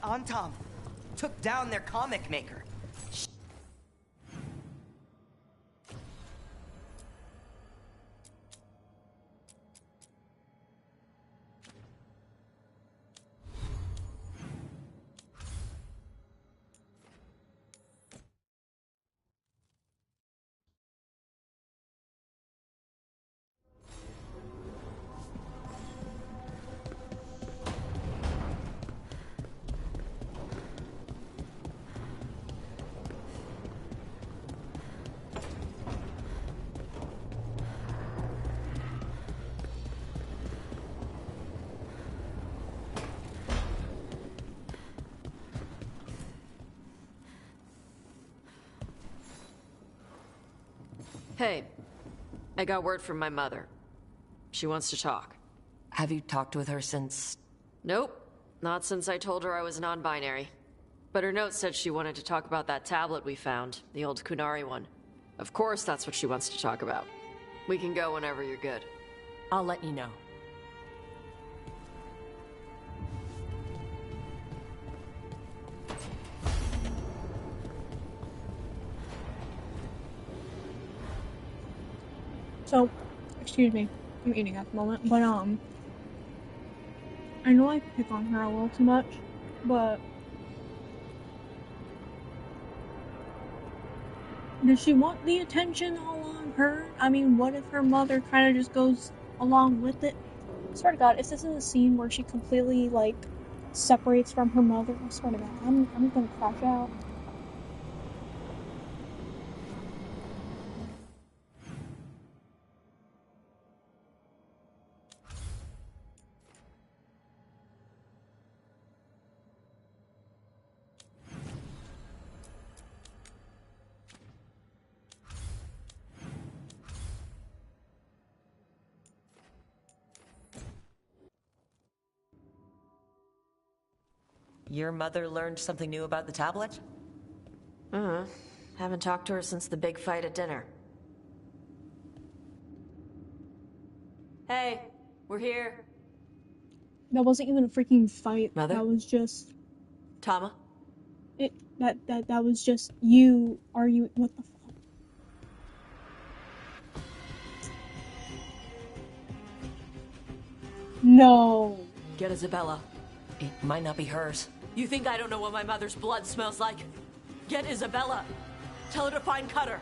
Antam took down their comic maker. Hey, I got word from my mother. She wants to talk. Have you talked with her since? Nope, not since I told her I was non-binary. But her note said she wanted to talk about that tablet we found, the old Kunari one. Of course that's what she wants to talk about. We can go whenever you're good. I'll let you know. So, excuse me, I'm eating at the moment, but I know I pick on her a little too much, but does she want the attention all on her? I mean, what if her mother kind of just goes along with it? I swear to God, if this is a scene where she completely, like, separates from her mother, I swear to God, I'm gonna crash out. Your mother learned something new about the tablet? Haven't talked to her since the big fight at dinner. Hey, we're here. That wasn't even a freaking fight. Mother? That was just... Tama? That was just you arguing. What the fuck? No. Get Isabella. It might not be hers. You think I don't know what my mother's blood smells like? Get Isabella. Tell her to find Cutter.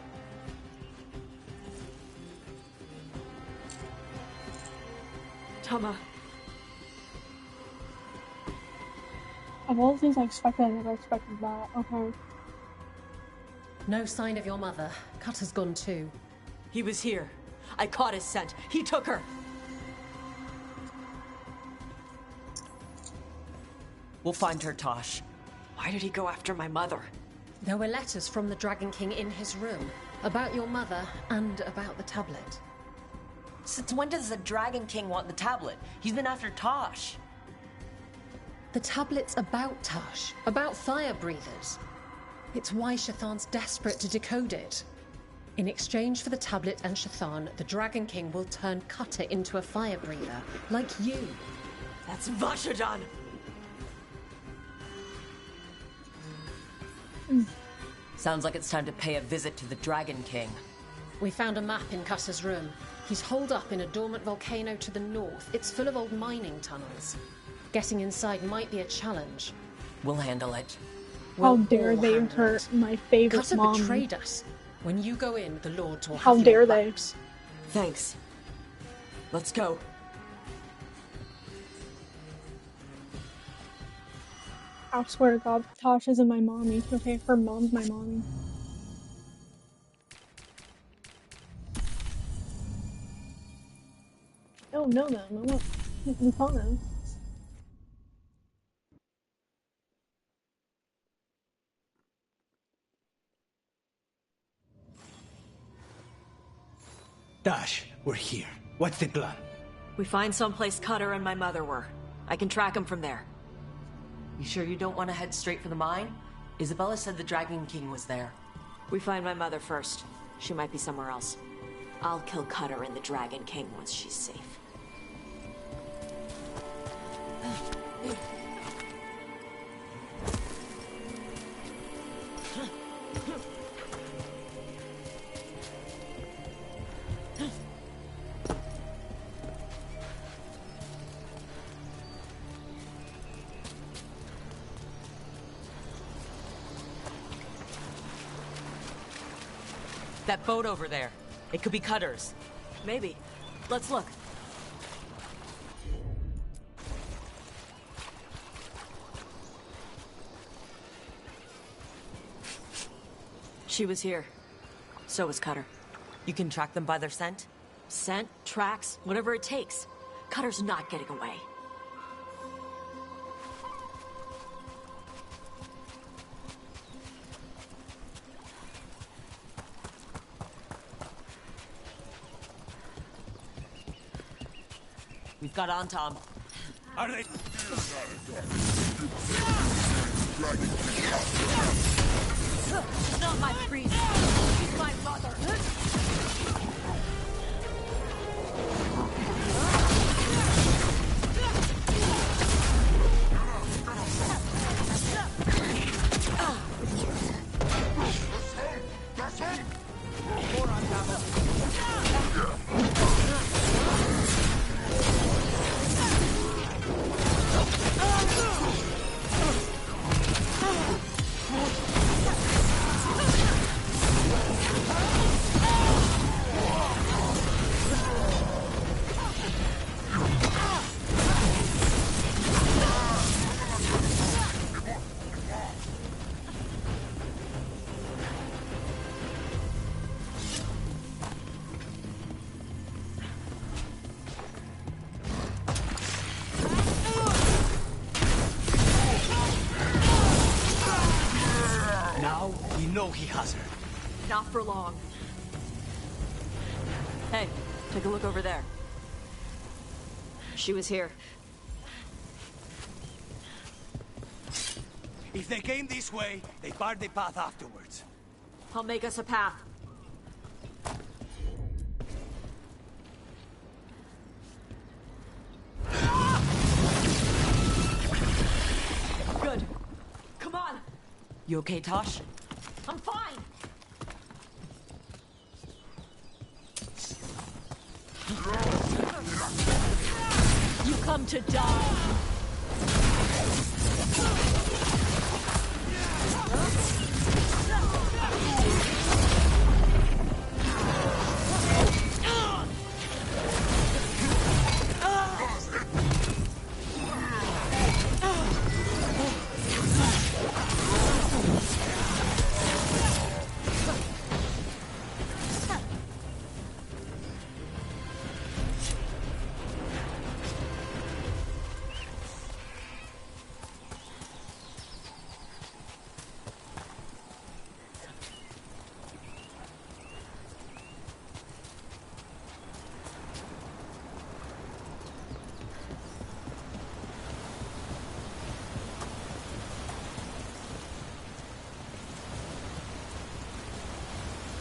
Tama. Of all the things I expected, I never expected that. Okay. No sign of your mother. Cutter's gone too. He was here. I caught his scent. He took her. We'll find her, Tosh. Why did he go after my mother? There were letters from the Dragon King in his room about your mother and about the tablet. Since when does the Dragon King want the tablet? He's been after Tosh. The tablet's about Tosh, about fire breathers. It's why Shathan's desperate to decode it. In exchange for the tablet and Shathan, the Dragon King will turn Cutter into a fire breather, like you. That's Vashadan! Sounds like it's time to pay a visit to the Dragon King. We found a map in Cutter's room. He's holed up in a dormant volcano to the north. It's full of old mining tunnels. Getting inside might be a challenge. We'll handle it. How dare they hurt my favorite Cutter mom. betrayed us. When you go in, the Lords will have How dare your they? backs. Thanks. Let's go. I swear to God, Tosh isn't my mommy. Okay, her mom's my mommy. Oh, no, no, I want Lupano. Tosh, we're here. What's the plan? We find someplace Cutter and my mother were. I can track him from there. You sure you don't want to head straight for the mine? Isabella said the Dragon King was there. We find my mother first. She might be somewhere else. I'll kill Cutter and the Dragon King once she's safe. That boat over there. It could be Cutter's. Maybe. Let's look. She was here. So was Cutter. You can track them by their scent? Scent, tracks, whatever it takes. Cutter's not getting away. We've got on, Tom. Are they? Not my priest. She's my mother. Now we know he has her. Not for long. Hey, take a look over there. She was here. If they came this way, they barred the path afterwards. I'll make us a path. Good. Come on. You okay, Tosh? I'm fine. You come to die.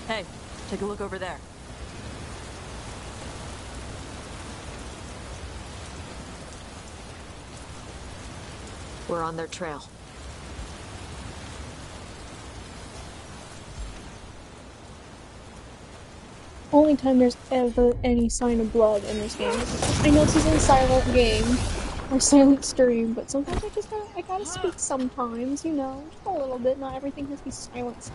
Hey, take a look over there. We're on their trail. Only time there's ever any sign of blood in this game. I know this is a silent game, or silent stream, but sometimes I gotta speak sometimes, you know, just a little bit, not everything has to be silent.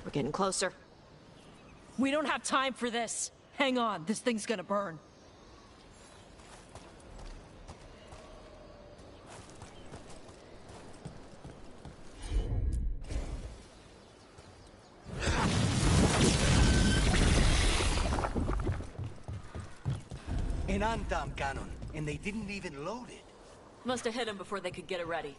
We're getting closer. We don't have time for this. Hang on, this thing's gonna burn. An Antam cannon, and they didn't even load it. Must have hit him before they could get it ready.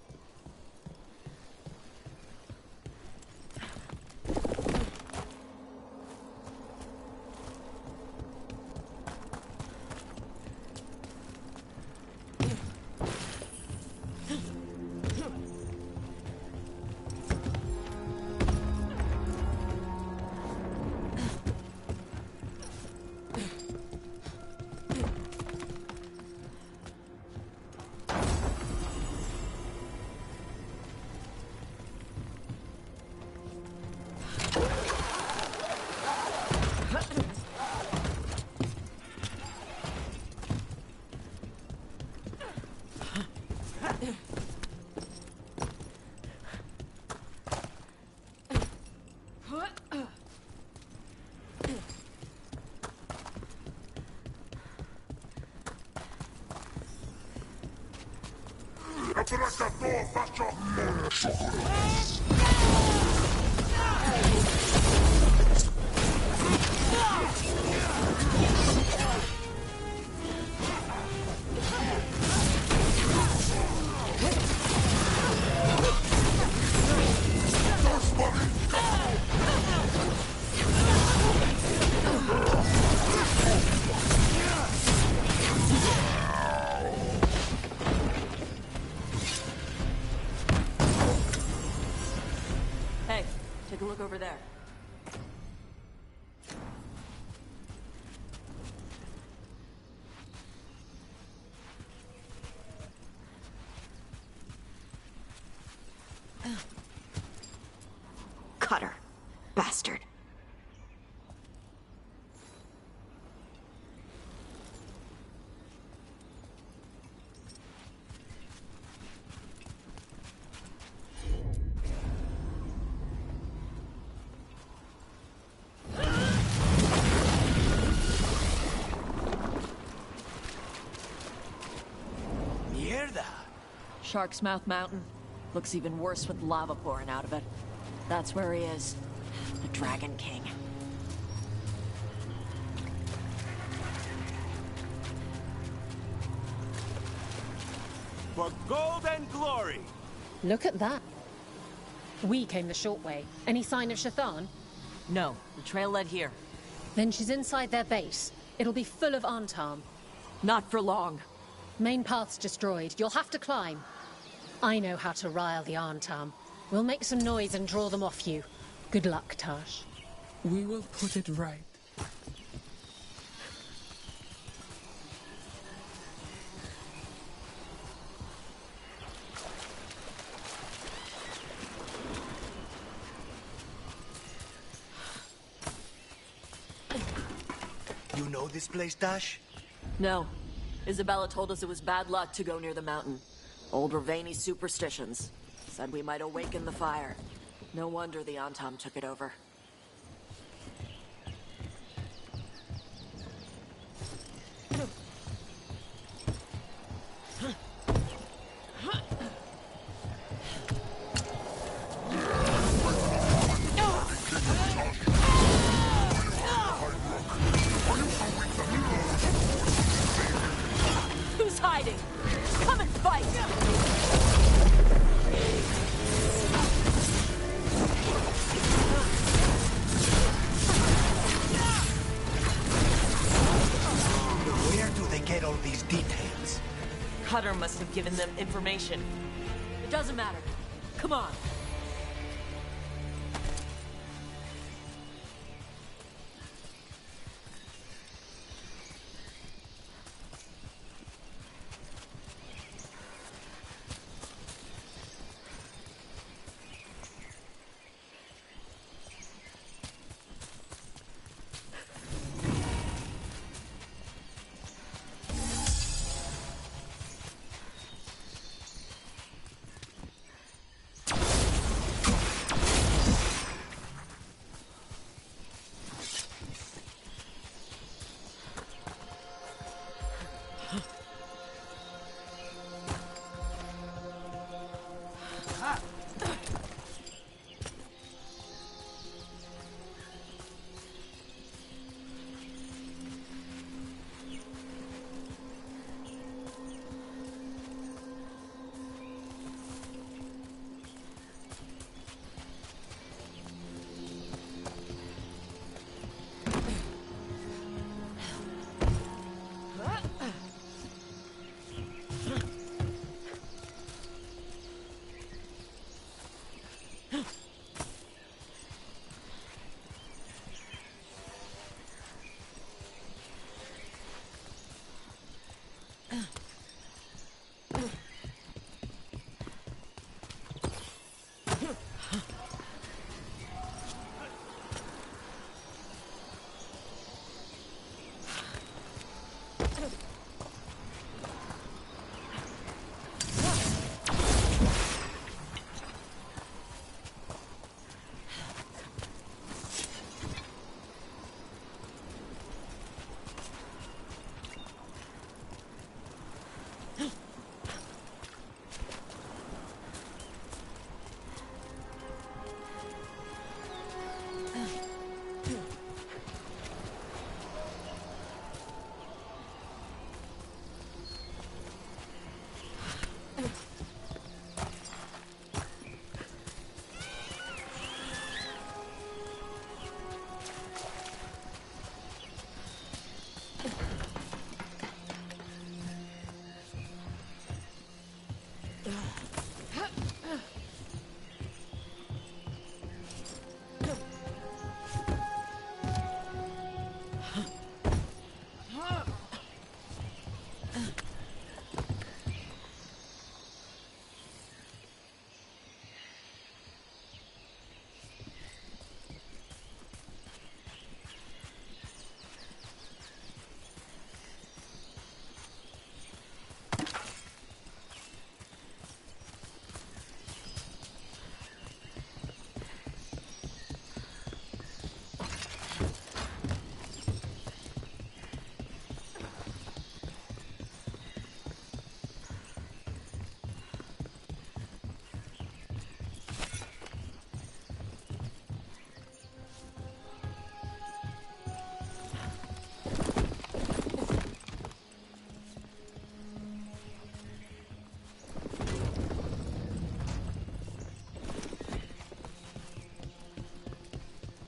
Hey, take a look over there. Cutter. Bastard. Mierda! Shark's Mouth Mountain. Looks even worse with lava pouring out of it. That's where he is. The Dragon King. For gold and glory! Look at that. We came the short way. Any sign of Shathan? No, the trail led here. Then she's inside their base. It'll be full of Antam. Not for long. Main path's destroyed. You'll have to climb. I know how to rile the Antam. We'll make some noise and draw them off you. Good luck, Tash. We will put it right. You know this place, Dash? No. Isabella told us it was bad luck to go near the mountain. Old Ravani superstitions. Said we might awaken the fire. No wonder the Antam took it over. Who's hiding? Come and fight! Where do they get all these details? Cutter must have given them information. It doesn't matter. Come on.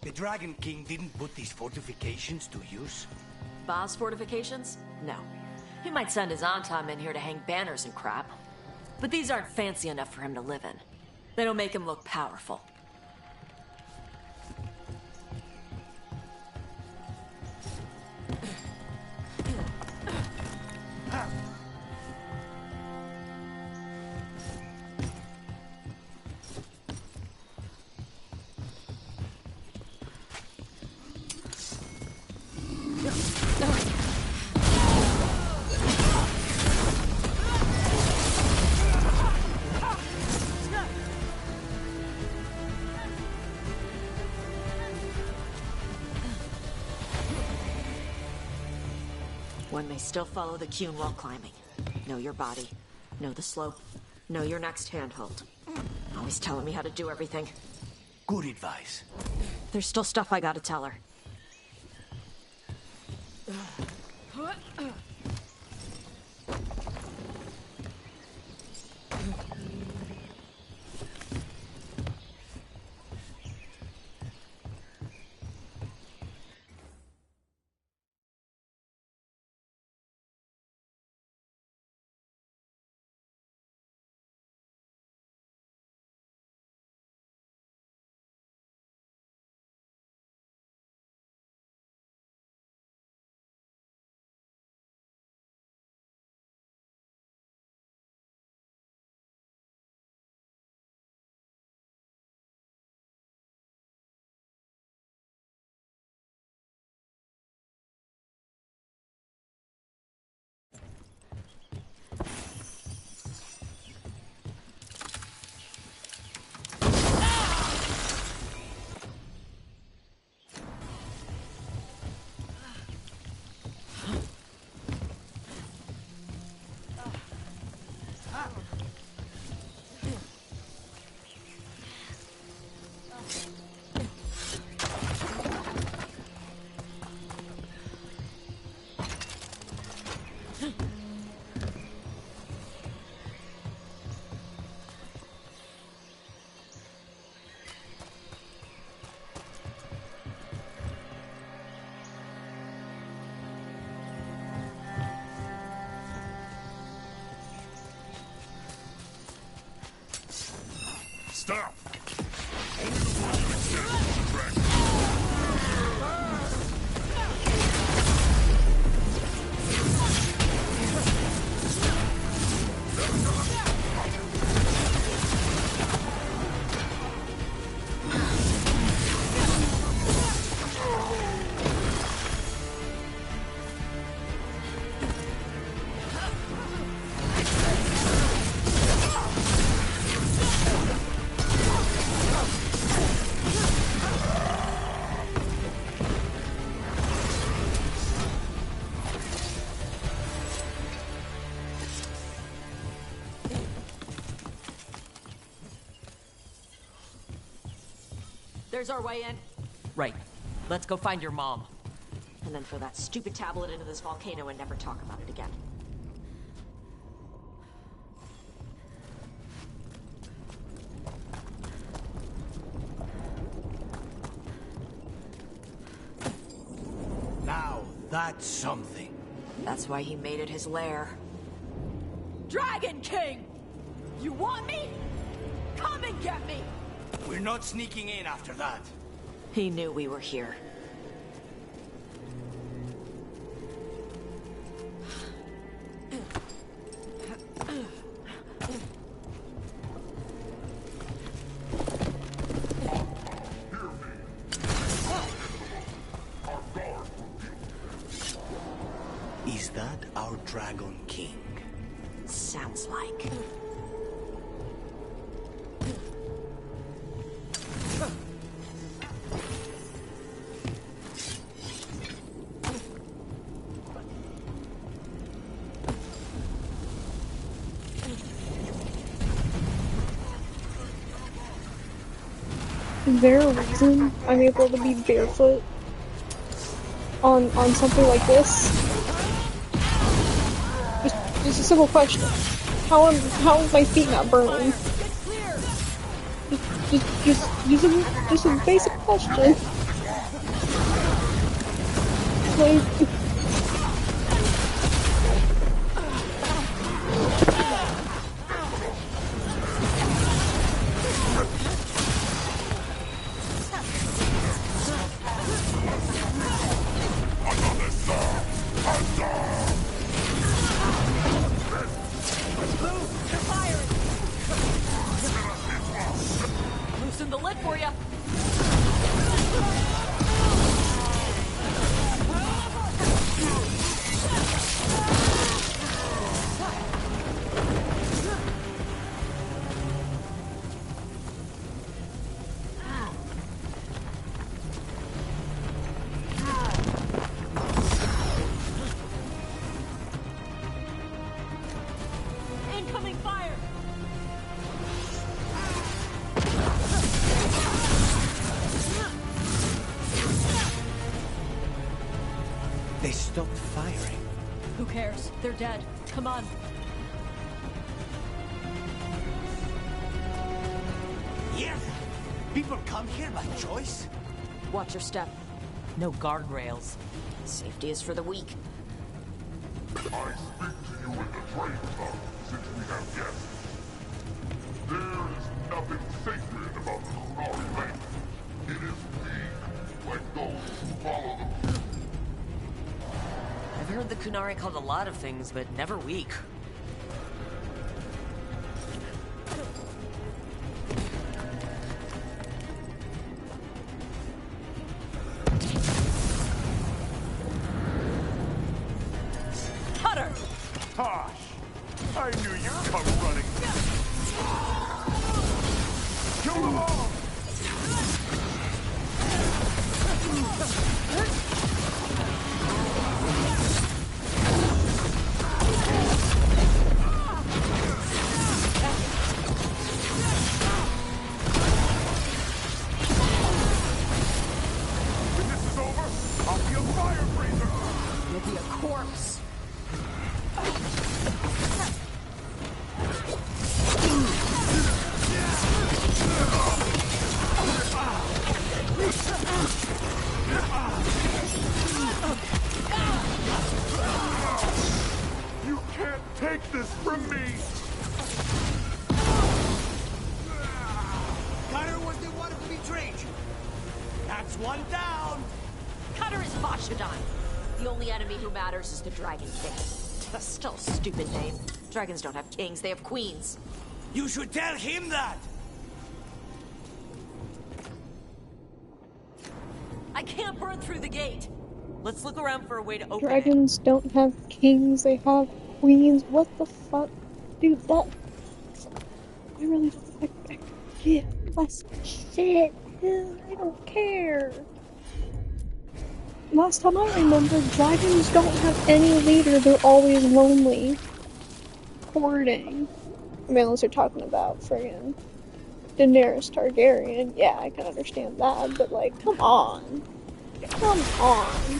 The Dragon King didn't put these fortifications to use? Boss fortifications? No. He might send his Antam in here to hang banners and crap. But these aren't fancy enough for him to live in. They don't make him look powerful. One may still follow the Qun while climbing. Know your body. Know the slope. Know your next handhold. Always telling me how to do everything. Good advice. There's still stuff I gotta tell her. Stop! There's our way in. Right. Let's go find your mom. And then throw that stupid tablet into this volcano and never talk about it again. Now, that's something. That's why he made it his lair. Dragon King! You want me? Come and get me! We're not sneaking in after that. He knew we were here. that our Dragon King? Sounds like. Is there a reason I'm able to be barefoot on something like this? Just a simple question. How is my feet not burning? Just a basic question. Like, Loosen the lid for you. Incoming fire! They stopped firing. Who cares? They're dead. Come on. Yes! People come here by choice? Watch your step. No guardrails. Safety is for the weak. I speak to you in the trade club, since we have guests. There is nothing sacred about the Kunari land. It is weak, like those who follow them. I've heard the Kunari called a lot of things, but never weak. Cutter! Tosh! I knew you'd come running. Kill them all! When this is over, I'll be a fire breather! You'll be a corpse. You can't take this from me! Cutter was the one who betrayed you. That's one down. Cutter is Vashodon. The only enemy who matters is the Dragon King. That's still a stupid name. Dragons don't have kings, they have queens. You should tell him that. I can't burn through the gate. Let's look around for a way to open dragons don't have kings, they have queens. What the fuck? Dude, that... I really don't... I give less shit. I don't care. Last time I remember, dragons don't have any leader, they're always lonely. Hoarding. I mean, unless you're talking about friggin' Daenerys Targaryen. Yeah, I can understand that, but like, come on. Come on.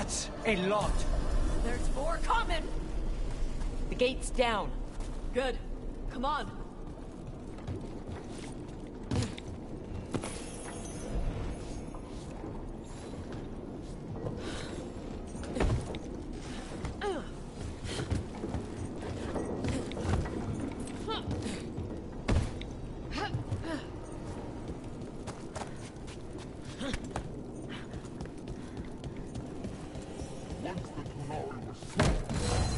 That's a lot. There's more coming! The gate's down. Good. Come on. Once the Kunari was strong,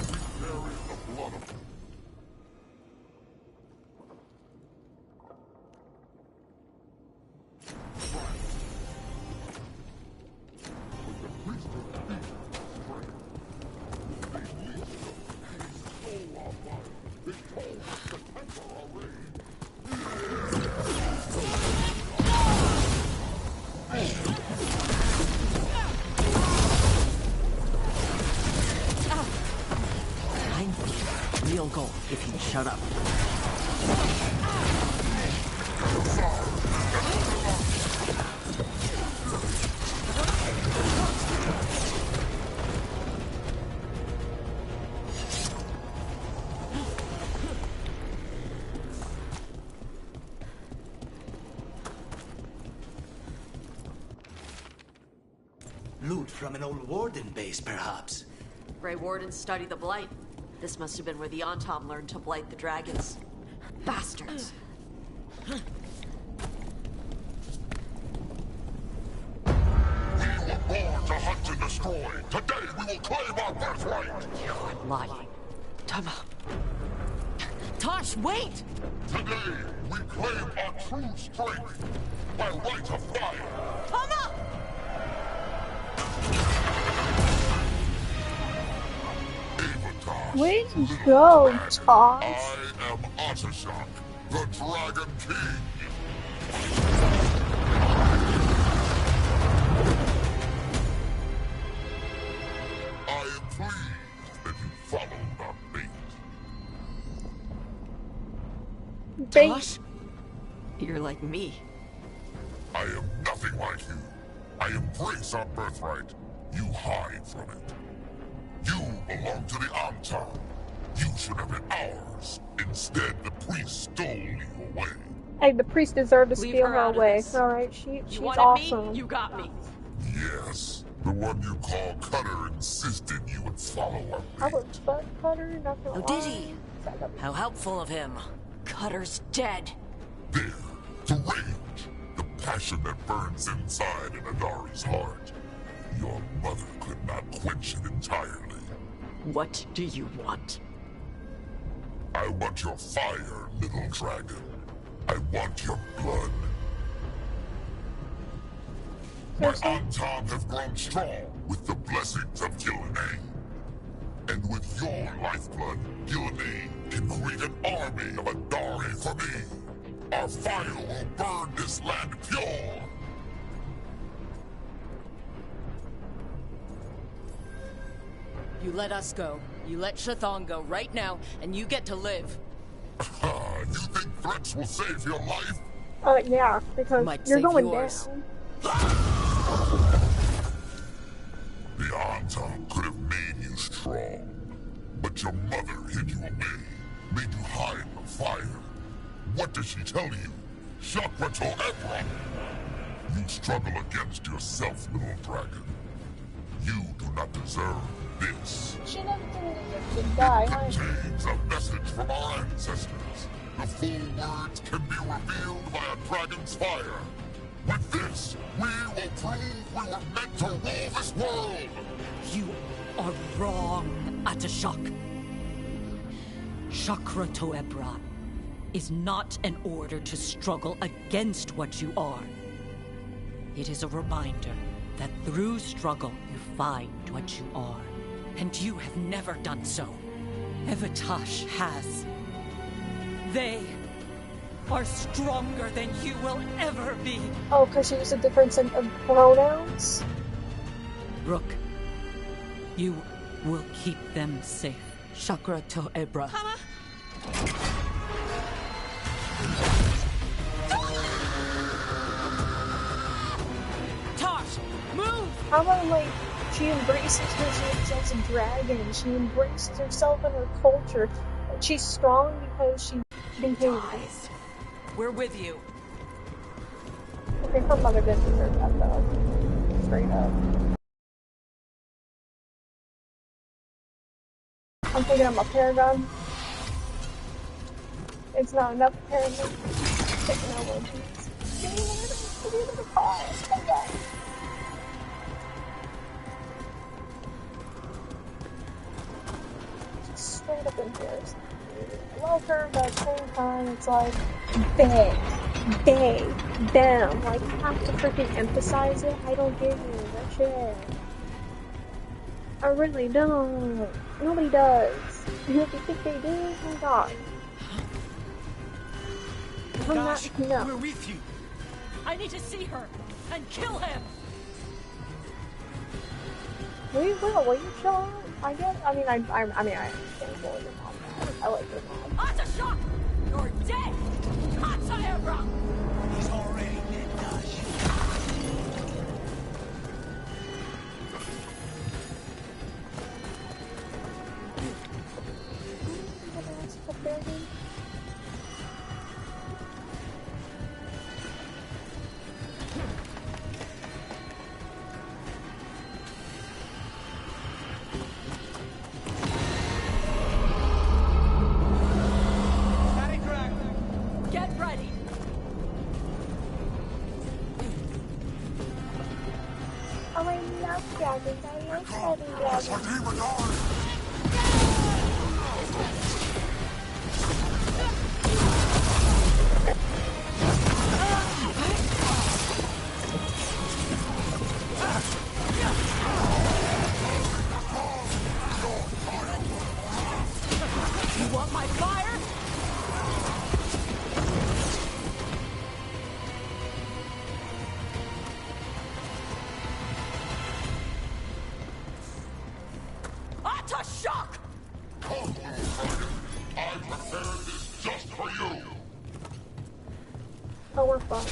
we carried the blood of them. With the priesthood beat strength, they leashed us, they stole our fire, they told us to temper our rage. Real gold if you'd shut up. Loot from an old warden base, perhaps. Grey Wardens study the Blight. This must have been where the Antom learned to blight the dragons. Bastards. We were born to hunt and destroy. Today we will claim our birthright. You are lying. Time out. Tosh, wait! Today we claim our true strength by right of fire. Come up! Way to go, Tosh. I am Ottershock, the Dragon King. I am pleased that you followed our bait. Bait. Tosh? You're like me. I am nothing like you. I embrace our birthright. You hide from it. You belong to the Antom. You should have been ours. Instead, the priest stole you away. Hey, the priest deserved to Leave steal her her out of away. this. Alright, You she's wanted awesome. me, you got me. Yes, the one you call Cutter insisted you would follow our I bait. was butt cutter, not gonna Oh, did lie. he? How helpful of him. Cutter's dead. There, the rage, the passion that burns inside an Adari's heart. Your mother could not quench it entirely. What do you want? I want your fire, little dragon. I want your blood. My Antom have grown strong with the blessings of Gillenay. And with your lifeblood, Gillenay can create an army of Adari for me. Our fire will burn this land pure. You let us go. You let Chthon go right now, and you get to live. You think threats will save your life? Yeah, because Might you're save going yours. down. The Antom could have made you strong. But your mother hid you away, made you hide the fire. What does she tell you? Chakra to Ebron! You struggle against yourself, little dragon. You do not deserve this. She never did to die, huh? Contains a message from our ancestors. The full words can be revealed by a dragon's fire. With this, we will prove we were meant to rule this world! You are wrong, Atashak. Chakra Toebra is not an order to struggle against what you are. It is a reminder that through struggle you find what you are. And you have never done so. Evatash has. They are stronger than you will ever be. Oh, because she used a difference in pronouns? Rook, you will keep them safe. Chakra Toebra. Tosh, move! How about, like, She embraces herself as a dragon. She embraces herself and her culture. She's strong because she behaves. We're with you. Okay, her mother didn't deserve that though. Straight up. I'm thinking I'm a paragon. It's not enough apparently. Taking out one piece. Give me the car. Come back. Straight up embarrassed. I love her, but at the same time, it's like, them. Like, you have to freaking emphasize it. I don't give you that shit. I really don't. Nobody does. If you think they do, oh my god. I'm Gosh, not, no. we're with you. I need to see her and kill him. We will you chill out? I guess. I mean, I understand what your mom does. I like your mom. Atasha! You're dead! Hatayabra! He's already dead, Dash. Get ready! Oh, I love dragons. I love having dragons. You want my fire? Shock! I prepared this just for you. Oh, we're fine.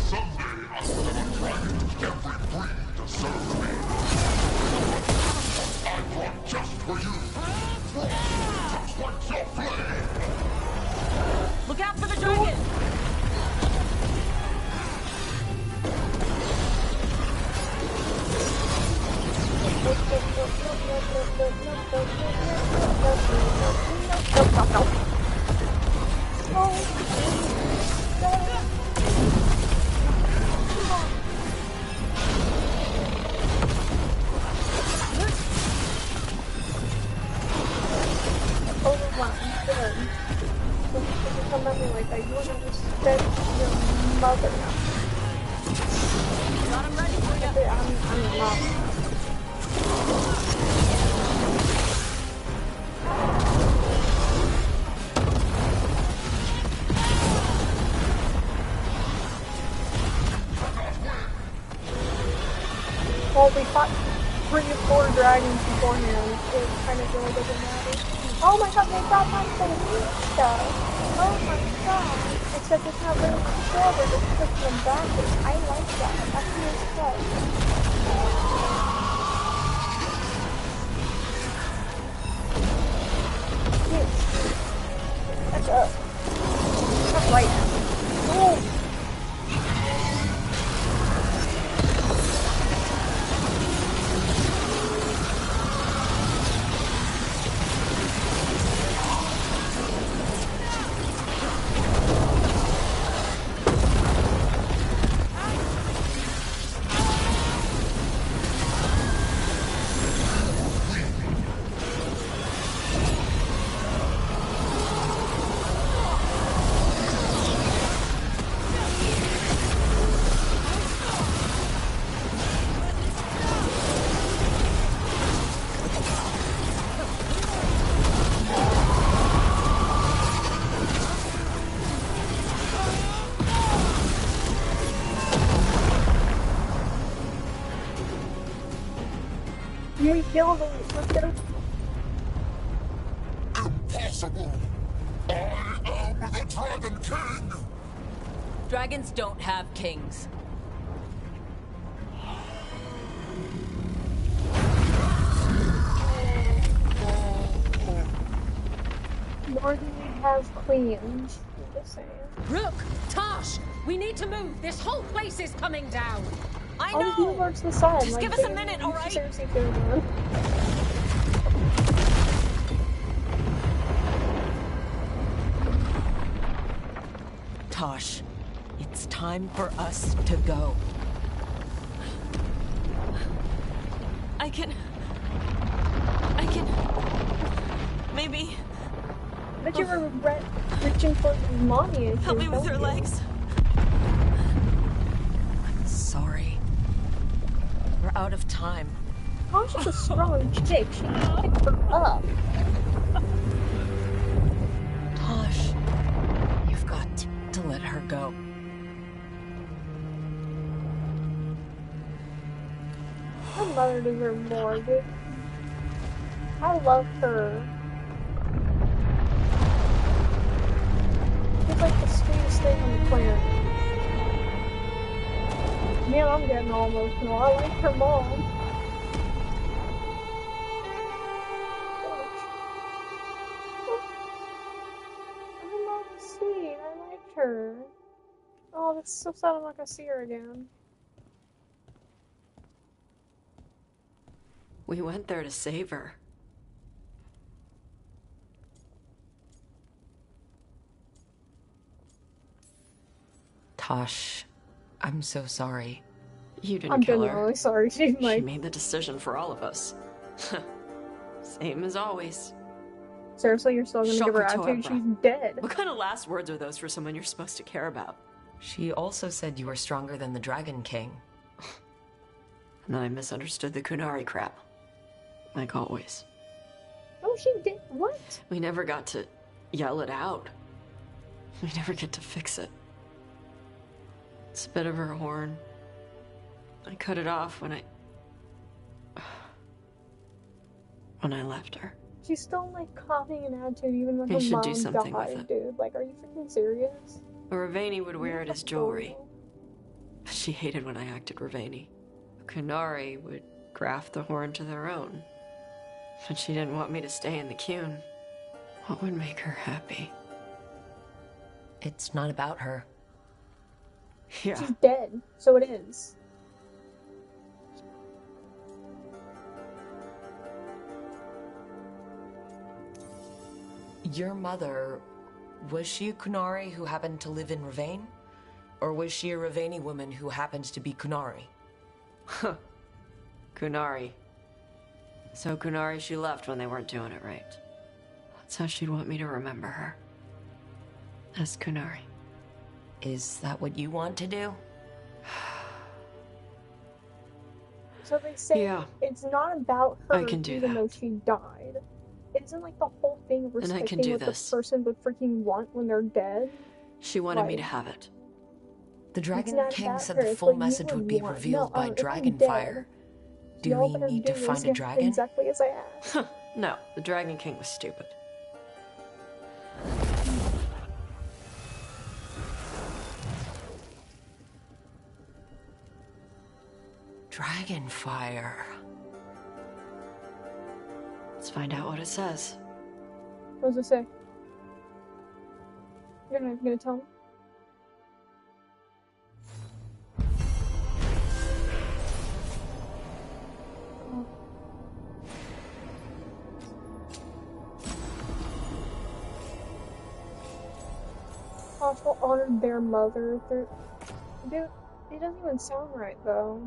Someday I will have a dragon every breed to serve me. I brought just for you. Just like your flame. Look out for the dragon! Well, we fought 3 or 4 dragons beforehand. It kind of really doesn't matter. Oh my god, they got my stuff. Oh my god. Except it's not really forward, it's pushing them backwards. I like that. That's nice stuff. Yes. That's up. That's right. Oh. We killed him. Let's get him. Impossible! I am the Dragon King! Dragons don't have kings. Or do we have queens? I'm just saying. Rook! Tosh! We need to move! This whole place is coming down! I All the know! Veilguards to the side. Just like, give us a minute, alright? Seriously, doing that. Tosh, it's time for us to go. I can... Maybe... But you regret reaching for mommy and help me with her legs. I'm sorry. We're out of time. Tosh is a strong chick. She can pick her up. Tosh, you've got to let her go. Her mother deserves more, dude. I love her. She's like the sweetest thing on the planet. Man, I'm getting all emotional. I like her mom. Her mom was sweet. I liked her. Oh, that's so sad I'm not gonna see her again. We went there to save her. Tosh, I'm so sorry. You didn't I'm kill her. genuinely sorry. She's She like, made the decision for all of us. Same as always. seriously, you're still gonna give her Shock attitude? to She's dead. What kind of last words are those for someone you're supposed to care about? She also said you were stronger than the Dragon King. And then I misunderstood the Kunari crap. Like always. Oh, she did. What? We never got to yell it out. We never get to fix it. It's a bit of her horn. I cut it off when I left her. She's still like coughing an attitude even when You her should mom do something with died, it. dude. Like, are you freaking serious? Ravani would wear it as jewelry. But she hated when I acted Ravani. Kunari would graft the horn to their own. But she didn't want me to stay in the Qun. What would make her happy? It's not about her. Yeah. She's dead, so it is. Your mother, was she a Kunari who happened to live in Ravane? Or was she a Ravani woman who happened to be Kunari? Huh. Kunari. So Kunari she left when they weren't doing it right. That's how she'd want me to remember her. As Kunari. Is that what you want to do? So they say Yeah. it's not about her I can do even that. though she died. Isn't like the whole thing of And I can respecting do what this. the person would freaking want when they're dead? She wanted me Like- to have it. The Dragon not King about said her, the it's full what you message would be want. revealed No, by if I'm Dragonfire. dead, Do all we that I'm need to doing find is a get dragon? exactly as I asked. No, the Dragon King was stupid. Dragonfire. Let's find out what it says. What does it say? You're not even gonna tell me? Possible honored their mother. Dude, it doesn't even sound right though.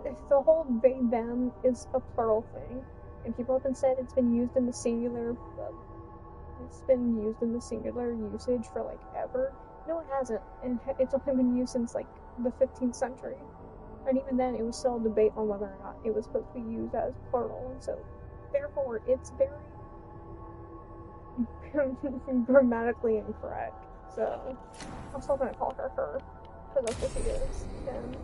If the whole they them is a plural thing, and people have been said it's been used in the singular, it's been used in the singular usage for like ever. No, it hasn't, and it's only been used since like the 15th century. And even then, it was still a debate on whether or not it was supposed to be used as plural, and so therefore it's very grammatically incorrect. So I'm still gonna call her her, because that's what she is. And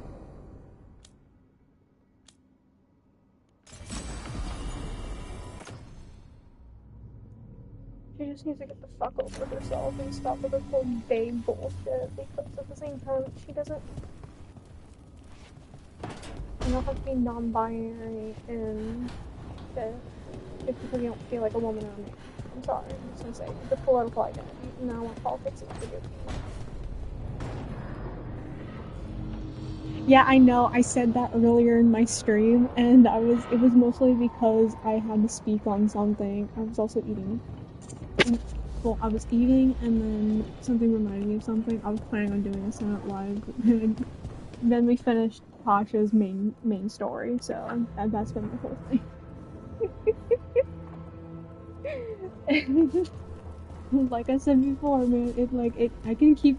she just needs to get the fuck over herself and stop with this whole babe bullshit, because at the same time, she doesn't. You don't have to be non-binary and shit just because you don't feel like a woman or a man. I'm sorry. I'm just gonna say the political identity. And I don't want politics to forgive me. Yeah, I know. I said that earlier in my stream, and it was mostly because I had to speak on something. I was also eating. Well, I was eating, and then something reminded me of something. I was planning on doing this not live, but then we finished Tasha's main story, so that's been the whole thing. Like I said before, man, I can keep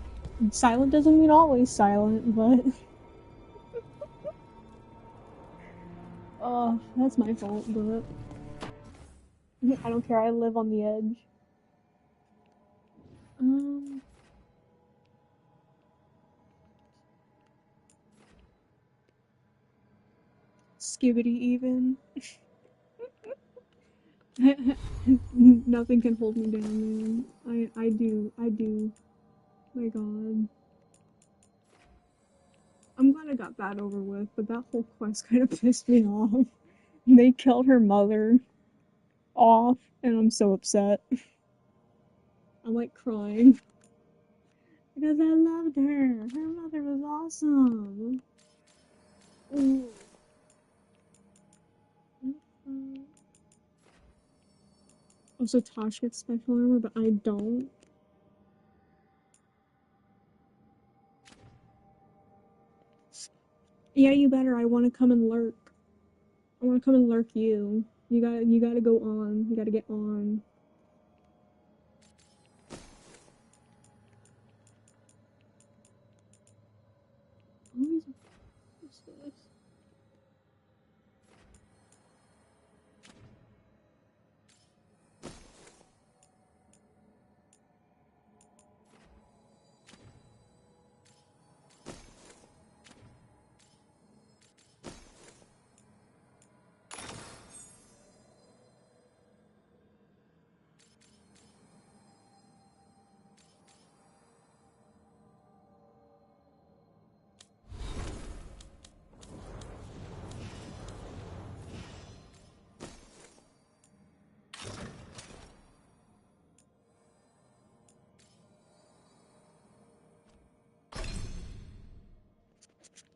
silent doesn't mean always silent, but oh, that's my fault, but I don't care. I live on the edge. Skibbity even. Nothing can hold me down, man. I do. My god. I'm glad I got that over with, but that whole quest kind of pissed me off. They killed her mother off, and I'm so upset. I'm like crying. Because I loved her. Her mother was awesome. Ooh. Also, Tosh gets special armor, but I don't. Yeah, you better. I want to come and lurk. I want to come and lurk you. You gotta go on. You gotta get on. What's this?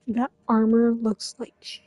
That armor looks like shit.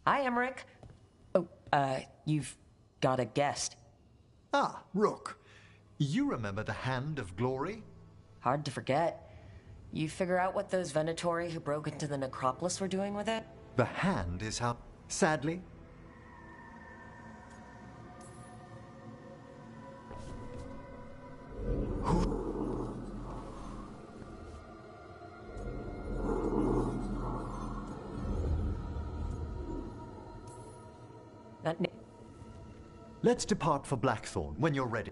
Hi, Emmerich. Oh, you've got a guest. Ah, Rook. You remember the Hand of Glory? Hard to forget. You figure out what those Venatori who broke into the necropolis were doing with it? The Hand is how... Sadly... Let's depart for Blackthorn when you're ready.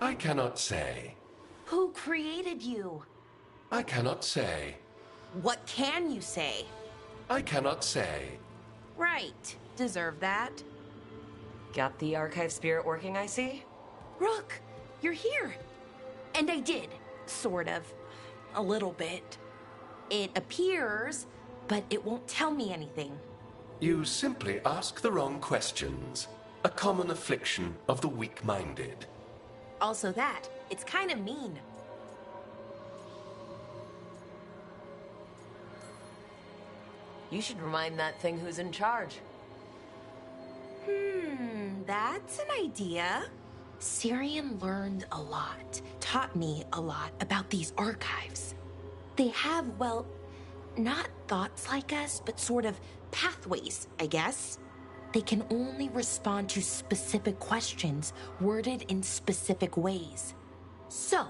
I cannot say. Who created you? I cannot say. What can you say? I cannot say. Right. Deserve that. Got the archive spirit working, I see? Rook, you're here. And I did. Sort of. A little bit. It appears, but it won't tell me anything. You simply ask the wrong questions. A common affliction of the weak-minded. Also that. It's kind of mean. You should remind that thing who's in charge. That's an idea. Syrian learned a lot, taught me a lot about these archives. They have, well, not thoughts like us, but sort of pathways, I guess. They can only respond to specific questions worded in specific ways. So,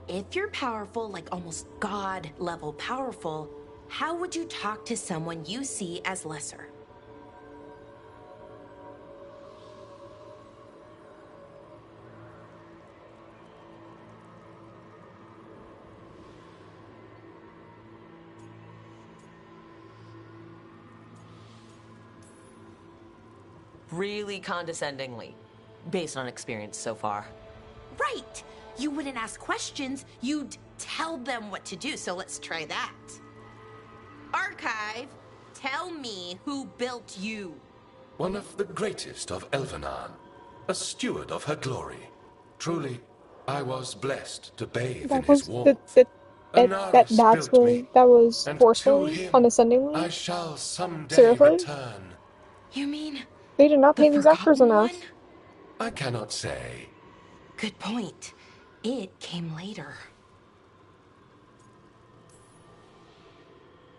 if you're powerful, like almost God-level powerful, how would you talk to someone you see as lesser? Really condescendingly, based on experience so far. Right! You wouldn't ask questions, you'd tell them what to do, so let's try that. Archive, tell me who built you. One of the greatest of Elvenan, a steward of her glory. Truly, I was blessed to bathe in his warmth. That was forcefully, condescendingly. I shall someday Seriously? return. You mean they did not pay these actors enough? I cannot say. Good point. It came later.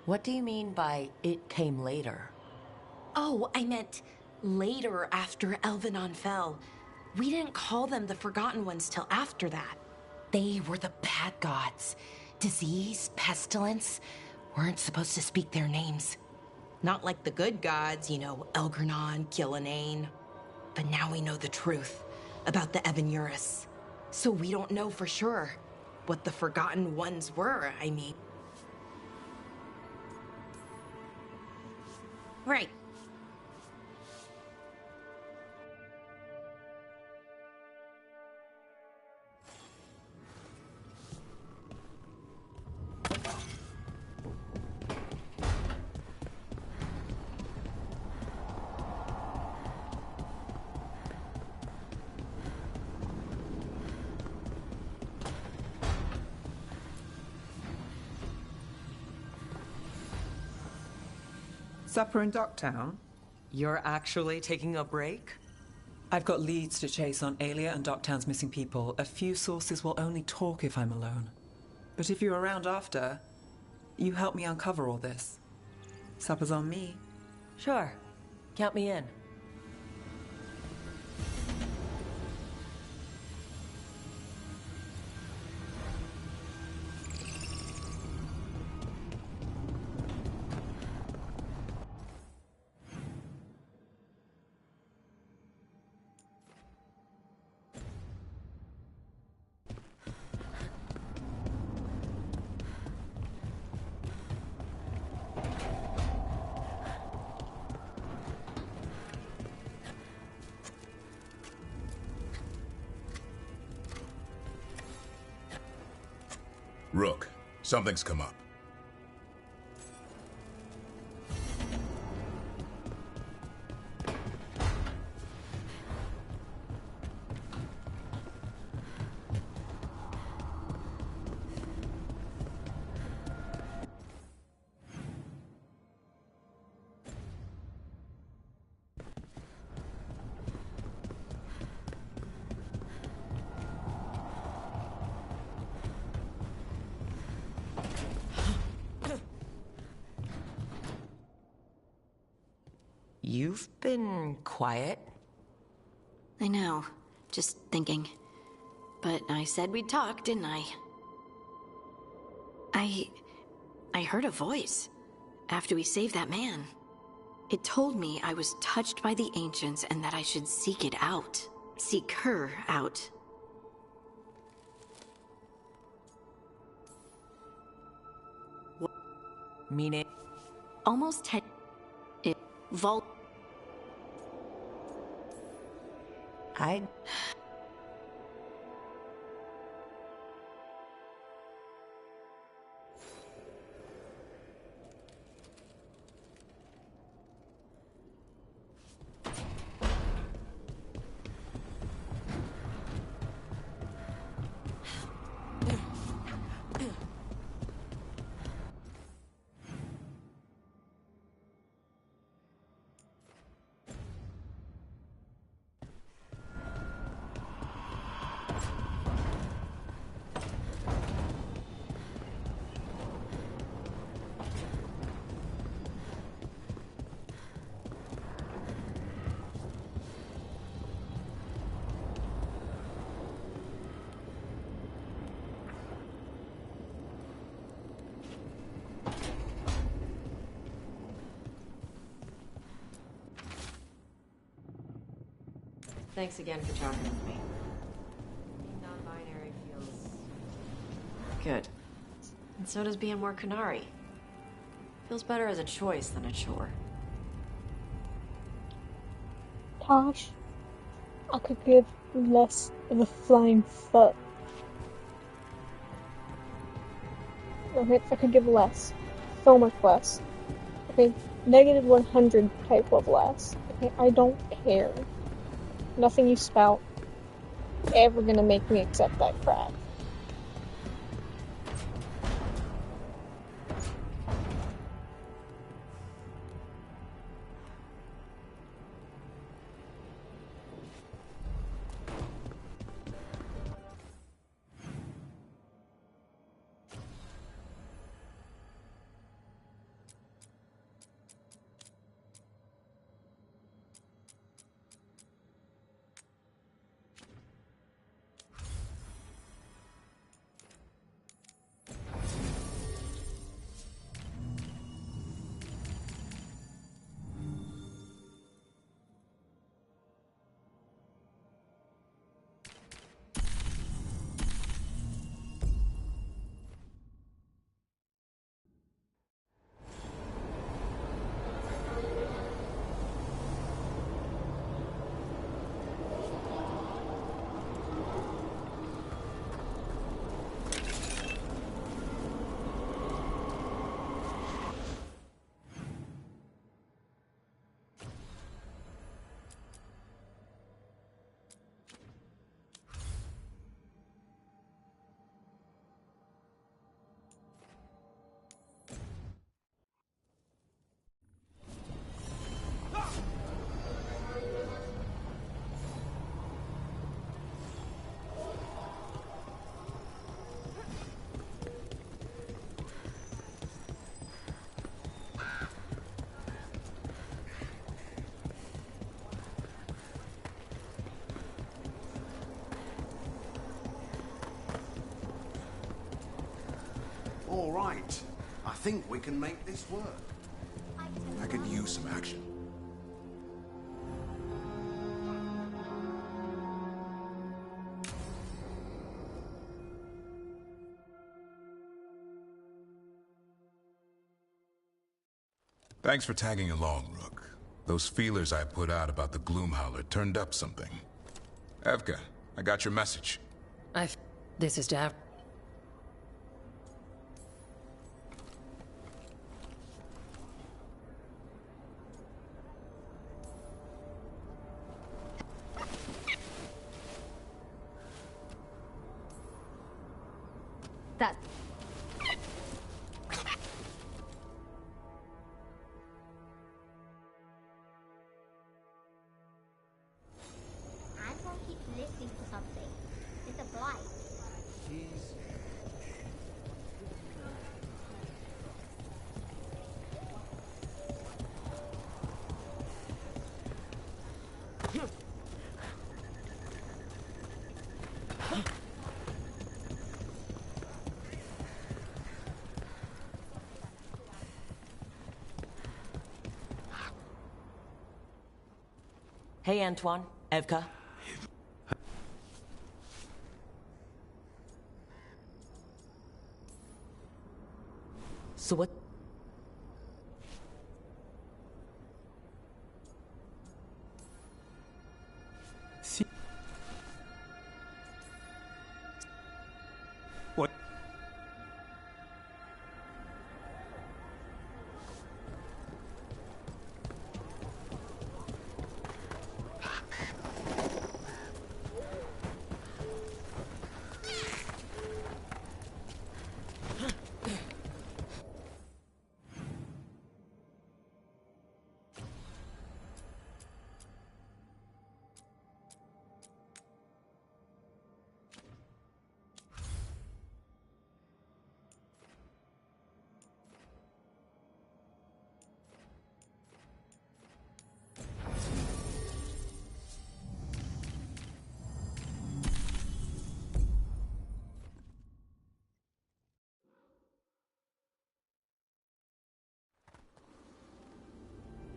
What do you mean by it came later? Oh, I meant later after Elvenon fell. We didn't call them the Forgotten Ones till after that. They were the bad gods. Disease, pestilence, weren't supposed to speak their names. Not like the good gods, you know, Elgernon, Gillenane. But now we know the truth about the Evan-Urus. So we don't know for sure what the Forgotten Ones were, I mean. Right. Supper in Docktown? You're actually taking a break? I've got leads to chase on Alia and Docktown's missing people. A few sources will only talk if I'm alone. But if you're around after, you help me uncover all this. Supper's on me. Sure. Count me in. Rook, something's come up. You've been quiet. I know. Just thinking. But I said we'd talk, didn't I? I heard a voice after we saved that man. It told me I was touched by the Ancients and that I should seek it out. Seek her out. Meaning? Almost 10. Vault. I... Thanks again for talking with me. Being non-binary feels good. And so does being more Kunari. Feels better as a choice than a chore. Tosh, I could give less of a flying fuck. Okay, I could give less. So much less. Okay, negative 100 type of less. Okay, I don't care. Nothing you spout ever gonna make me accept that crap. All right. I think we can make this work. I could use some action. Thanks for tagging along, Rook. Those feelers I put out about the Gloomhowler turned up something. Evka, I got your message. This is Dav. That. Anton keeps listening to something. It's a blight. Hey, Antoine. Evka. So what?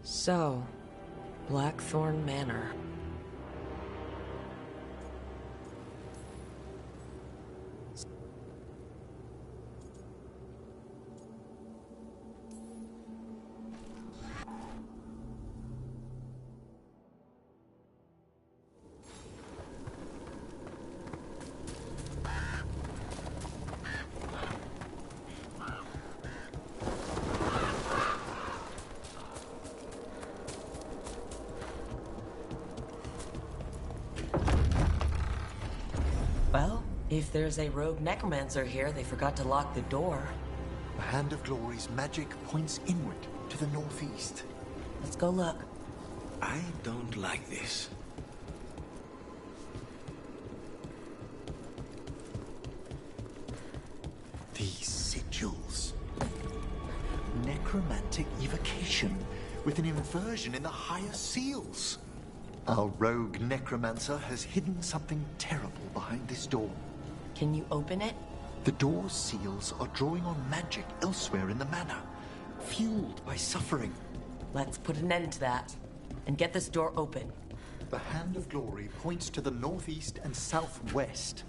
So, Blackthorn Manor. Well, if there's a rogue necromancer here, they forgot to lock the door. The Hand of Glory's magic points inward to the northeast. Let's go look. I don't like this. These sigils. Necromantic evocation, with an inversion in the higher seals. Our rogue necromancer has hidden something terrible behind this door. Can you open it? The door's seals are drawing on magic elsewhere in the manor, fueled by suffering. Let's put an end to that, and get this door open. The Hand of Glory points to the northeast and southwest.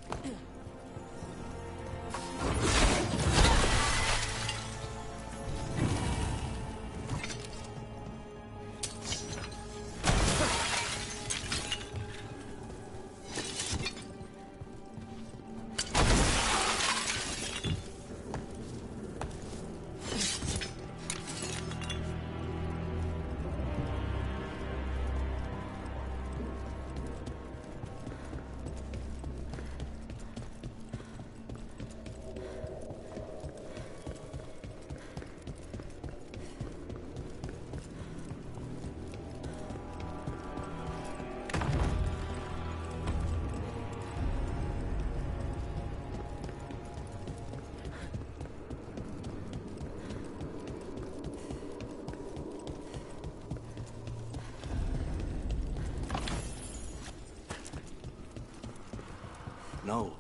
No.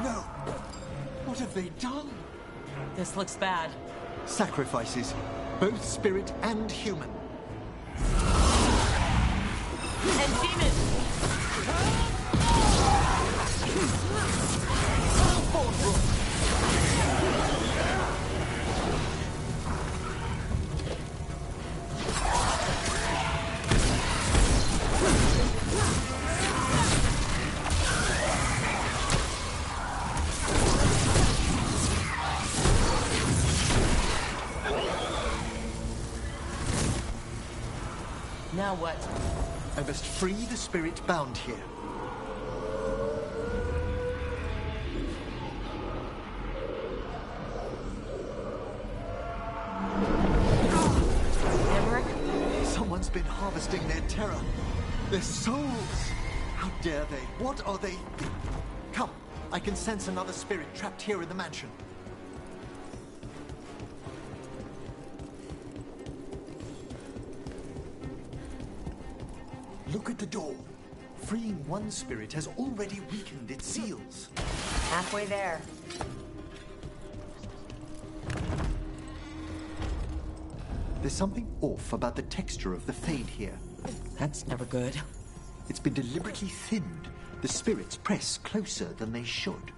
No! What have they done? This looks bad. Sacrifices, both spirit and human. And demon! Now what? I must free the spirit bound here. Emmerich? Someone's been harvesting their terror. Their souls! How dare they? What are they? Come, I can sense another spirit trapped here in the mansion. Look at the door. Freeing one spirit has already weakened its seals. Halfway there. There's something off about the texture of the fade here. That's never good. It's been deliberately thinned. The spirits press closer than they should.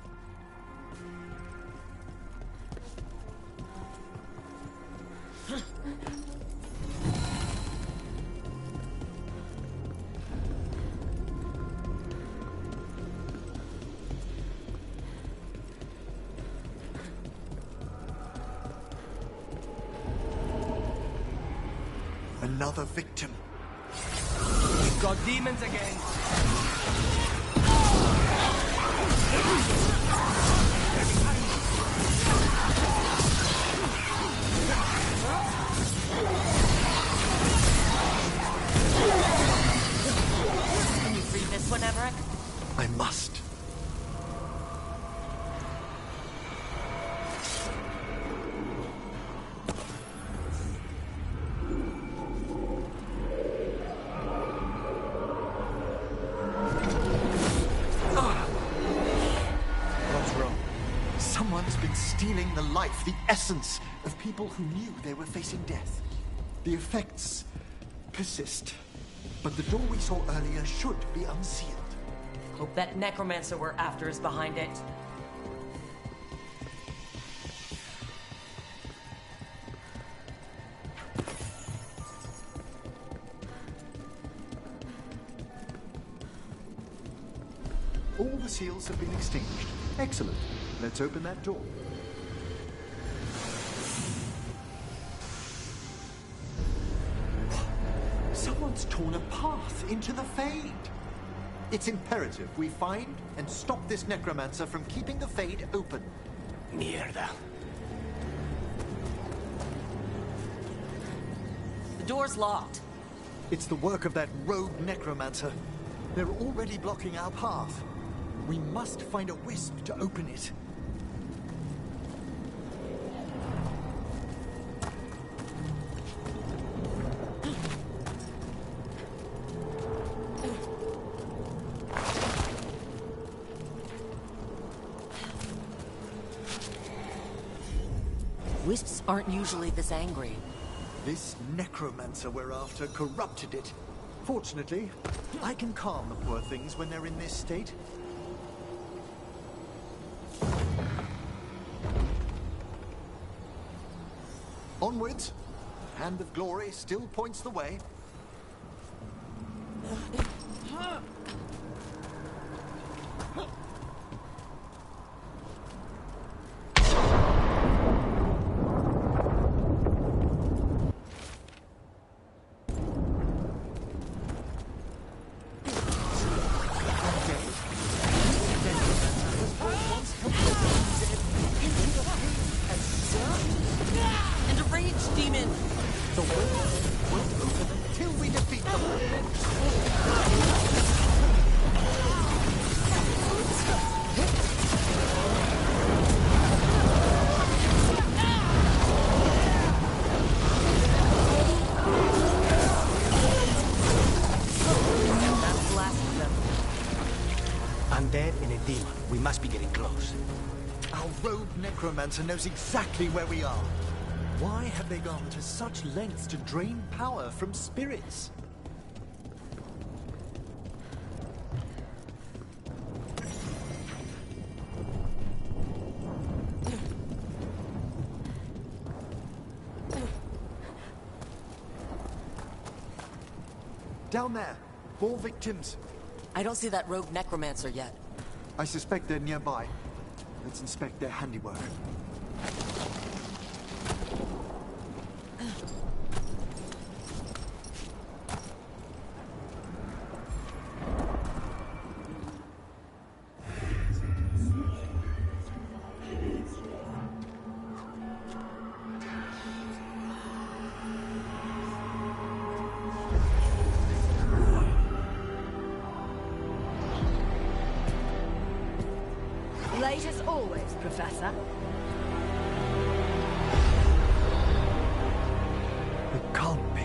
Another victim. We've got demons again. Can you free this one, Emmerich? I must. Someone's been stealing the life, the essence of people who knew they were facing death. The effects persist. But the door we saw earlier should be unsealed. Hope that necromancer we're after is behind it. All the seals have been extinguished. Excellent. Let's open that door. Someone's torn a path into the Fade. It's imperative we find and stop this necromancer from keeping the Fade open. Mierda. The door's locked. It's the work of that rogue necromancer. They're already blocking our path. We must find a wisp to open it. Wisps aren't usually this angry. This necromancer we're after corrupted it. Fortunately, I can calm the poor things when they're in this state. Onwards. Hand of Glory still points the way. Necromancer knows exactly where we are. Why have they gone to such lengths to drain power from spirits? Down there, 4 victims. I don't see that rogue necromancer yet. I suspect they're nearby. Let's inspect their handiwork. Late as always, Professor. It can't be.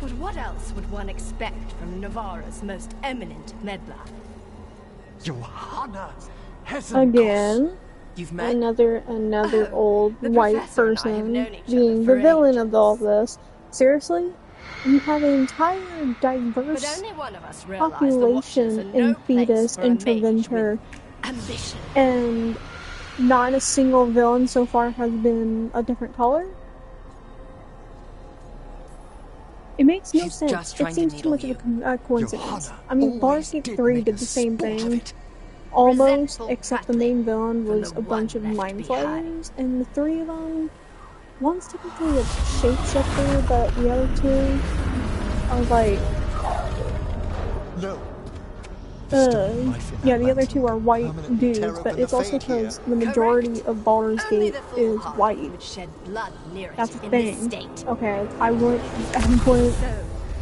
But what else would one expect from Navarra's most eminent meddler? Johanna Again, You've met? another old the white professor and I have person known each being other the for villain of all this. Seriously? You have an entire diverse But only one of us realized the Watchers are population no in place Fetus for a and mage Treventer, with ambition. and not a single villain so far has been a different color? It makes no She's sense. just It trying to seems too needle much of a coincidence. Johanna I mean, always Baldur's Gate did 3 make did a the same sport of thing. it. Almost, Resentful except the main villain from was the a bunch of one left mind behind. flayers, and the 3 of them, one's technically a shapeshifter, but the other 2 are like, No. yeah, the other 2 are white Permanent dudes, terror but from it's the also Fade here. because the majority of Baldur's Only Gate the is foolhardy white. would shed blood near it That's the in this thing. state. Okay, I wouldn't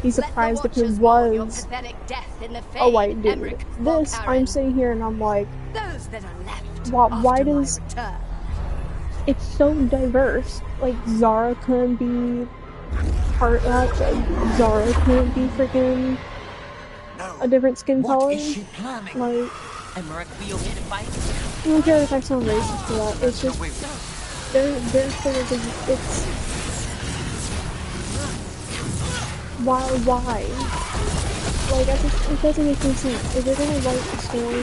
be So, surprised let if the it Watchers mourn your was pathetic death in the a Fade, white dude. Emmerich von This, I'm Aaron. sitting here and I'm like, Those that are left why after does my return. it's so diverse? Like, Zara couldn't be part Zara couldn't be freaking a different skin What color. is she planning? Like, Emmerich, will you here to fight? I don't care if I sound racist for that. It's just they're sort of it's why? Like it doesn't make any sense. If you're gonna write a story,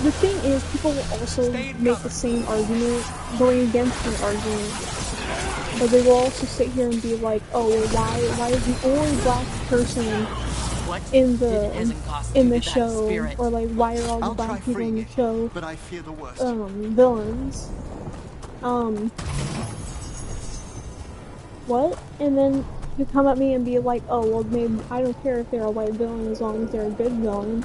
the thing is, people will also make the same argument going against the argument, but they will also sit here and be like, "Oh, well, why is the only black person in the show, or like why are all the black people in the show villains?" What? And then you come at me and be like, "Oh, well, maybe I don't care if they're a white villain as long as they're a good villain."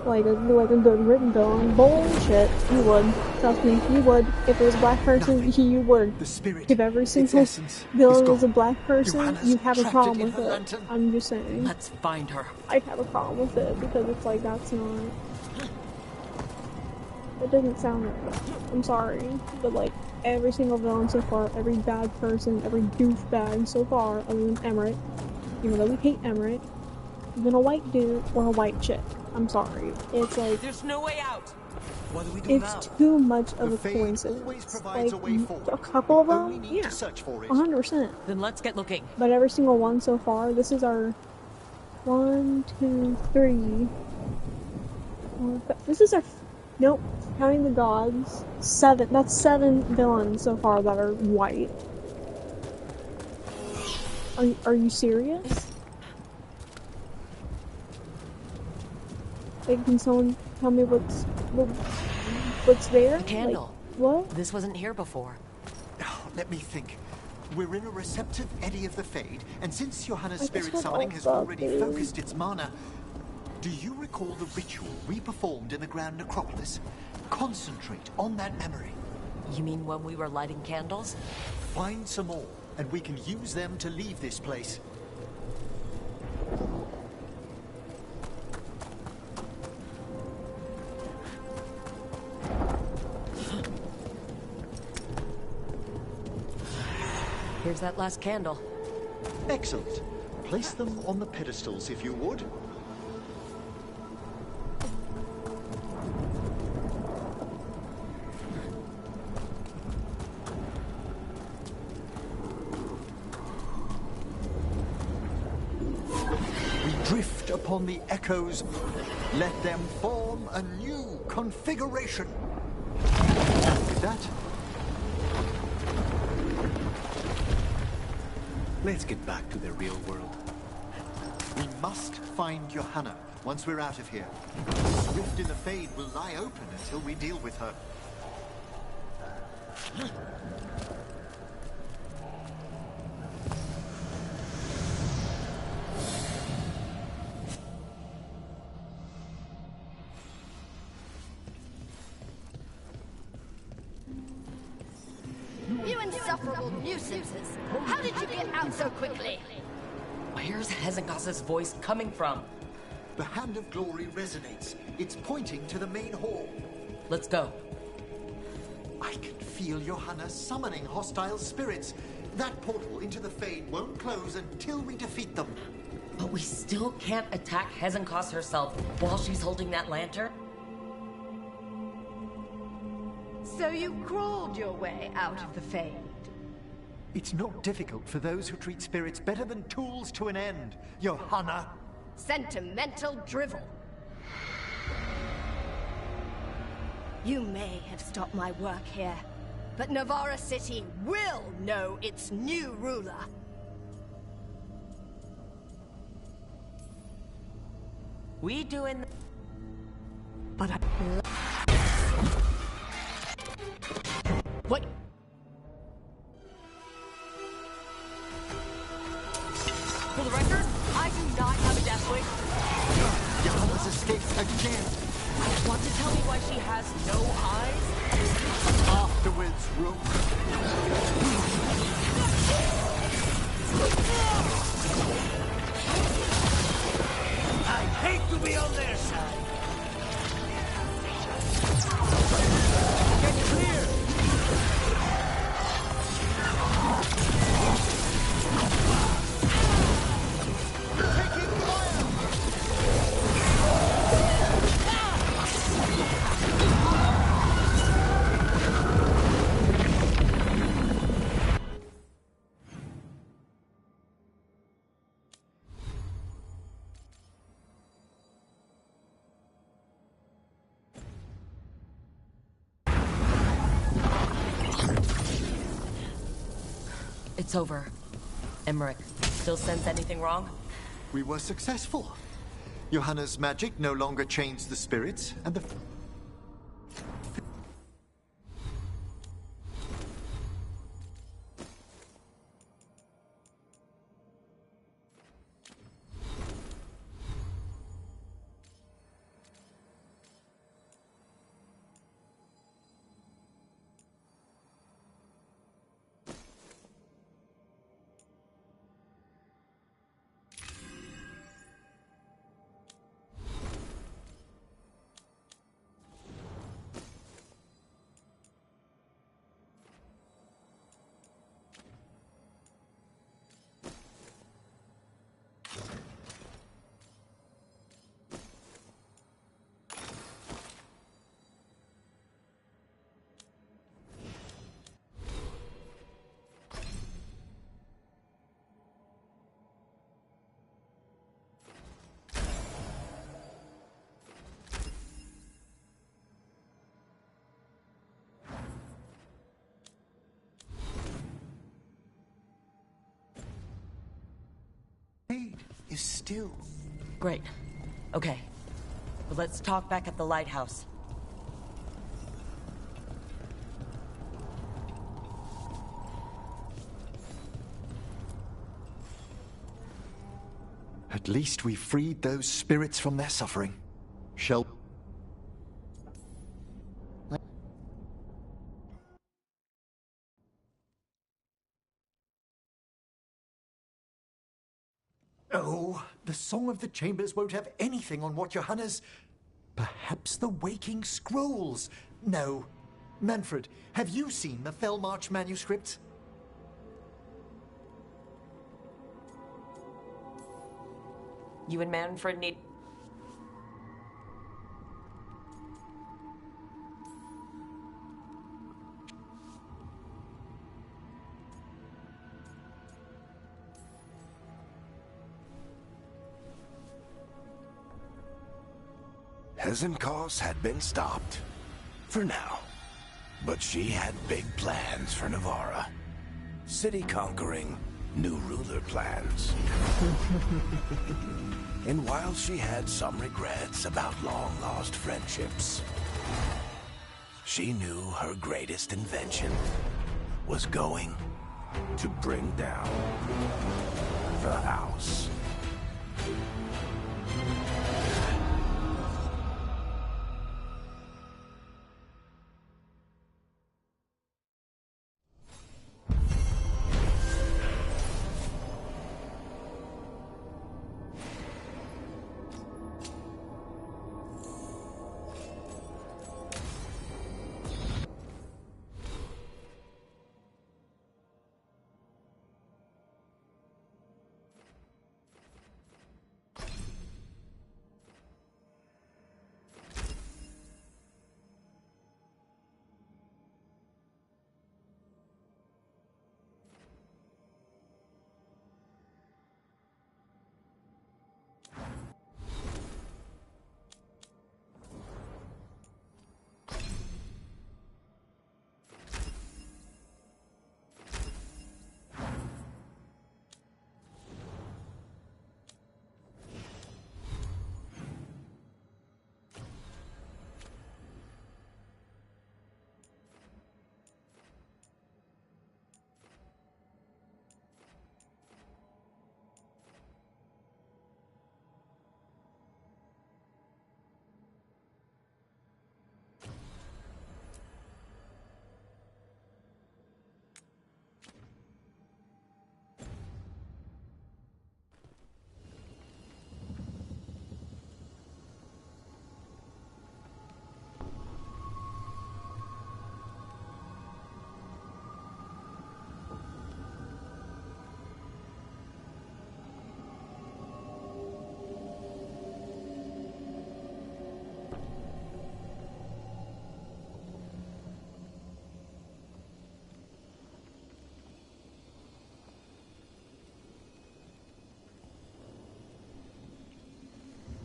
Like a good written villain. Bullshit. You would. Trust me, you would. If it was a black person, you would. If every single villain was a black person, you'd have a problem with it. I'm just saying. Let's find her. I'd have a problem with it, because it's like, that's not... It doesn't sound right. I'm sorry. But like, every single villain so far, every bad person, every doofbag so far, other than Emmerich, even though we hate Emmerich, been a white dude or a white chick. I'm sorry. It's like... There's no way out! What do we do It's too much of a coincidence. Like, a couple of them? Yeah. 100%. Then let's get looking. But every single one so far, this is our... 1, 2, 3... This is our... Nope. Counting the gods. 7. That's 7 villains so far that are white. Are you serious? Like, can someone tell me what's there? A candle. Like, what? This wasn't here before. Let me think. We're in a receptive eddy of the Fade, and since Johanna's spirit summoning has already focused its mana, do you recall the ritual we performed in the Grand Necropolis? Concentrate on that memory. You mean when we were lighting candles? Find some more, and we can use them to leave this place. Here's that last candle. Excellent. Place them on the pedestals, if you would. We drift upon the echoes. Let them form a new configuration. And with that, let's get back to the real world. We must find Johanna once we're out of here. The rift in the Fade will lie open until we deal with her. You insufferable nuisances! How did you get out so quickly? Where's Hezekiah's voice coming from? The Hand of Glory resonates. It's pointing to the main hall. Let's go. I can feel Johanna summoning hostile spirits. That portal into the Fade won't close until we defeat them. But we still can't attack Hezekiah herself while she's holding that lantern? So you crawled your way out of the Fade? It's not difficult for those who treat spirits better than tools to an end, Johanna. Sentimental drivel. You may have stopped my work here, but Navarra City will know its new ruler. We doing... But I... What? For the record, I do not have a death wish. Johanna's escaped again. Want to tell me why she has no eyes? Afterwards, Rook. I hate to be on their side. Get clear! Taking fire! It's over. Emmerich, still sense anything wrong? We were successful. Johanna's magic no longer chains the spirits, and the... is still. Great. Okay. But let's talk back at the lighthouse. At least we freed those spirits from their suffering. Shall... Oh, the Song of the Chambers won't have anything on what Johanna's... Perhaps the Waking Scrolls? No. Manfred, have you seen the Fellmarch manuscripts? You and Manfred need... Hezenkos had been stopped. For now. But she had big plans for Navarra. City conquering, new ruler plans. And while she had some regrets about long-lost friendships, she knew her greatest invention was going to bring down the house.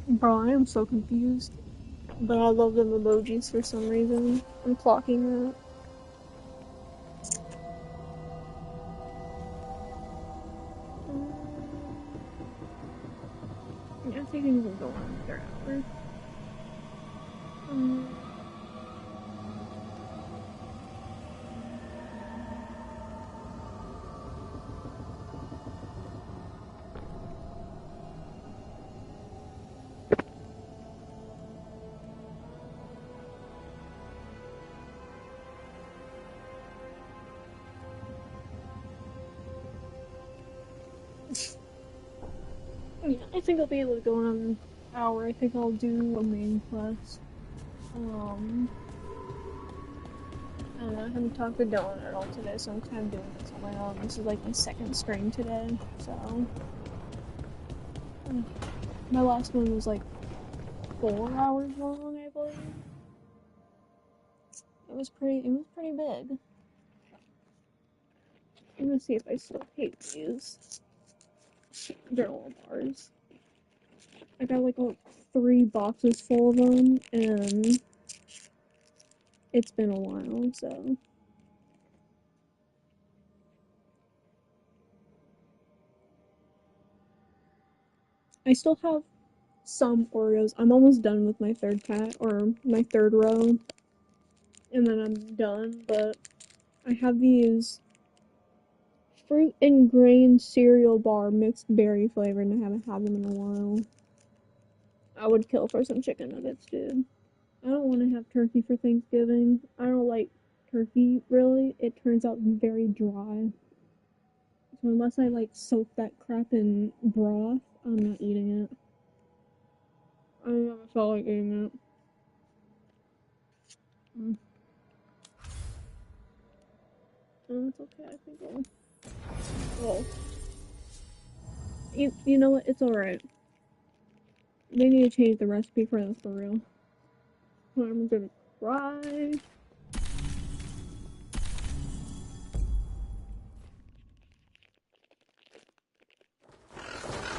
Bro, I am so confused. But I love them emojis for some reason. I'm clocking that. think it will go on another hour. Yeah, I think I'll be able to go on an hour. I think I'll do a main quest. I haven't talked to Dylan at all today, so I'm kind of doing this on my own. This is like my second stream today, so... my last one was like 4 hours long, I believe. It was pretty big. I'm gonna see if I still hate these granola bars. I got like 3 boxes full of them, and it's been a while, so... I still have some Oreos. I'm almost done with my 3rd pack, or my 3rd row, and then I'm done, but I have these fruit and grain cereal bar mixed berry flavored, and I haven't had them in a while. I would kill for some chicken nuggets, dude. I don't want to have turkey for Thanksgiving. I don't like turkey, really. It turns out very dry. So unless I, like, soak that crap in broth, I'm not eating it. I never felt like eating it. Oh, it's okay, I think I'll... You know what? It's alright. They need to change the recipe for this for real. I'm gonna cry.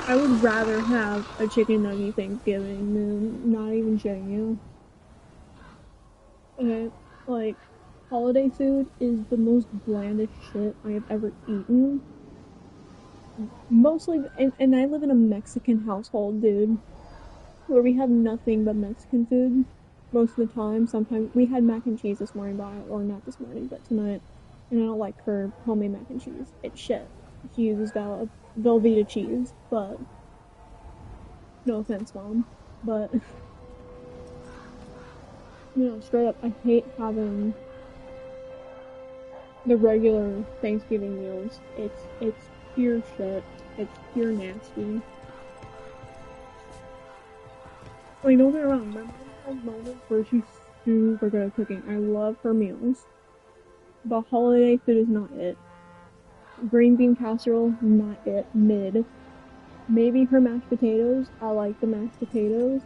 I would rather have a chicken nugget Thanksgiving than not even shitting you. Okay, like, holiday food is the most blandest shit I have ever eaten. Mostly, and I live in a Mexican household, dude, where we have nothing but Mexican food most of the time. Sometimes we had mac and cheese this morning, or not this morning, but tonight, and I don't like her homemade mac and cheese. It's shit. She uses Velveeta cheese, but no offense, Mom, but you know, straight up, I hate having the regular Thanksgiving meals. It's pure shit. It's pure nasty. Like, don't get me wrong, my mom has moments where she's super good at cooking. I love her meals. But holiday food is not it. Green bean casserole, not it. Mid. Maybe her mashed potatoes. I like the mashed potatoes.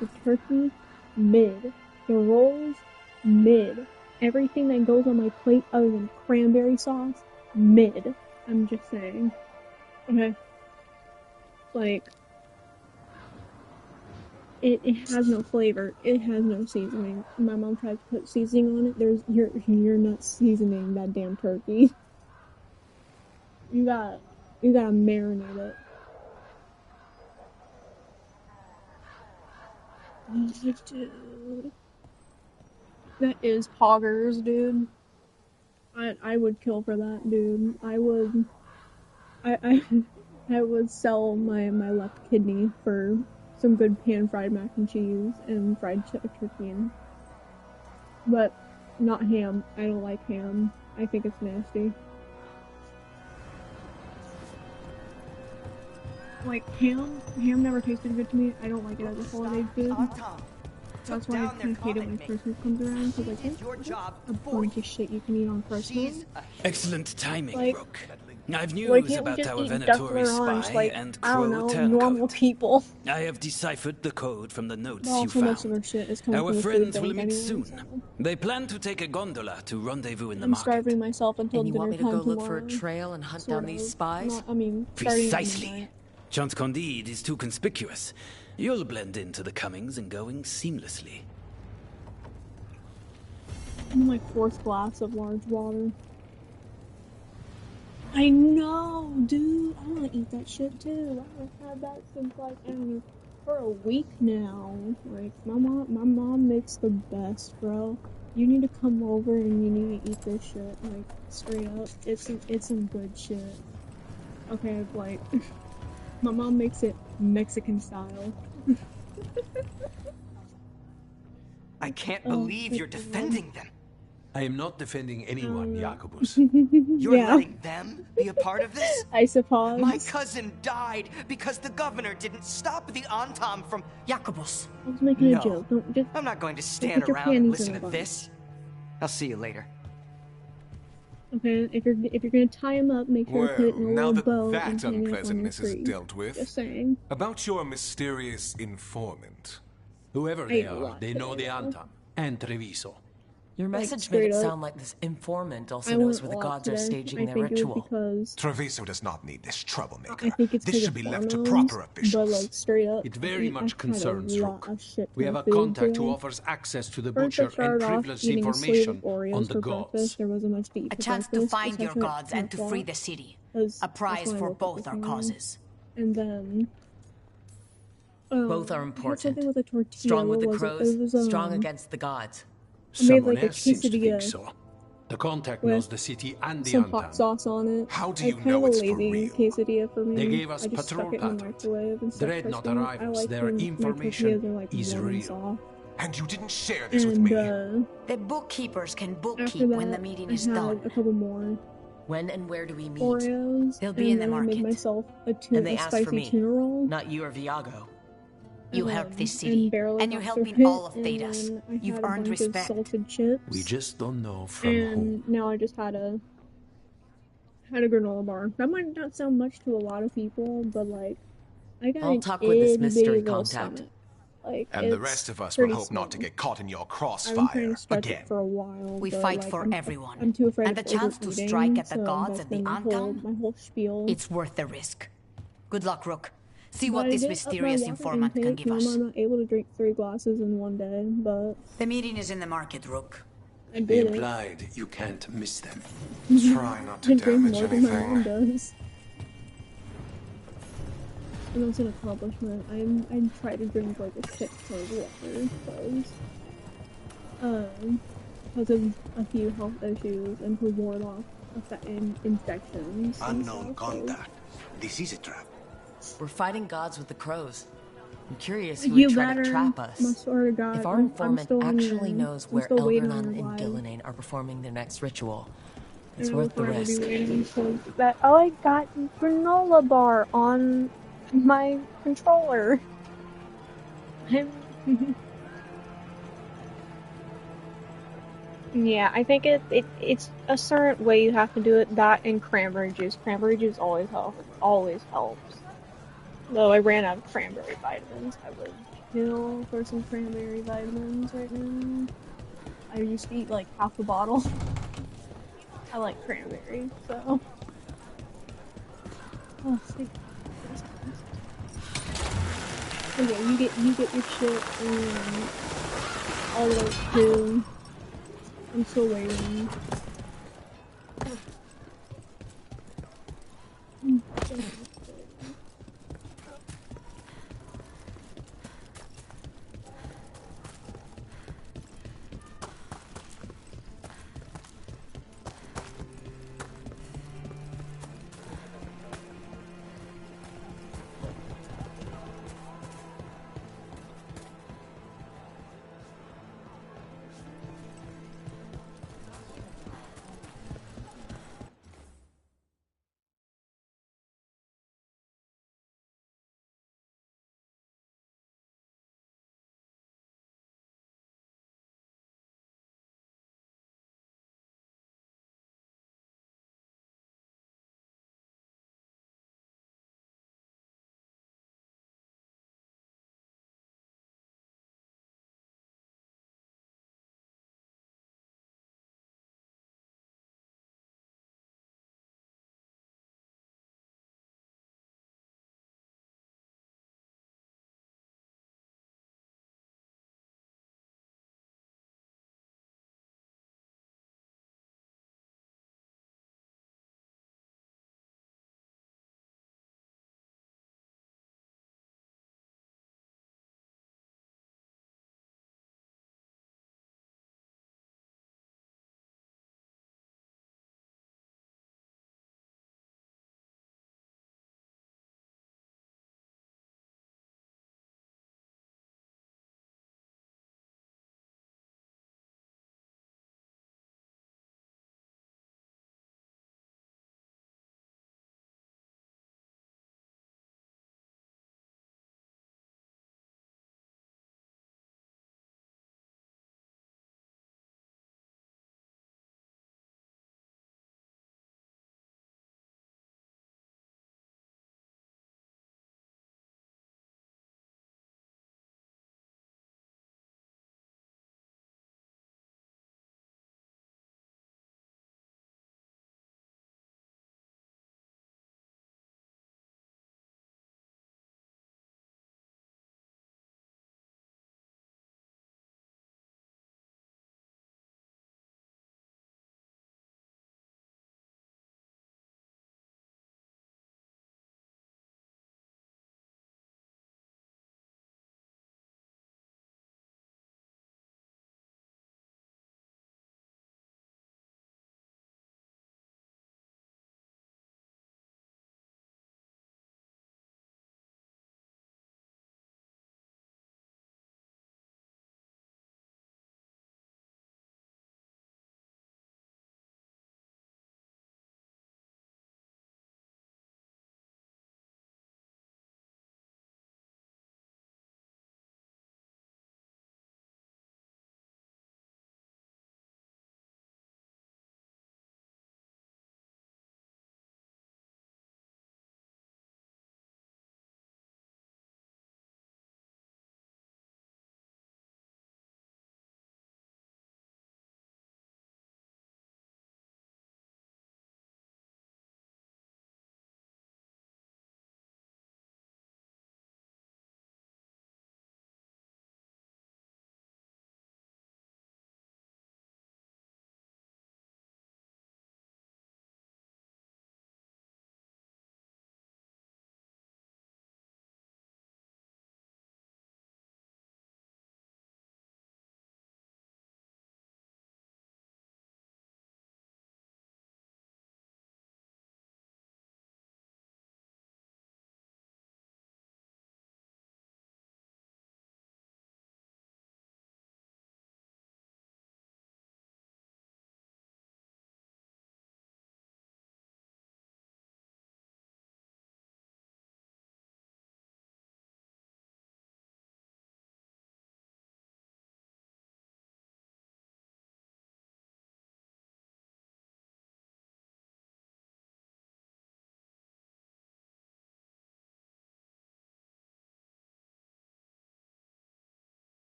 The turkey, mid. The rolls, mid. Everything that goes on my plate other than cranberry sauce, mid. I'm just saying. Okay. Like, it has no flavor. It has no seasoning. My mom tried to put seasoning on it. You're not seasoning that damn turkey. You gotta marinate it. Oh, dude. That is poggers, dude. I would kill for that, dude. I would sell my left kidney for some good pan-fried mac and cheese and fried turkey. But not ham. I don't like ham. I think it's nasty. Like, ham never tasted good to me. I don't like it as a holiday food. That's why I kind of hate it when Christmas comes around, because like, there's a bunch of shit you can eat on Christmas. Excellent timing, like, Rook. I've news like, about our eat Venatori orange, spy like, and I don't Crow know, turncoat. normal people. I have deciphered the code from the notes Well, you so most of found. their shit is coming Our from the friends food will bank meet anyway, soon. so. They plan to take a gondola to rendezvous in the I'm market. starving myself until And you dinner want me to time go look tomorrow. for a trail and hunt Sort down these of. spies? Not, I mean, starting at Precisely. midnight. Chance Candide is too conspicuous. You'll blend into the comings and goings seamlessly. I'm like 4th glass of large water. I know, dude. I want to eat that shit too. I haven't had that since like, I don't know, for a week now. Like, my mom makes the best, bro. You need to come over and you need to eat this shit. Like, straight up. It's some good shit. Okay, like, my mom makes it Mexican style. I can't believe you're defending them. I am not defending anyone, Jacobus. You're letting them be a part of this? I suppose. My cousin died because the governor didn't stop the Antam from Jacobus. I was making a joke. Don't just. I'm not going to don't stand put your around and panties listen in a to bun. this. I'll see you later. Okay, if you're gonna tie him up, make sure to put it in a now little that bow that and hang it up on your unpleasantness is tree. dealt with, Just saying. about your mysterious informant. Whoever they are, they know the Antam and Treviso. Your Like, message straight made it up. sound like this informant also I knows went where the a lot gods are today. staging I their think it was ritual. because Treviso does not need this troublemaker. I think it's This should be left to hormones, proper but officials. like straight up. It very I've much had concerns a Rook. lot of shit We ton have a of food contact who today. offers access to the First, I butcher and started off privileged eating a slate of information Oreos on the for gods. breakfast. There wasn't much to eat A for chance to breakfast, find your especially at gods and 10 to free o'clock. the city. That's A prize when I for woke up both this our morning. causes. And then Both are I had important. something with a tortilla. Strong with the What was crows, it? It was, strong against the gods. I made Someone like a else seems to think quesadilla so. The contact with knows the city and the some Antam. hot sauce on it. How do Like, you kind know of it's a for lazy real? quesadilla for me. They gave us I just patrol stuck it in the pattern. microwave and stuff. Dreadnought Trust me, arrivals. I like Their when my information tortillas are, like, is warm and real. soft. And you didn't share this with And me. The bookkeepers can after bookkeep that, when the meeting I is had done. a couple more When and where do we meet? Oreos. They'll be in and the then I made market. myself a And they asked for spicy me, tuna roll. not you or Viago. You help this And city, barely and you're got helping through all it, of and Thedas. then I You've had a earned bunch respect. of salted chips. We just don't know from who. And now I just had a granola bar. That might not sound much to a lot of people, but like I got I'll an talk with this itty mystery bitty little contact. stomach. Like, And the it's rest of us will pretty hope not to small. get caught in your I've been trying crossfire to stretch again. it for a while. We but, fight like, for I'm everyone. too afraid And of the chance to overeating, strike at the so gods that's and the been Antam? my whole spiel. It's worth the risk. Good luck, Rook. See But what I this did up my mysterious water informant can intake. give Now us. I'm not able to drink 3 glasses in one day, but The meeting is in the market, Rook. I He did it. implied you can't miss them. Try not I to drink damage more than my mom anything. does. And that's an accomplishment. I try to drink like a shit ton of water because of a few health issues and to ward off infections. and Unknown stuff, so- contact. This is a trap. We're fighting gods with the crows. I'm curious who You would try better. to trap us. I swear to God, If our I'm informant still on actually your- knows I'm where still waiting on Elvernon your and live. Gillinane are performing their next ritual, I it's know worth the we'll forever be risk. waiting for that. Oh, I got granola bar on my controller. Yeah, I think it's a certain way you have to do it. That and cranberry juice. Cranberry juice always helps. Though I ran out of cranberry vitamins, I would kill for some cranberry vitamins right now. I used to eat like half a bottle. I like cranberry, so. Oh, thank you. Okay, you get your shit and I'll wait too. I'm still waiting.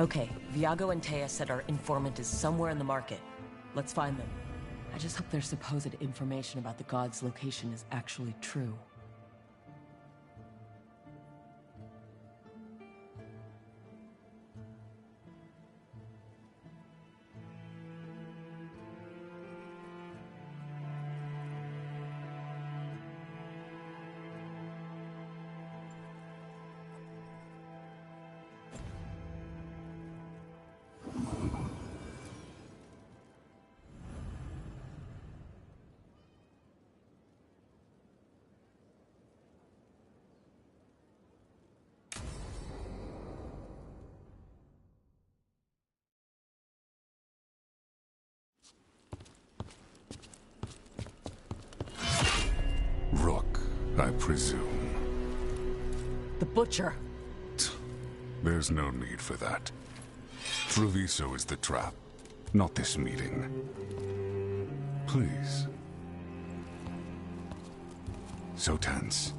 Okay, Viago and Taya said our informant is somewhere in the market. Let's find them. I just hope their supposed information about the god's location is actually true. Rook, I presume. The Butcher. There's no need for that. Treviso is the trap, not this meeting. Please. So tense.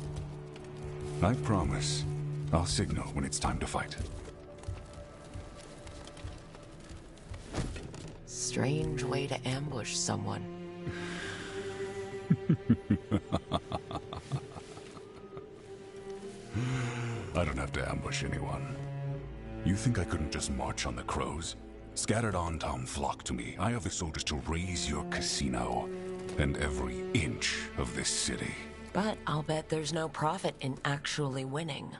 I promise, I'll signal when it's time to fight. Strange way to ambush someone. I don't have to ambush anyone. You think I couldn't just march on the crows? Scattered Antom flock to me. I have the soldiers to raise your casino and every inch of this city. But I'll bet there's no profit in actually winning.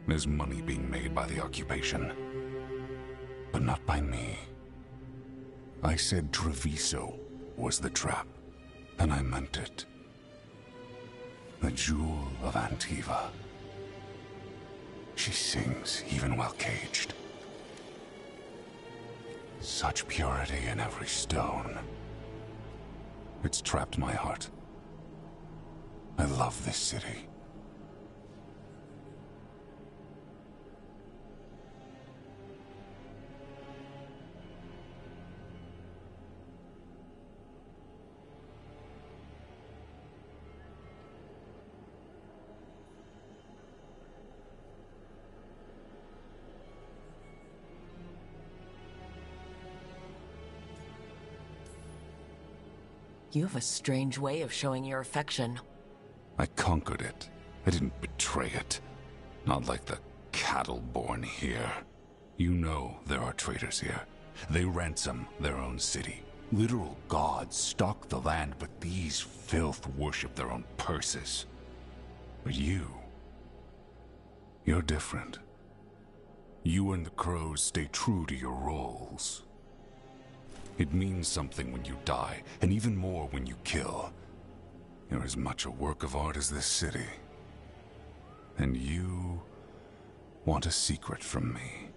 There's money being made by the occupation, but not by me. I said Treviso was the trap, and I meant it. The jewel of Antiva. She sings even while caged. Such purity in every stone. It's trapped my heart. I love this city. You have a strange way of showing your affection. I conquered it. I didn't betray it. Not like the cattle born here. You know there are traitors here. They ransom their own city. Literal gods stalk the land, but these filth worship their own purses. But you're different. You and the crows stay true to your roles. It means something when you die, and even more when you kill. You're as much a work of art as this city. And you want a secret from me.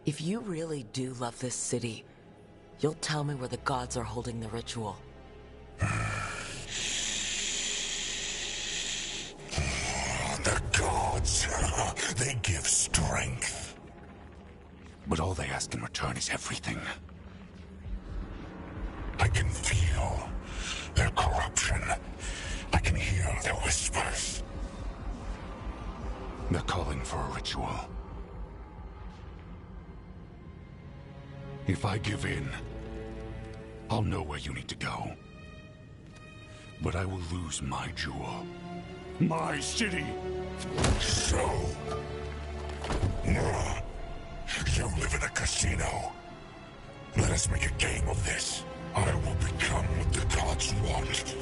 If you really do love this city, you'll tell me where the gods are holding the ritual. The gods, they give strength. But all they ask in return is everything. I can feel their corruption. I can hear their whispers. They're calling for a ritual. If I give in, I'll know where you need to go. But I will lose my jewel. My city! So... you live in a casino. Let us make a game of this. I will become what the gods want.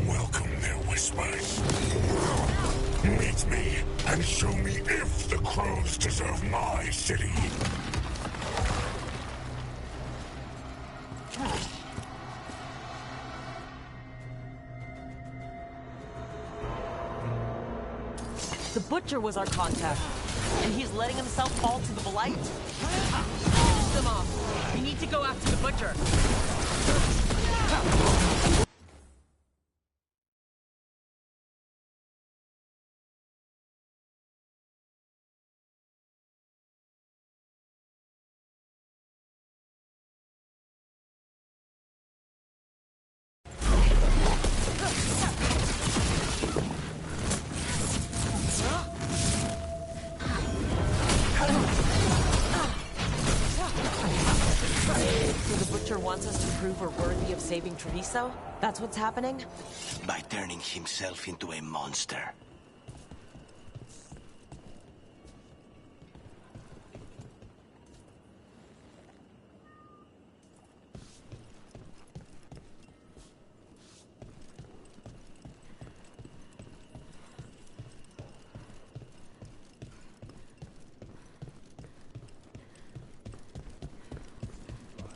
Welcome their whispers. Meet me and show me if the crows deserve my city. The Butcher was our contact, and he's letting himself fall to the Blight? Push them off. We need to go after the Butcher. Wants us to prove we're worthy of saving Treviso? That's what's happening? By turning himself into a monster.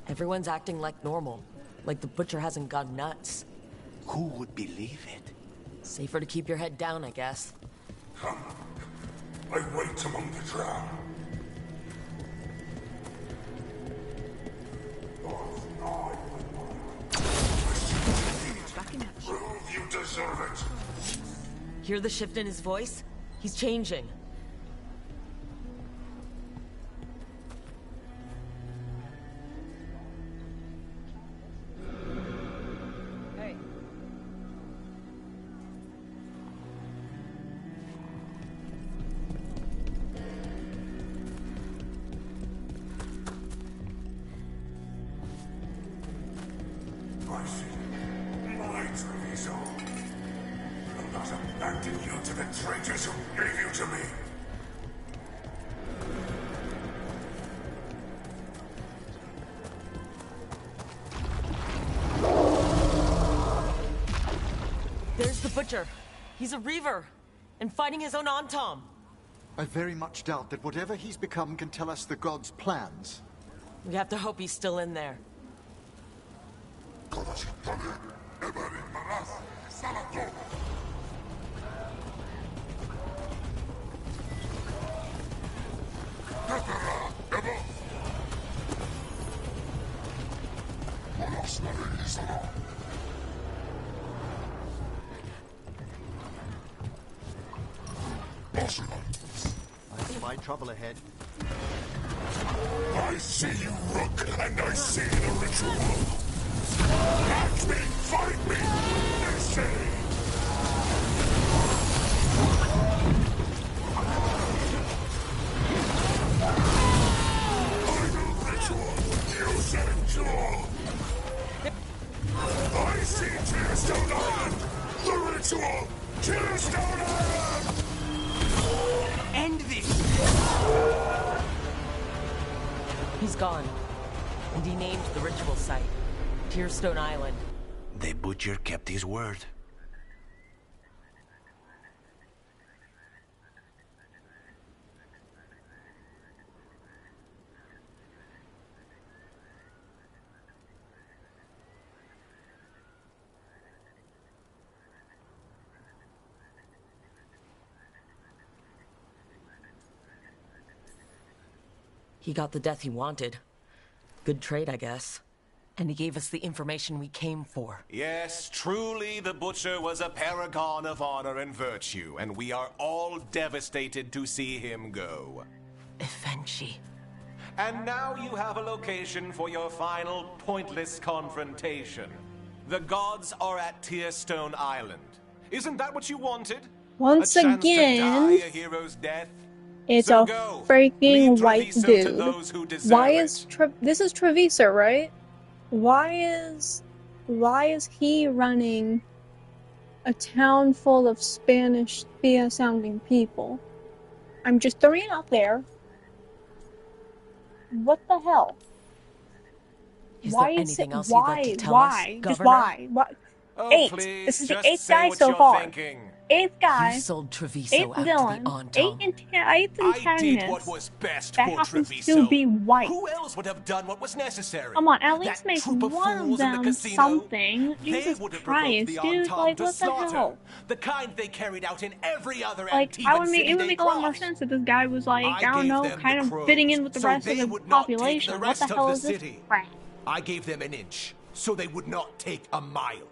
Everyone's acting like normal. Like the Butcher hasn't gone nuts. Who would believe it? Safer to keep your head down, I guess. Come. I wait among the drowned. Prove you deserve it. Hear the shift in his voice? He's changing. I see. My Treviso. I'll not abandon you to the traitors who gave you to me. There's the Butcher. He's a Reaver, and fighting his own Antom. I very much doubt that whatever he's become can tell us the gods' plans. We have to hope he's still in there. I see my trouble ahead. I see you, Rook, and I see the ritual. Act me, fight me, they say. I'm a ritual, you said endure. I see Tearstone Island, the ritual, Tearstone Island. End this! He's gone. And he named the ritual site, Tearstone Island. The Butcher kept his word. He got the death he wanted. Good trade, I guess. And he gave us the information we came for. Yes, truly the Butcher was a paragon of honor and virtue, and we are all devastated to see him go. Eventually. And now you have a location for your final pointless confrontation. The gods are at Tearstone Island. Isn't that what you wanted? Once a chance again, to die a hero's death? it's So a go. freaking Lead white Treviso to dude. those who deserve Why it. is this is Treviso, right? Why is he running a town full of Spanish sounding people? I'm just throwing it out there. What the hell? Is Why there is anything it? else Why? you'd like to tell why? us, Just Governor? why? What? Oh, 8. please, This is the just 8th say guy what so you're far. thinking. 8th guy. You sold Treviso 8th out to villain. the Antom. 8th I did what antagonist. was best That for happens Treviso. to be white. Who else would have done what was necessary? Come on, at That least make troop of one of fools in the them casino? something. They Jesus would have provoked Christ, the dude! Antom Like, to what the slaughter. hell? The kind they carried out in every other Like, Antivan I would make city it would they make a lot more crossed. sense if this guy was like, I don't gave know, them kind the of crows, fitting in with the so rest of they the would not take population. the What the rest of hell the is this city. crap? I gave them an inch, so they would not take a mile.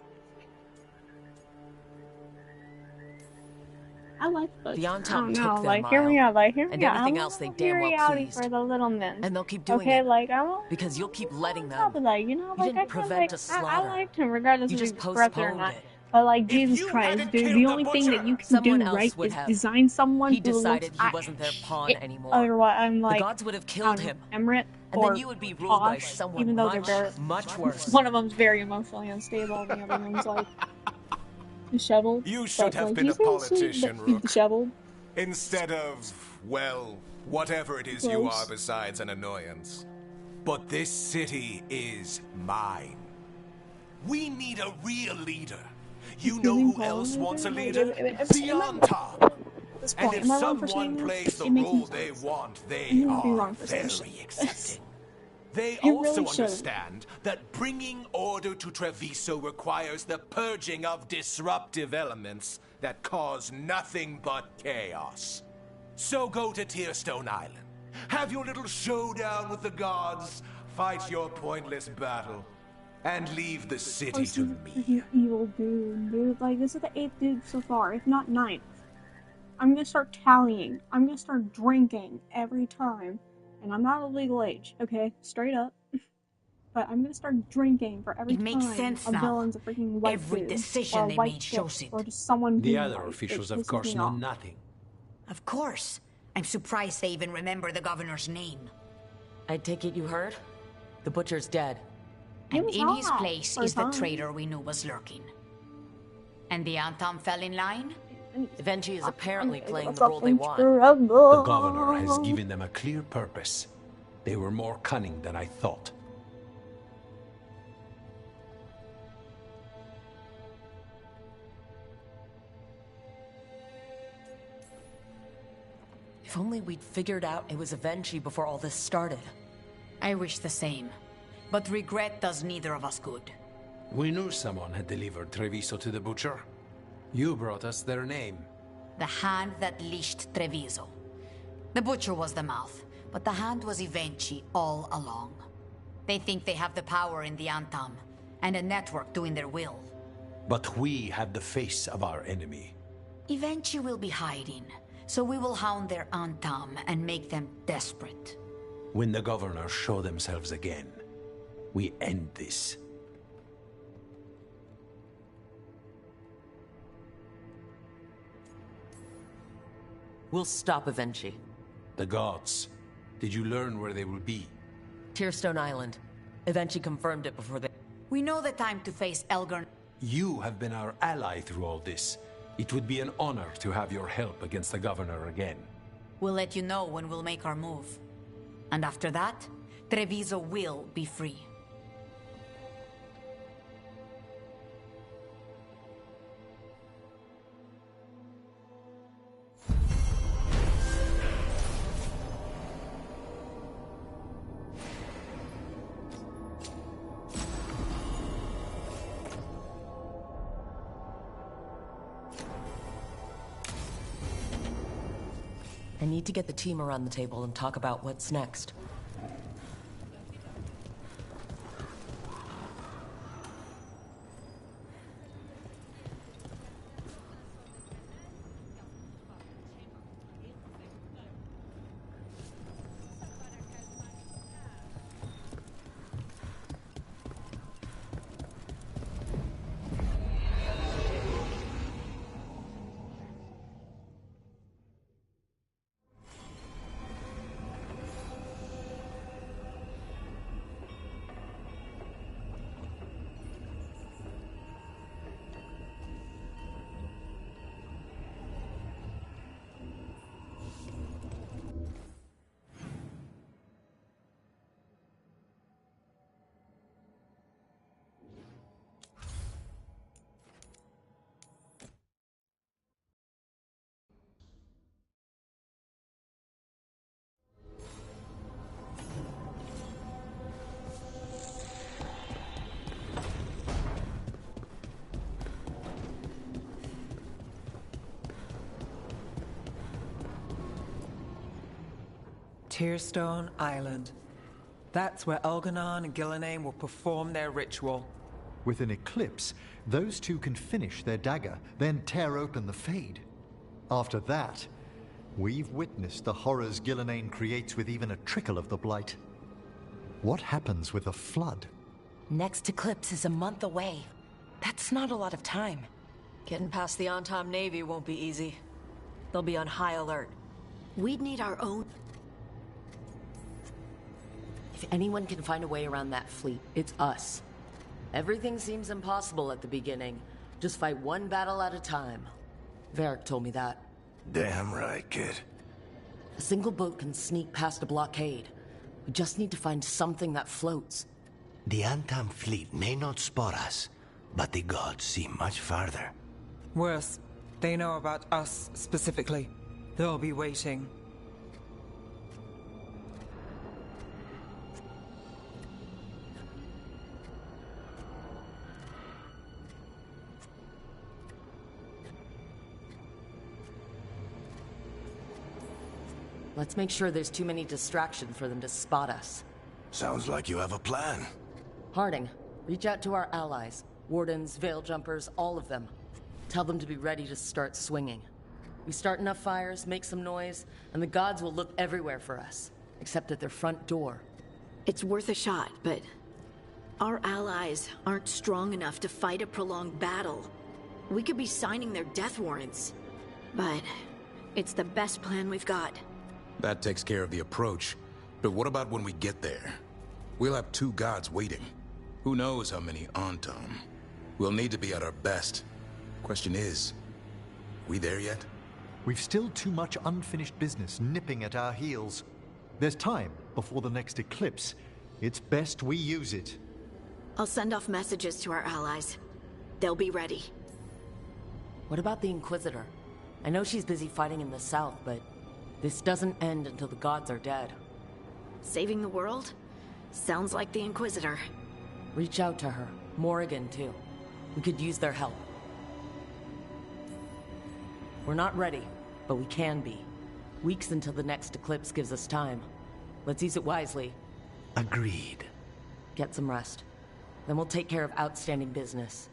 I like the The I Antom don't took know, their like, hear me mile, out, like, hear and me out. everything I else they want damn well reality pleased. for the little men. And they'll keep doing okay, it. like, I want Because you'll keep letting I'll them. be like, you know, You like, I didn't kind of prevent like, a I slaughter. liked him regardless You if he just was corrupt or postponed not. it. But like, Jesus Christ, dude, the only thing that you can Someone do else right would is have. design someone He who decided looks he like wasn't their pawn shit. anymore. Otherwise, I'm like, The gods would have I killed don't know, him. Emmerich And or then you would be ruled by Tosh, someone even though much, they're very, much worse. one of them's very emotionally unstable, and the other one's like disheveled. You should but, have like, been he's a really sweet, politician, but he's Rook. disheveled. Instead of, well, whatever it is you Gross. are besides an annoyance. But this city is mine. We need a real leader. You know who else wants a leader? The Antom. And if someone plays the role they want, they are very accepting. They also understand that bringing order to Treviso requires the purging of disruptive elements that cause nothing but chaos. So go to Tearstone Island. Have your little showdown with the gods, fight your pointless battle, and leave the city to me. Evil dude. Like, this is the 8th dude so far, if not 9th. I'm gonna start tallying. I'm gonna start drinking every time. And I'm not of legal age, okay? Straight up. But I'm gonna start drinking for every It makes time sense a now. villain's a freaking white Every dude, decision or a they white made chick, shows it. or just someone The being other white. officials, It of pisses course, me know off. nothing. Of course. I'm surprised they even remember the governor's name. I take it you heard? The butcher's dead. And was in his hot place for is the time. traitor we knew was lurking. And the Antom fell in line? Venji is apparently playing the What's role up they in want. trouble? The governor has given them a clear purpose. They were more cunning than I thought. If only we'd figured out it was Venji before all this started. I wish the same. But regret does neither of us good. We knew someone had delivered Treviso to the butcher. You brought us their name. The hand that leashed Treviso. The butcher was the mouth, but the hand was Ivenchi all along. They think they have the power in the Antom, and a network doing their will. But we have the face of our enemy. Ivenchi will be hiding, so we will hound their Antom and make them desperate. When the governors show themselves again, we end this. We'll stop Venji. The gods. Did you learn where they will be? Tearstone Island. Venji confirmed it before they... We know the time to face Elgern. You have been our ally through all this. It would be an honor to have your help against the governor again. We'll let you know when we'll make our move. And after that, Treviso will be free. I need to get the team around the table and talk about what's next. Tearstone Island. That's where Elganon and Gillenane will perform their ritual. With an eclipse, those two can finish their dagger, then tear open the Fade. After that, we've witnessed the horrors Gillenane creates with even a trickle of the Blight. What happens with a flood? Next eclipse is a month away. That's not a lot of time. Getting past the Antom Navy won't be easy. They'll be on high alert. We'd need our own... If anyone can find a way around that fleet, it's us. Everything seems impossible at the beginning. Just fight one battle at a time. Varric told me that. Damn right, kid. A single boat can sneak past a blockade. We just need to find something that floats. The Antam fleet may not spot us, but the gods see much farther. Worse, they know about us specifically. They'll be waiting. Let's make sure there's too many distractions for them to spot us. Sounds like you have a plan. Harding, reach out to our allies. Wardens, Veil Jumpers, all of them. Tell them to be ready to start swinging. We start enough fires, make some noise, and the gods will look everywhere for us. Except at their front door. It's worth a shot, but... our allies aren't strong enough to fight a prolonged battle. We could be signing their death warrants. But... it's the best plan we've got. That takes care of the approach. But what about when we get there? We'll have two gods waiting. Who knows how many Antom? We'll need to be at our best. Question is, we there yet? We've still too much unfinished business nipping at our heels. There's time before the next eclipse. It's best we use it. I'll send off messages to our allies. They'll be ready. What about the Inquisitor? I know she's busy fighting in the south, but this doesn't end until the gods are dead. Saving the world? Sounds like the Inquisitor. Reach out to her. Morrigan, too. We could use their help. We're not ready, but we can be. Weeks until the next eclipse gives us time. Let's use it wisely. Agreed. Get some rest. Then we'll take care of outstanding business.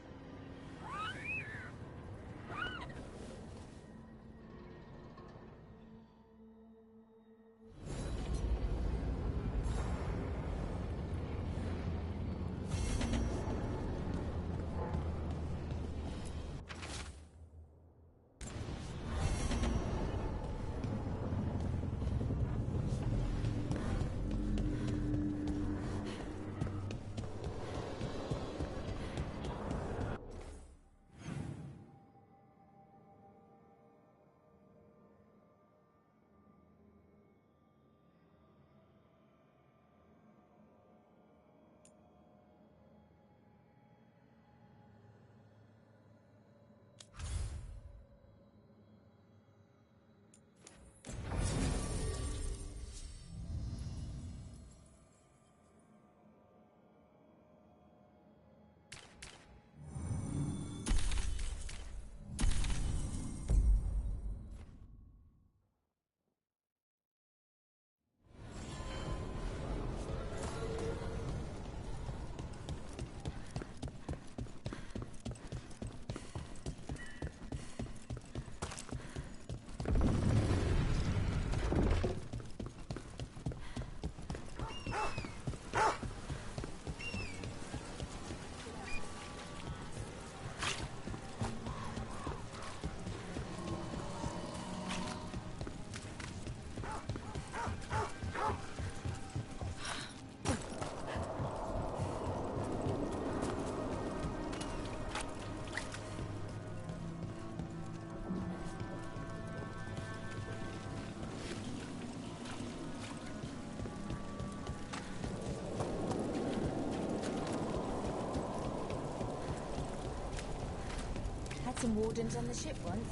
Some wardens on the ship once.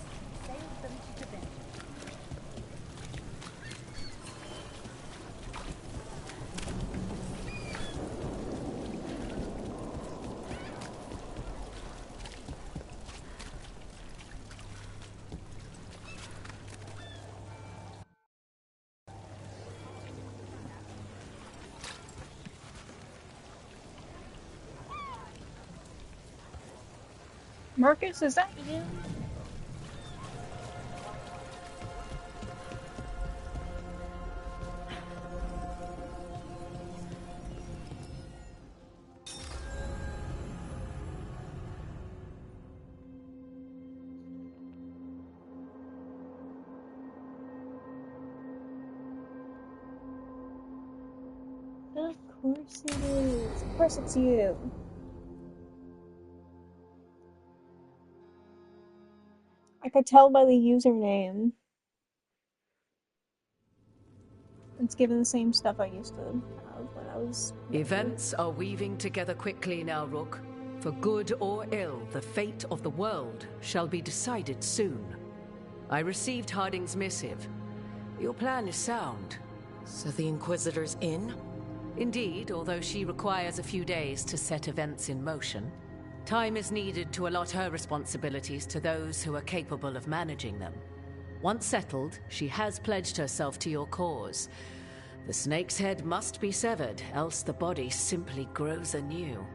Sailed them to Tibet. Marcus, is that you? Of course it is. Of course it's you. I could tell by the username. It's given the same stuff I used to have when I was... Events are weaving together quickly now, Rook. For good or ill, the fate of the world shall be decided soon. I received Harding's missive. Your plan is sound. So the Inquisitor's in? Indeed, although she requires a few days to set events in motion. Time is needed to allot her responsibilities to those who are capable of managing them. Once settled, she has pledged herself to your cause. The snake's head must be severed, else the body simply grows anew.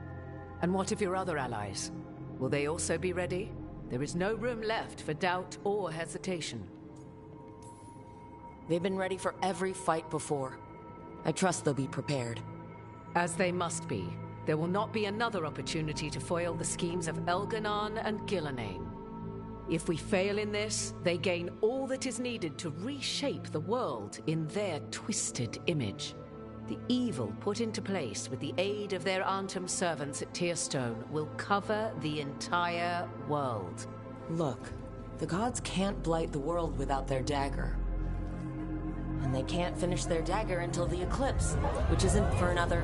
And what of your other allies? Will they also be ready? There is no room left for doubt or hesitation. They've been ready for every fight before. I trust they'll be prepared. As they must be. There will not be another opportunity to foil the schemes of Elganon and Gillenane. If we fail in this, they gain all that is needed to reshape the world in their twisted image. The evil put into place with the aid of their Antum servants at Tearstone will cover the entire world. Look, the gods can't blight the world without their dagger. And they can't finish their dagger until the eclipse, which isn't for another...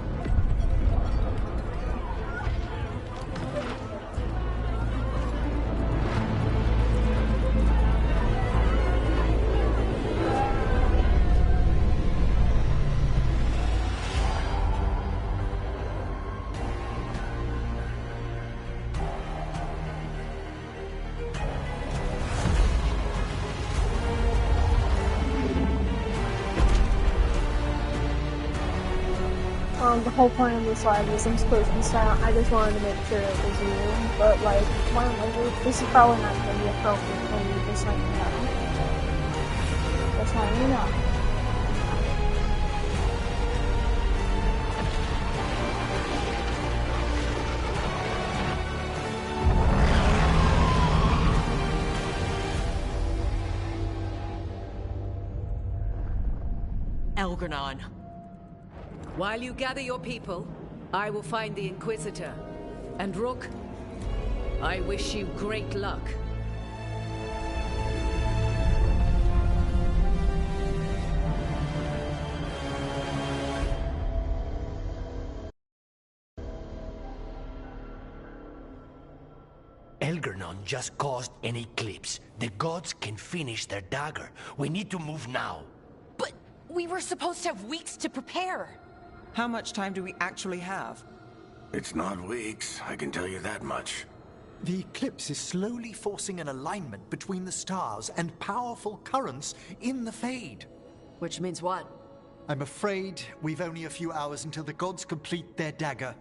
The whole point of this live is I'm supposed to be silent. I just wanted to make sure it was you. But, like, this is probably not going to be appropriate for you, just letting you know. Just letting you know. Elganon. While you gather your people, I will find the Inquisitor. And Rook, I wish you great luck. Elganon just caused an eclipse. The gods can finish their dagger. We need to move now. But we were supposed to have weeks to prepare. How much time do we actually have? It's not weeks, I can tell you that much. The eclipse is slowly forcing an alignment between the stars and powerful currents in the Fade. Which means what? I'm afraid we've only a few hours until the gods complete their dagger.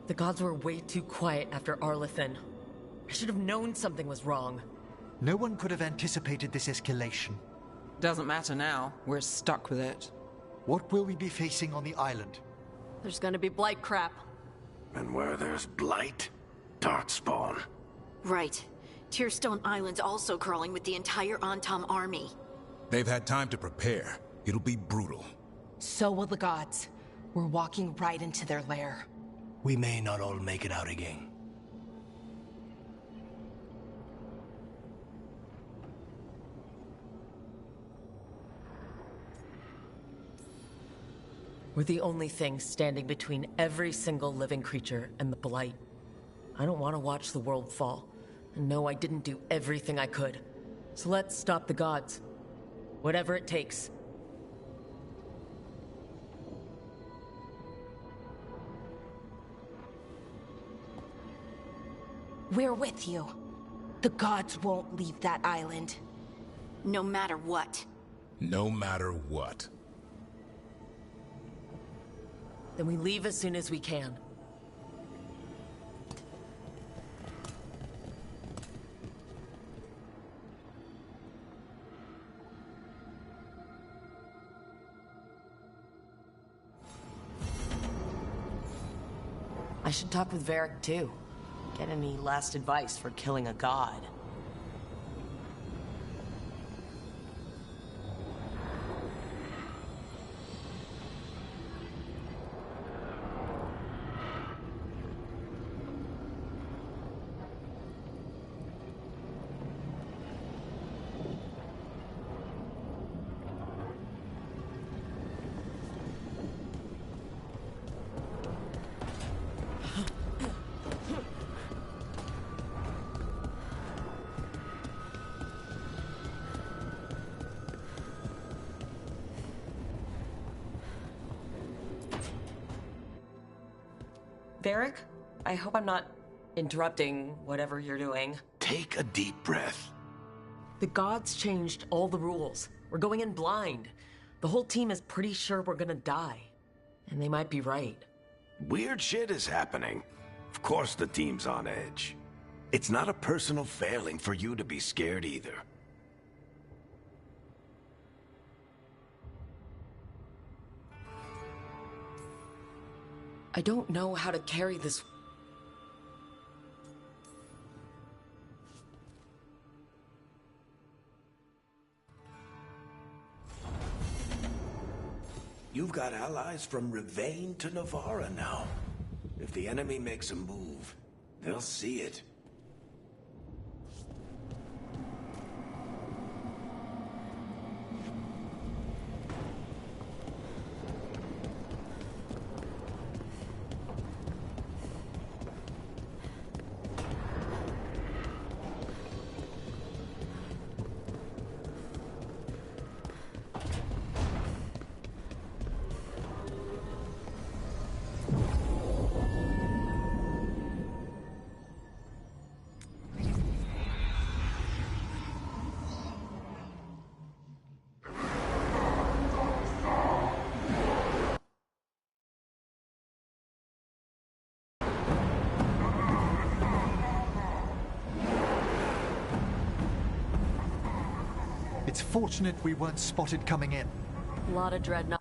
The gods were way too quiet after Arlethan. I should have known something was wrong. No one could have anticipated this escalation. Doesn't matter now. We're stuck with it. What will we be facing on the island? There's gonna be blight crap. And where there's blight, darkspawn. Right. Tearstone Island's also crawling with the entire Antom army. They've had time to prepare. It'll be brutal. So will the gods. We're walking right into their lair. We may not all make it out again. We're the only thing standing between every single living creature and the Blight. I don't want to watch the world fall, and know I didn't do everything I could. So let's stop the gods. Whatever it takes. We're with you. The gods won't leave that island. No matter what. No matter what. Then we leave as soon as we can. should talk with Varric too. Get any last advice for killing a god. Varric, I hope I'm not interrupting whatever you're doing. Take a deep breath. The gods changed all the rules. We're going in blind. The whole team is pretty sure we're gonna die. And they might be right. Weird shit is happening. Of course the team's on edge. It's not a personal failing for you to be scared either. I don't know how to carry this. You've got allies from Rivain to Navarra now. If the enemy makes a move, they'll see it. It's fortunate we weren't spotted coming in. A lot of dreadnought.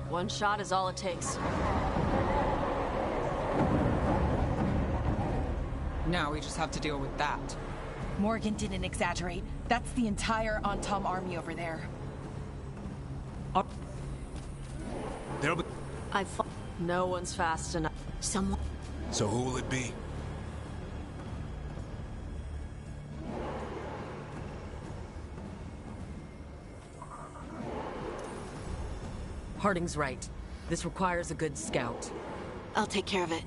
One shot is all it takes. Now we just have to deal with that. Morgan didn't exaggerate. That's the entire Antom army over there. No one's fast enough. Someone. So who will it be? Harding's right. This requires a good scout. I'll take care of it.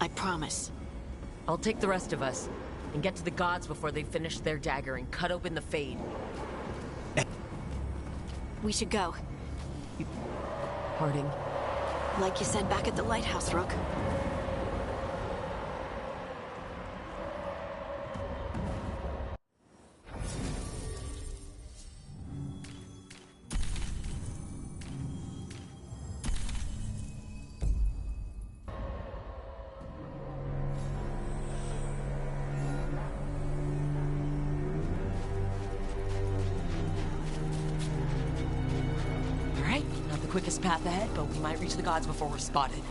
I promise. I'll take the rest of us and get to the gods before they finish their dagger and cut open the Fade. We should go. Harding. Like you said back at the lighthouse, Rook. Quickest path ahead, but we might reach the gods before we're spotted.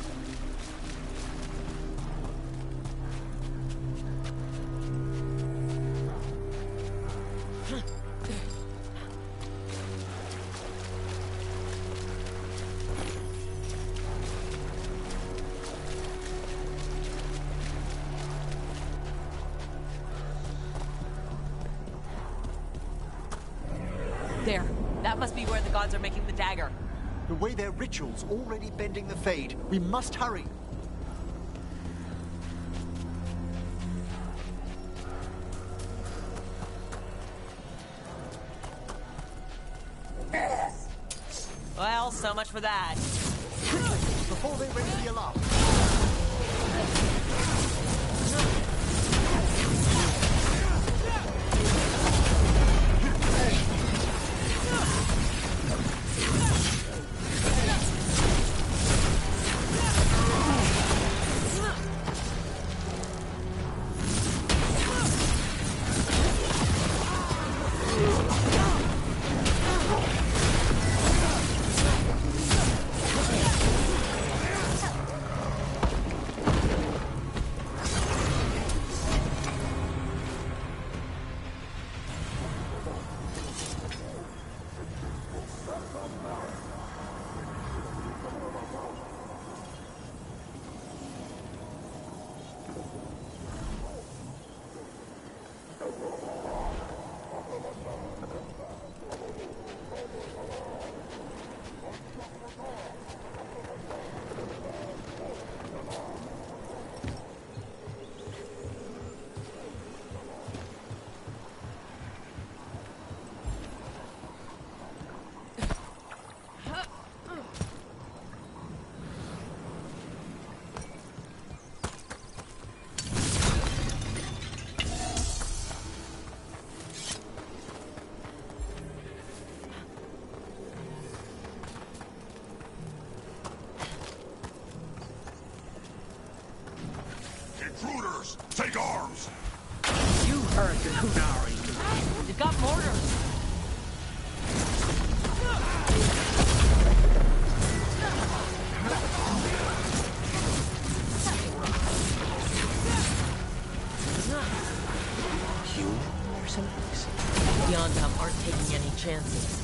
There. That must be where the gods are making the dagger. The way their ritual's already bending the Fade. We must hurry. Well, so much for that. Quickly, before they raise the alarm. Intruders, take arms! You heard the Kunari. They've got mortars. You or something? The Ontom aren't taking any chances.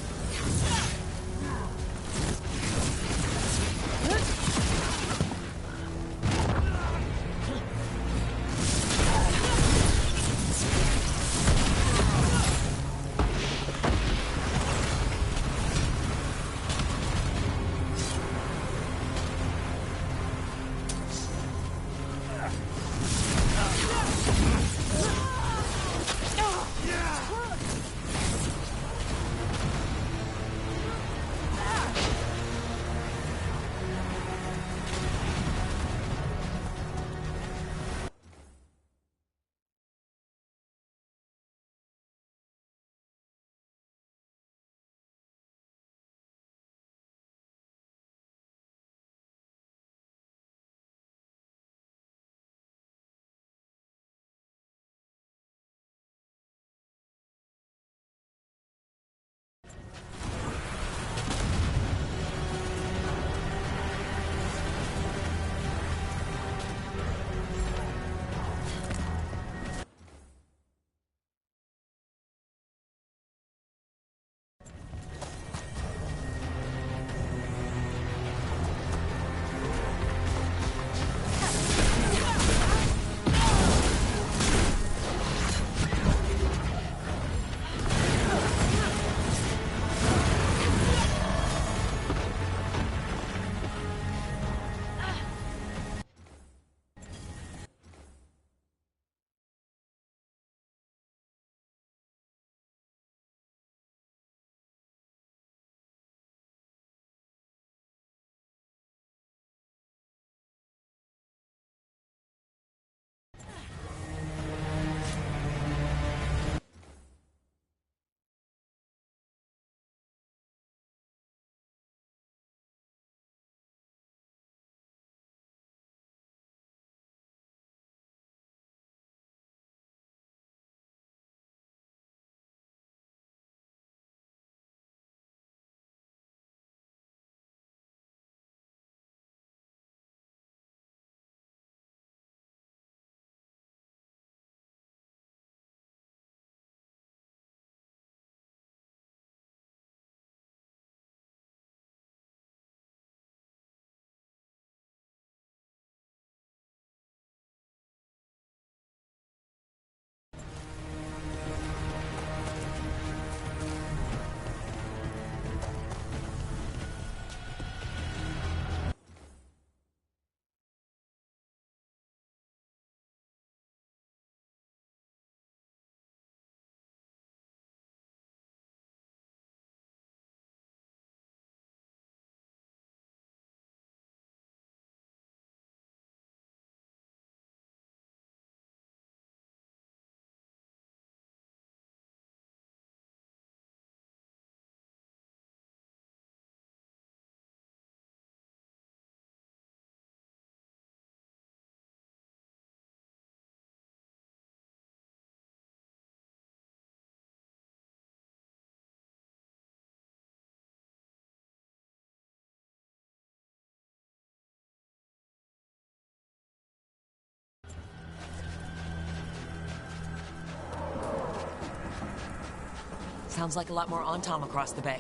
Sounds like a lot more Antom across the bay.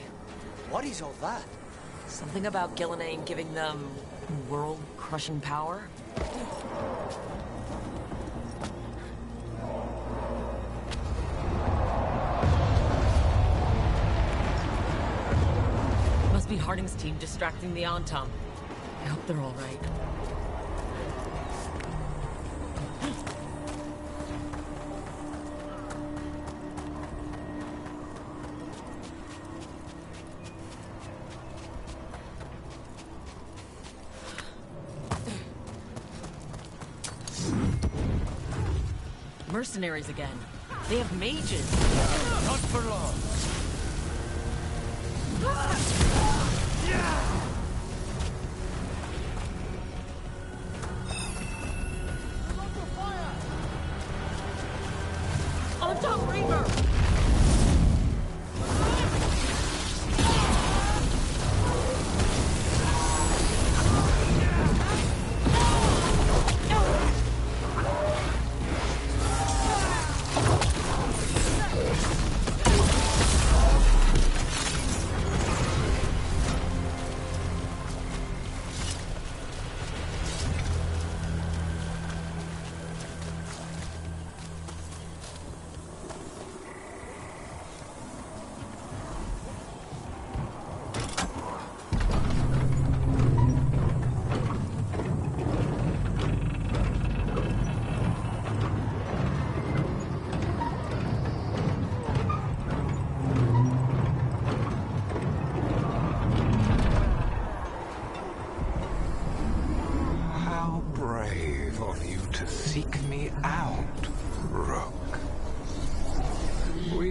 What is all that? Something about Gillenane giving them world-crushing power? Must be Harding's team distracting the Antom. I hope they're all right. Mercenaries again. They have mages. Not for long. Antom Reaver!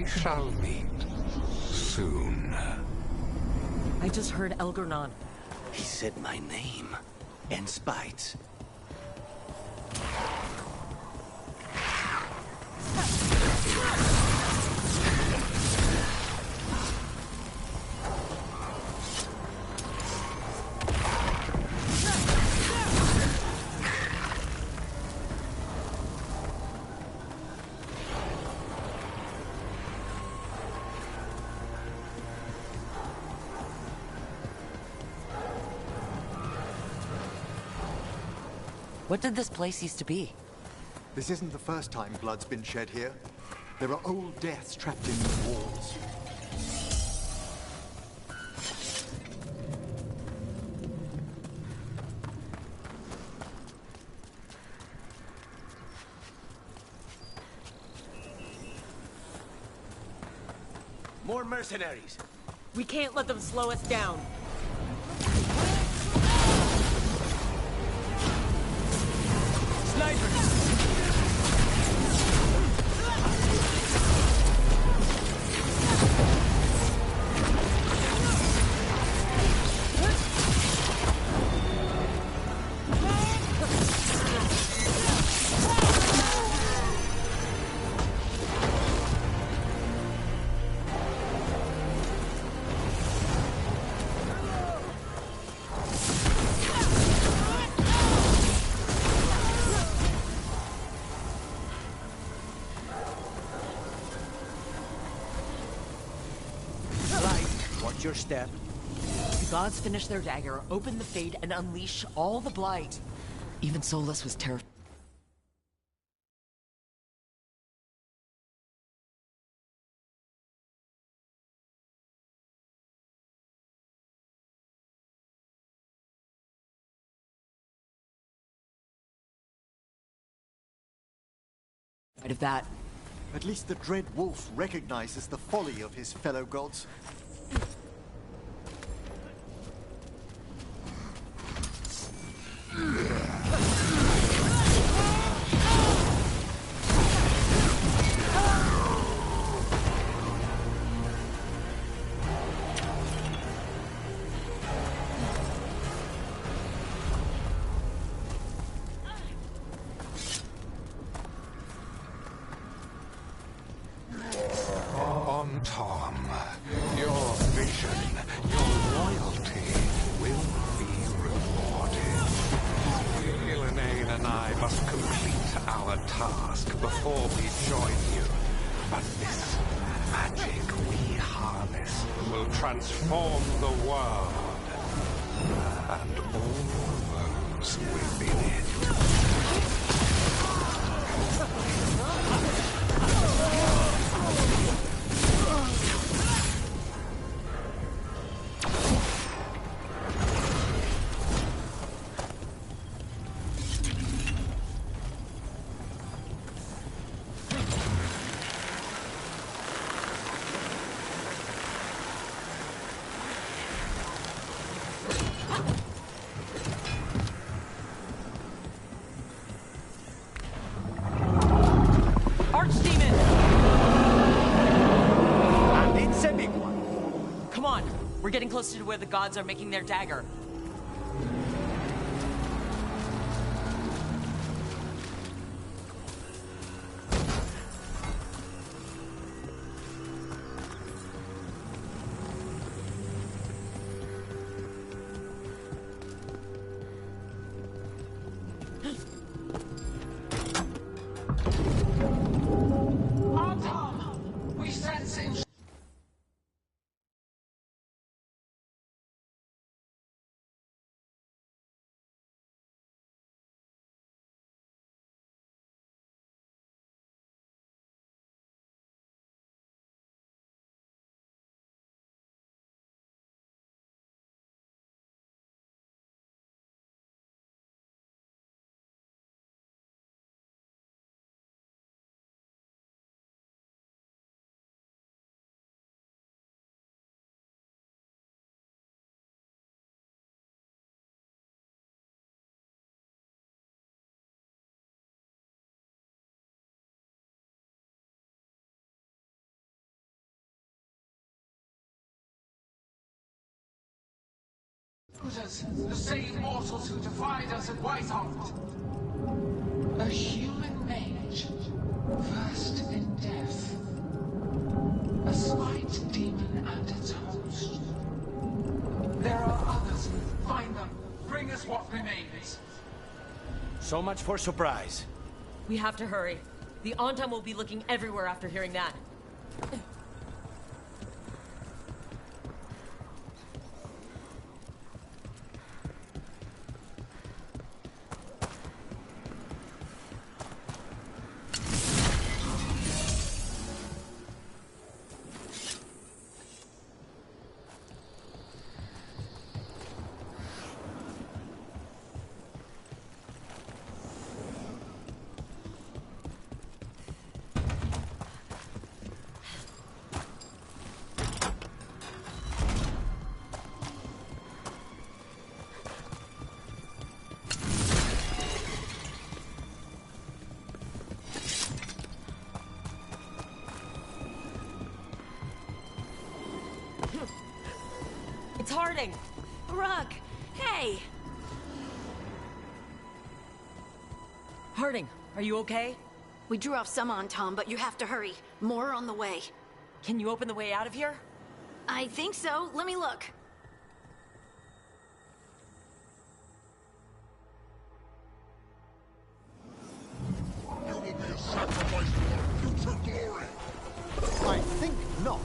Shall meet soon. I just heard Elgarnon. He said my name and spite. What did this place used to be? This isn't the first time blood's been shed here. There are old deaths trapped in the walls. More mercenaries. We can't let them slow us down. Your step. The gods finish their dagger, open the Fade, and unleash all the blight. Even Solus was terrified. Of that. At least the Dread Wolf recognizes the folly of his fellow gods. Tom, your vision, your loyalty will be rewarded. Gillenane and I must complete our task before we join you. But this magic we harness will transform the world and all those within it. We're getting closer to where the gods are making their dagger. We sense in the same mortals who defied us at Whitehart. A human mage, versed in death. A spite demon and its host. There are others. Find them. Bring us what remains. So much for surprise. We have to hurry. The Antam will be looking everywhere after hearing that. It's Harding! Rook! Hey! Harding, are you okay? We drew off some on Tom, but you have to hurry. More on the way. Can you open the way out of here? I think so. Let me look. You will be a sacrifice to our future glory. I think not.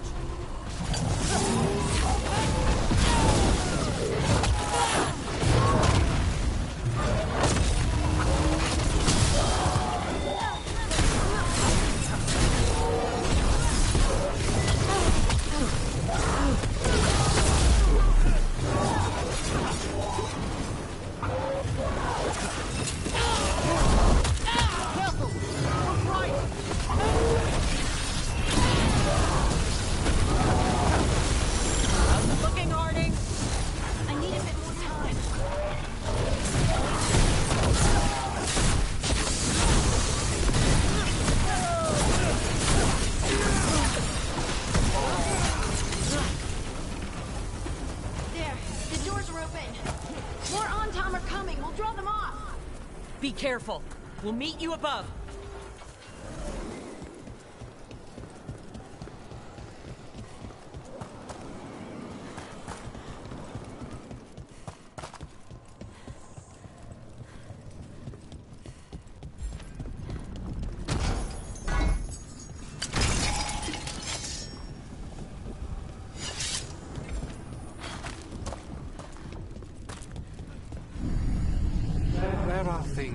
Be careful. We'll meet you above.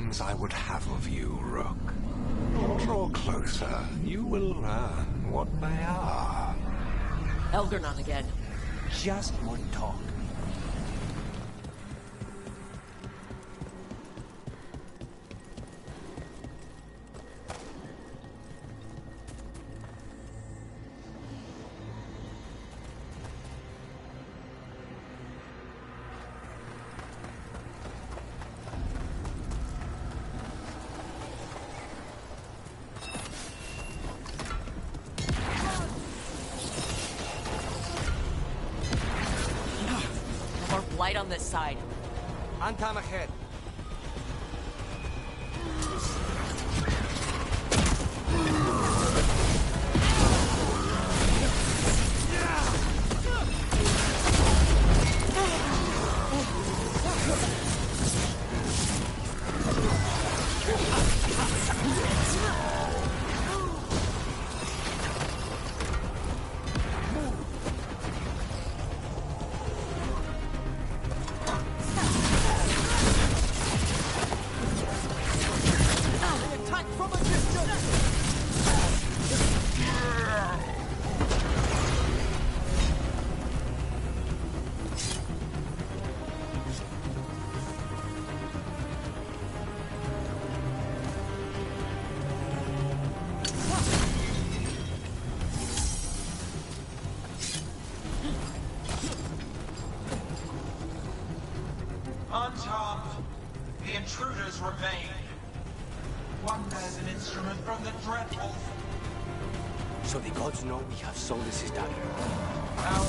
things I would have of you, Rook. Draw closer. You will learn what they are. Elgernon again. Just one talk. Light on this side. Antam ahead. Antam, the intruders remain. One bears an instrument from the Dreadwolf. So the gods know we have Solus's dagger. Our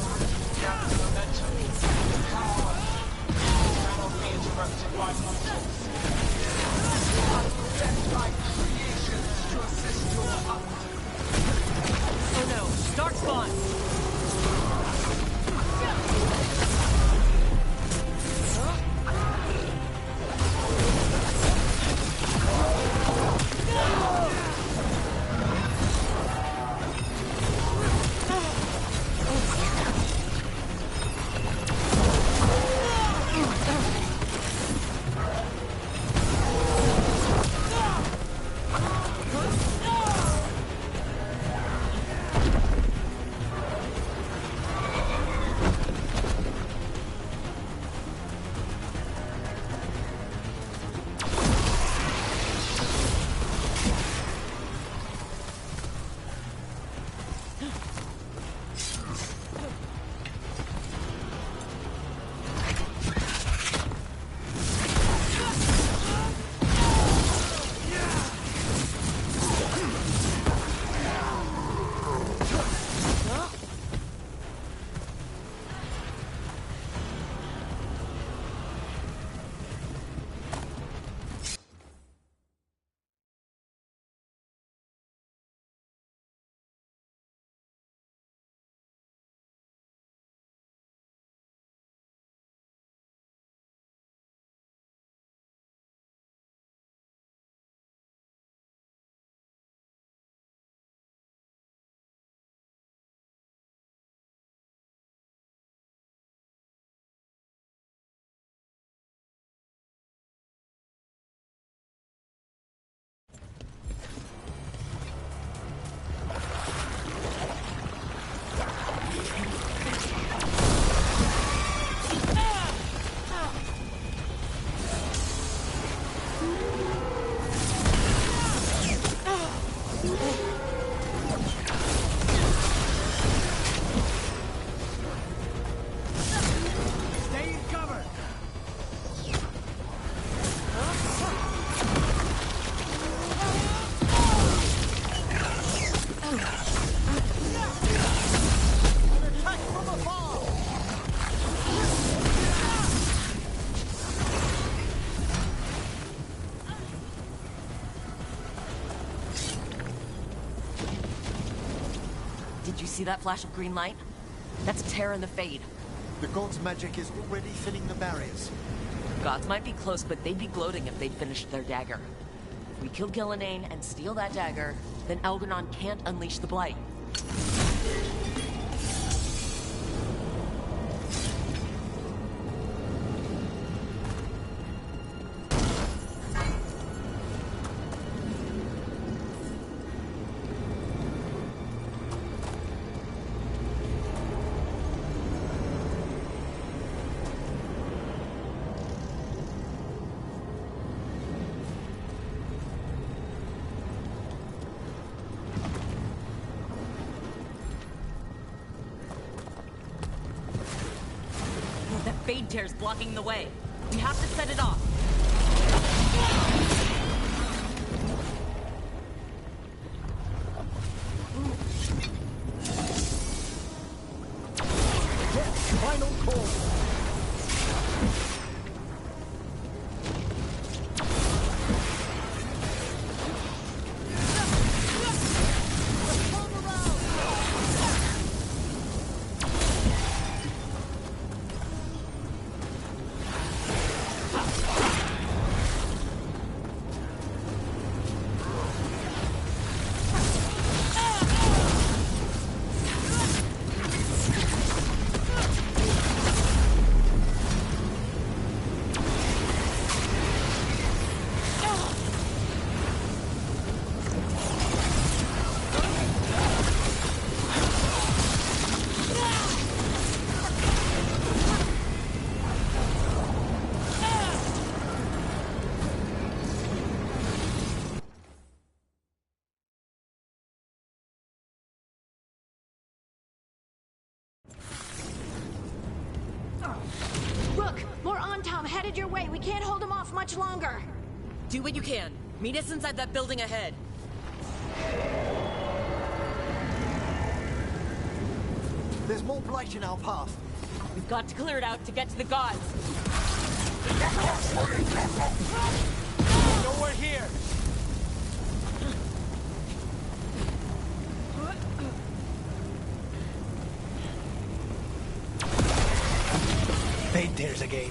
gather momentum. Power cannot be interrupted by mortals. Death-like creations to assist your upward. Oh no, Dark Spawn! Did you see that flash of green light? That's Terra in the Fade. The god's magic is already thinning the barriers. Gods might be close, but they'd be gloating if they'd finished their dagger. If we kill Gillenane and steal that dagger, then Elgernon can't unleash the Blight. Fade Tear's blocking the way. We have to set it off. Final call. Look! More Antom headed your way. We can't hold them off much longer. Do what you can. Meet us inside that building ahead. There's more blight in our path. We've got to clear it out to get to the gods. Nowhere here! Fade Tears again.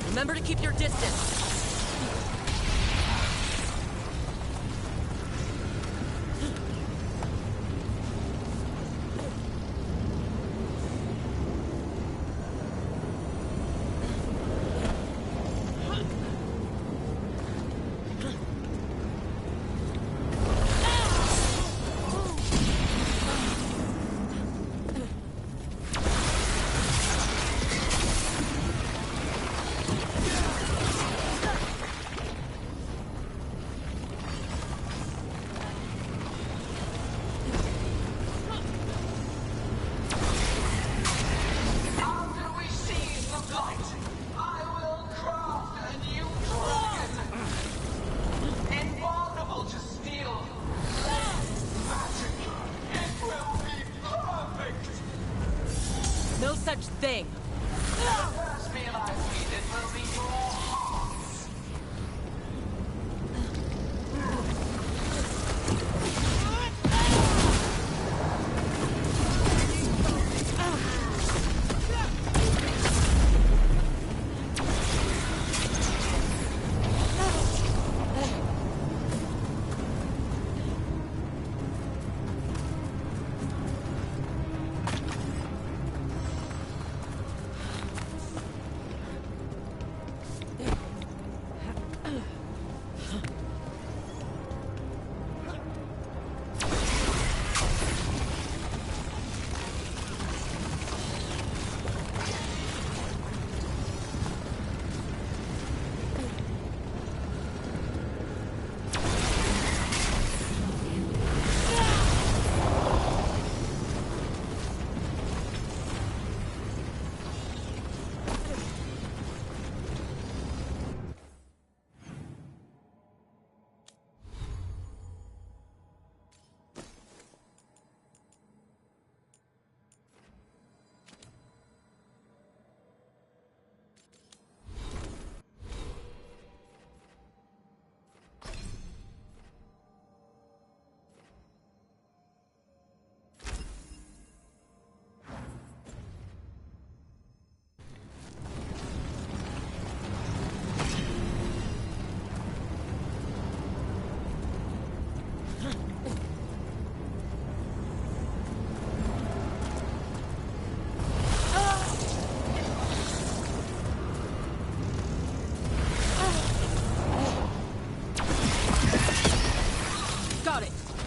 Remember to keep your distance. No such thing.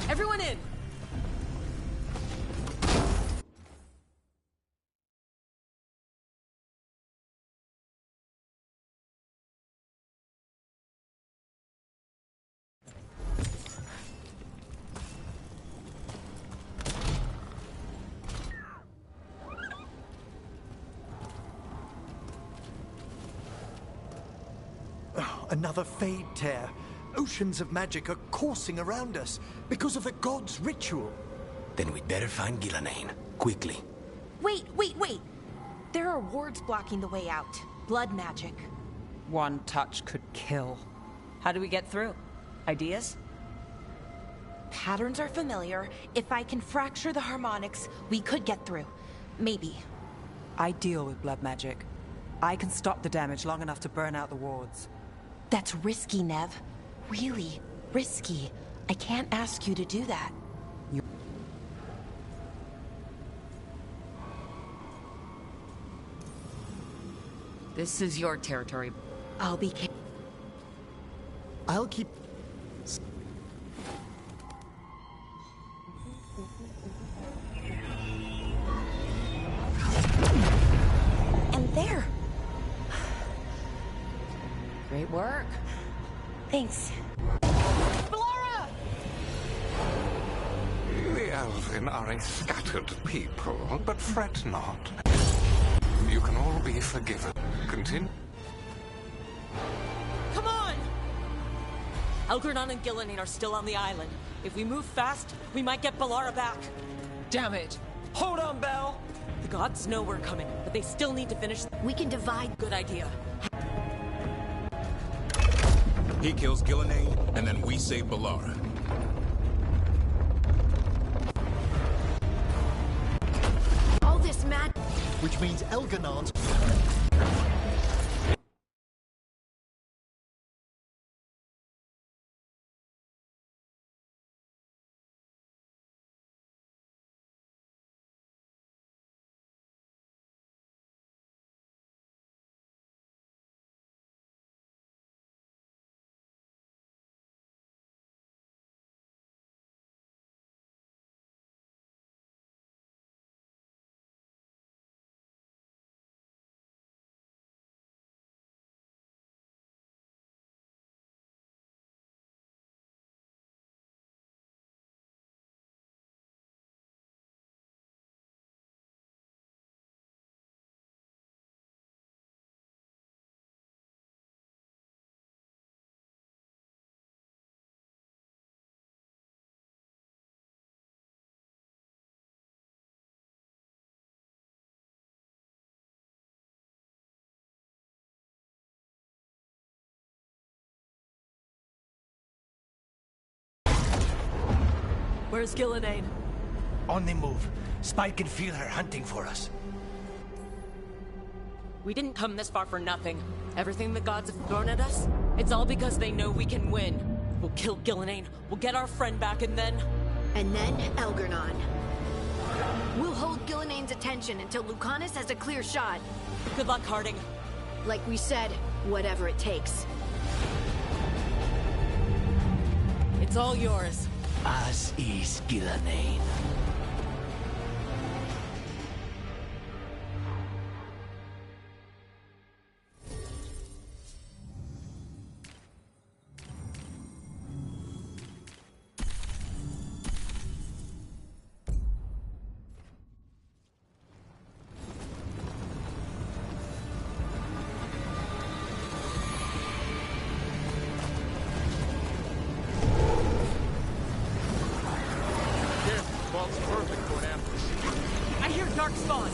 Everyone in! another Fade tear. Oceans of magic are coursing around us because of the god's ritual. Then we'd better find Gillenane, quickly. Wait! There are wards blocking the way out. Blood magic. One touch could kill. How do we get through? Ideas? Patterns are familiar. If I can fracture the harmonics, we could get through. Maybe. I deal with blood magic. I can stop the damage long enough to burn out the wards. That's risky, Nev. Really risky. I can't ask you to do that. This is your territory. I'll be... I'll keep... And there! Great work. Thanks. Ballora! The Elven are a scattered people, but fret not. You can all be forgiven. Continue. Come on! Algernon and Gillenane are still on the island. If we move fast, we might get Ballora back. Damn it! Hold on, Belle! The gods know we're coming, but they still need to finish. We can divide. Good idea. He kills Gillenane, and then we save Ballora. All this mad... Which means Elganon's... Where's Gillenane? On the move. Spike can feel her hunting for us. We didn't come this far for nothing. Everything the gods have thrown at us, it's all because they know we can win. We'll kill Gillenane, we'll get our friend back, and then... And then Algernon. We'll hold Gillenane's attention until Lucanus has a clear shot. Good luck, Harding. Like we said, whatever it takes. It's all yours. As is Gillenane. I hear Darkspawn.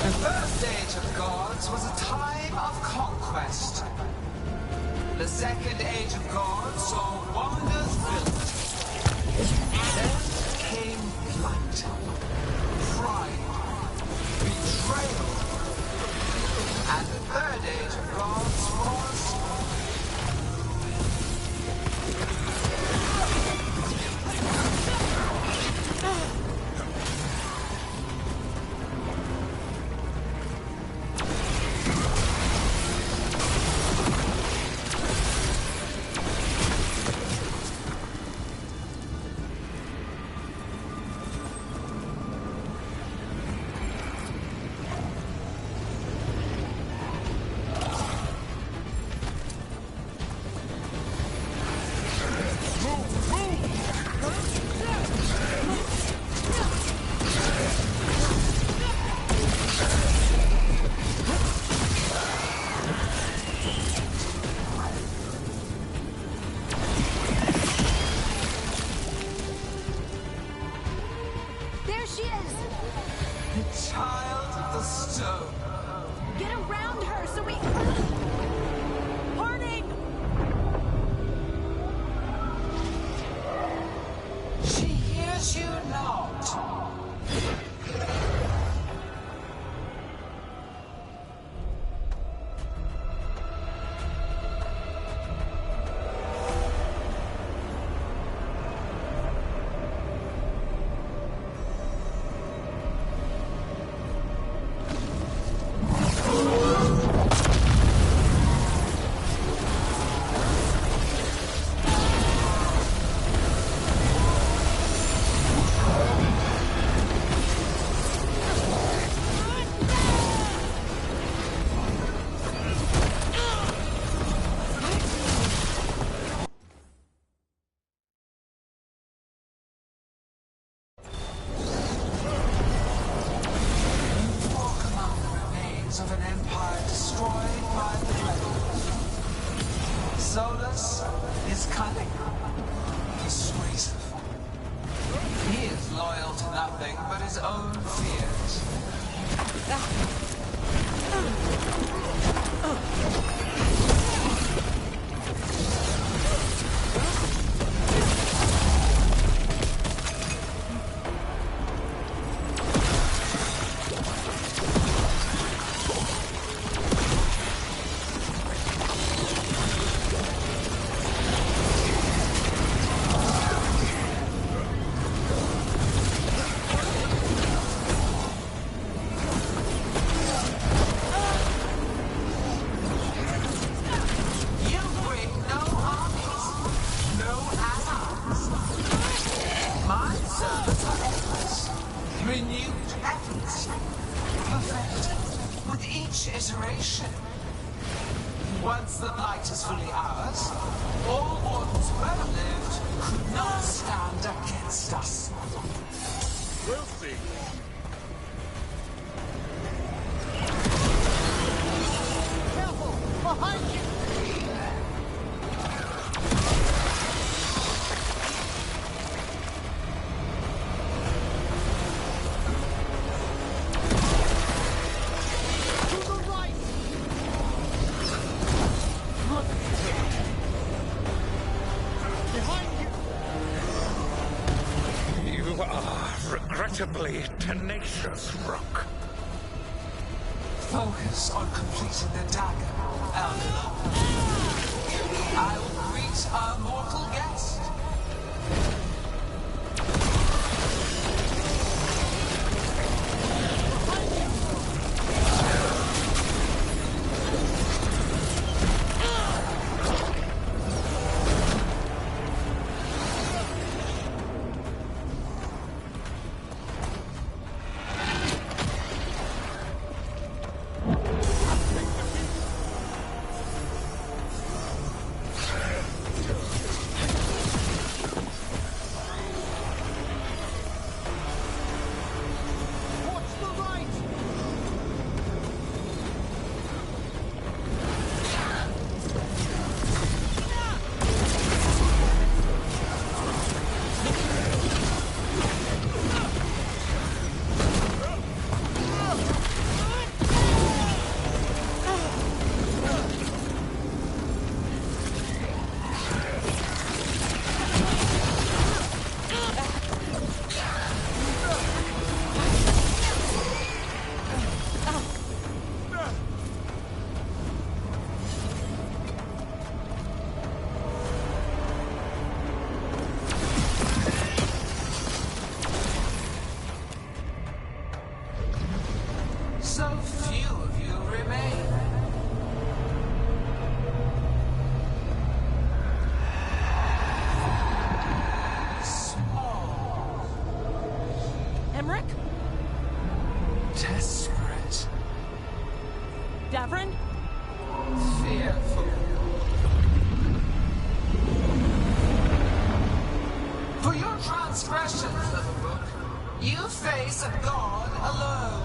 The first age of gods was a time of conquest. The second age of gods saw wonders built. Then came flight, pride, betrayal. And the third age of gods was... zone. Get around her so we... Harding! She hears you not. Of an empire destroyed by the Veilguard. Solus is cunning, persuasive. He is loyal to nothing but his own fears. Renewed efforts, perfected with each iteration. Once the light is fully ours, all wardens well lived could not stand against us. We'll see. Careful! Behind you! Regrettably tenacious, Rook. Focus on completing the dagger, Elder. I will greet our mortal guest. So few of you remain. Small. Emmerich? Desperate. Davrin? Fearful. For your transgressions, little book, you face a god alone.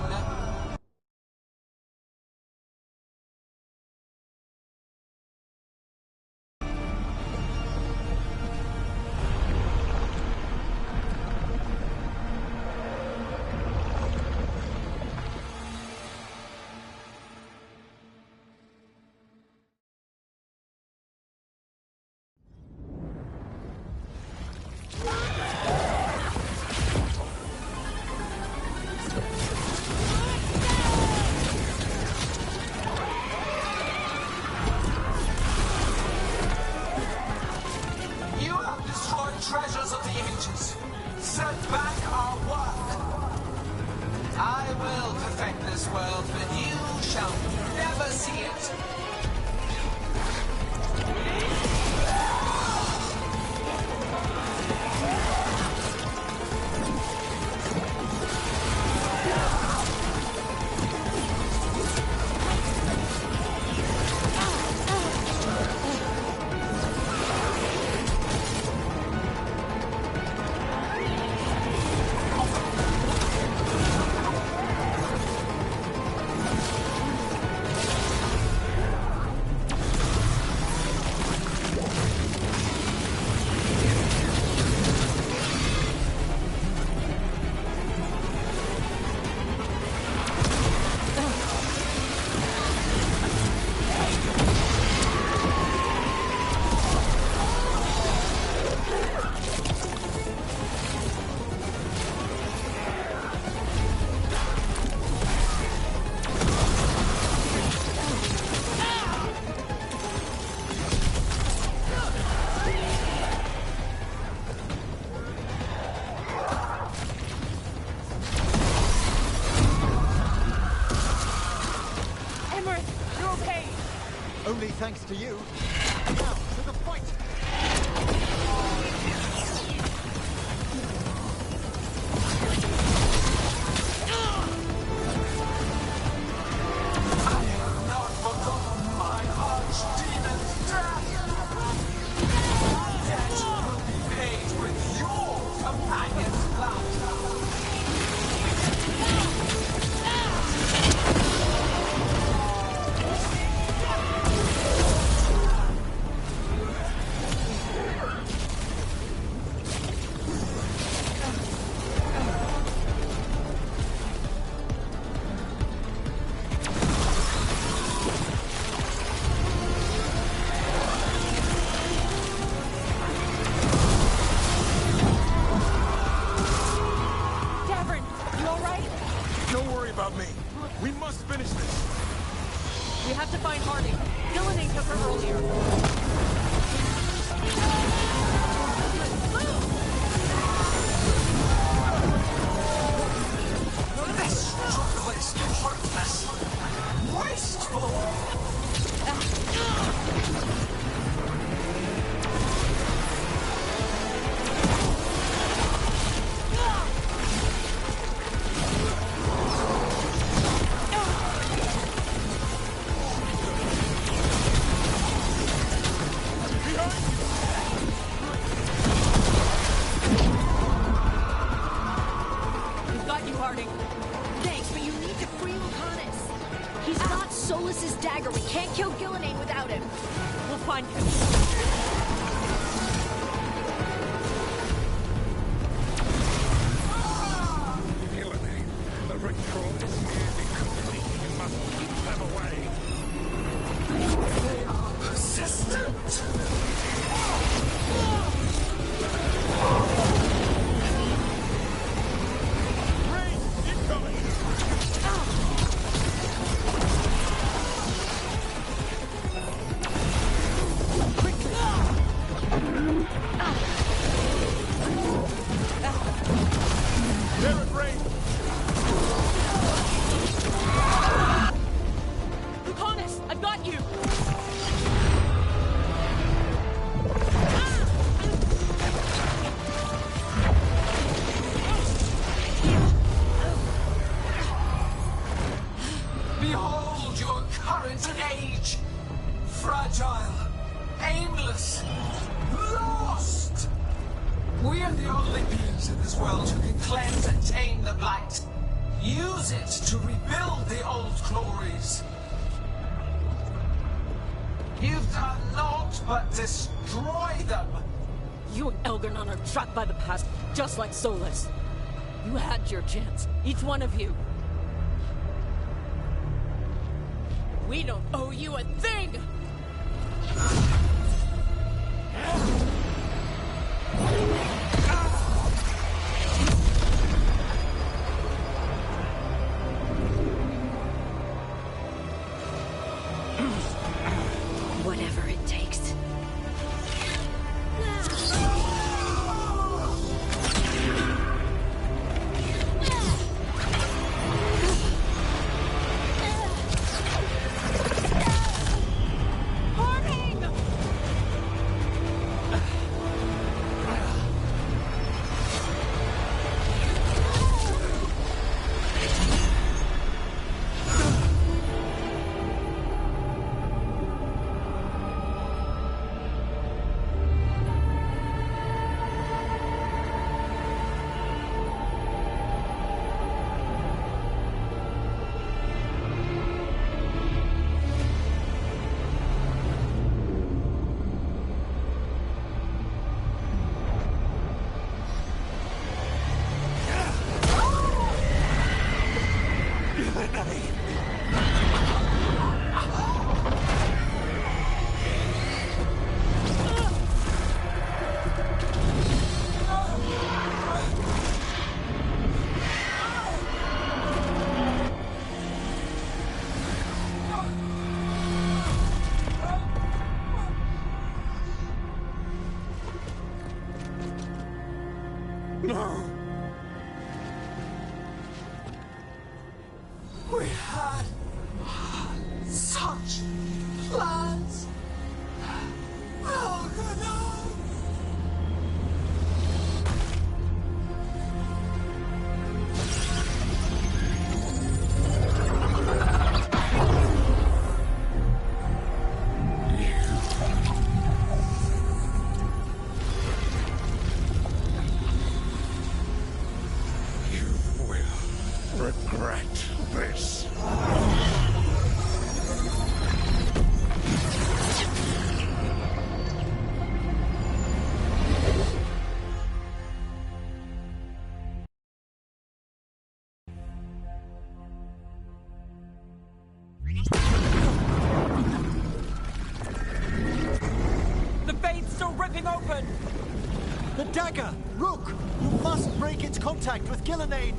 Mainly thanks to you. Now, to the fight! We have to find Harding. Gillenane took her earlier. This struggle is hopeless. Wasteful. Thanks, but you need to free Lucanus. He's got Solus's dagger. We can't kill Gillenane without him. We'll find him. Gillenane, the ritual is nearly complete. You must keep them away. They are persistent. Lucanus, I've got you! Behold your current age. Fragile, aimless, lost. We are the only beings in this world who can cleanse and tame the blight. Use it to rebuild the old glories. You've done naught but destroy them. You and Elgarnon are trapped by the past, just like Solus. You had your chance, each one of you. We don't owe you a thing! Whatever it takes. No. We had such plans. dagger! Rook! You must break its contact with Gillenane!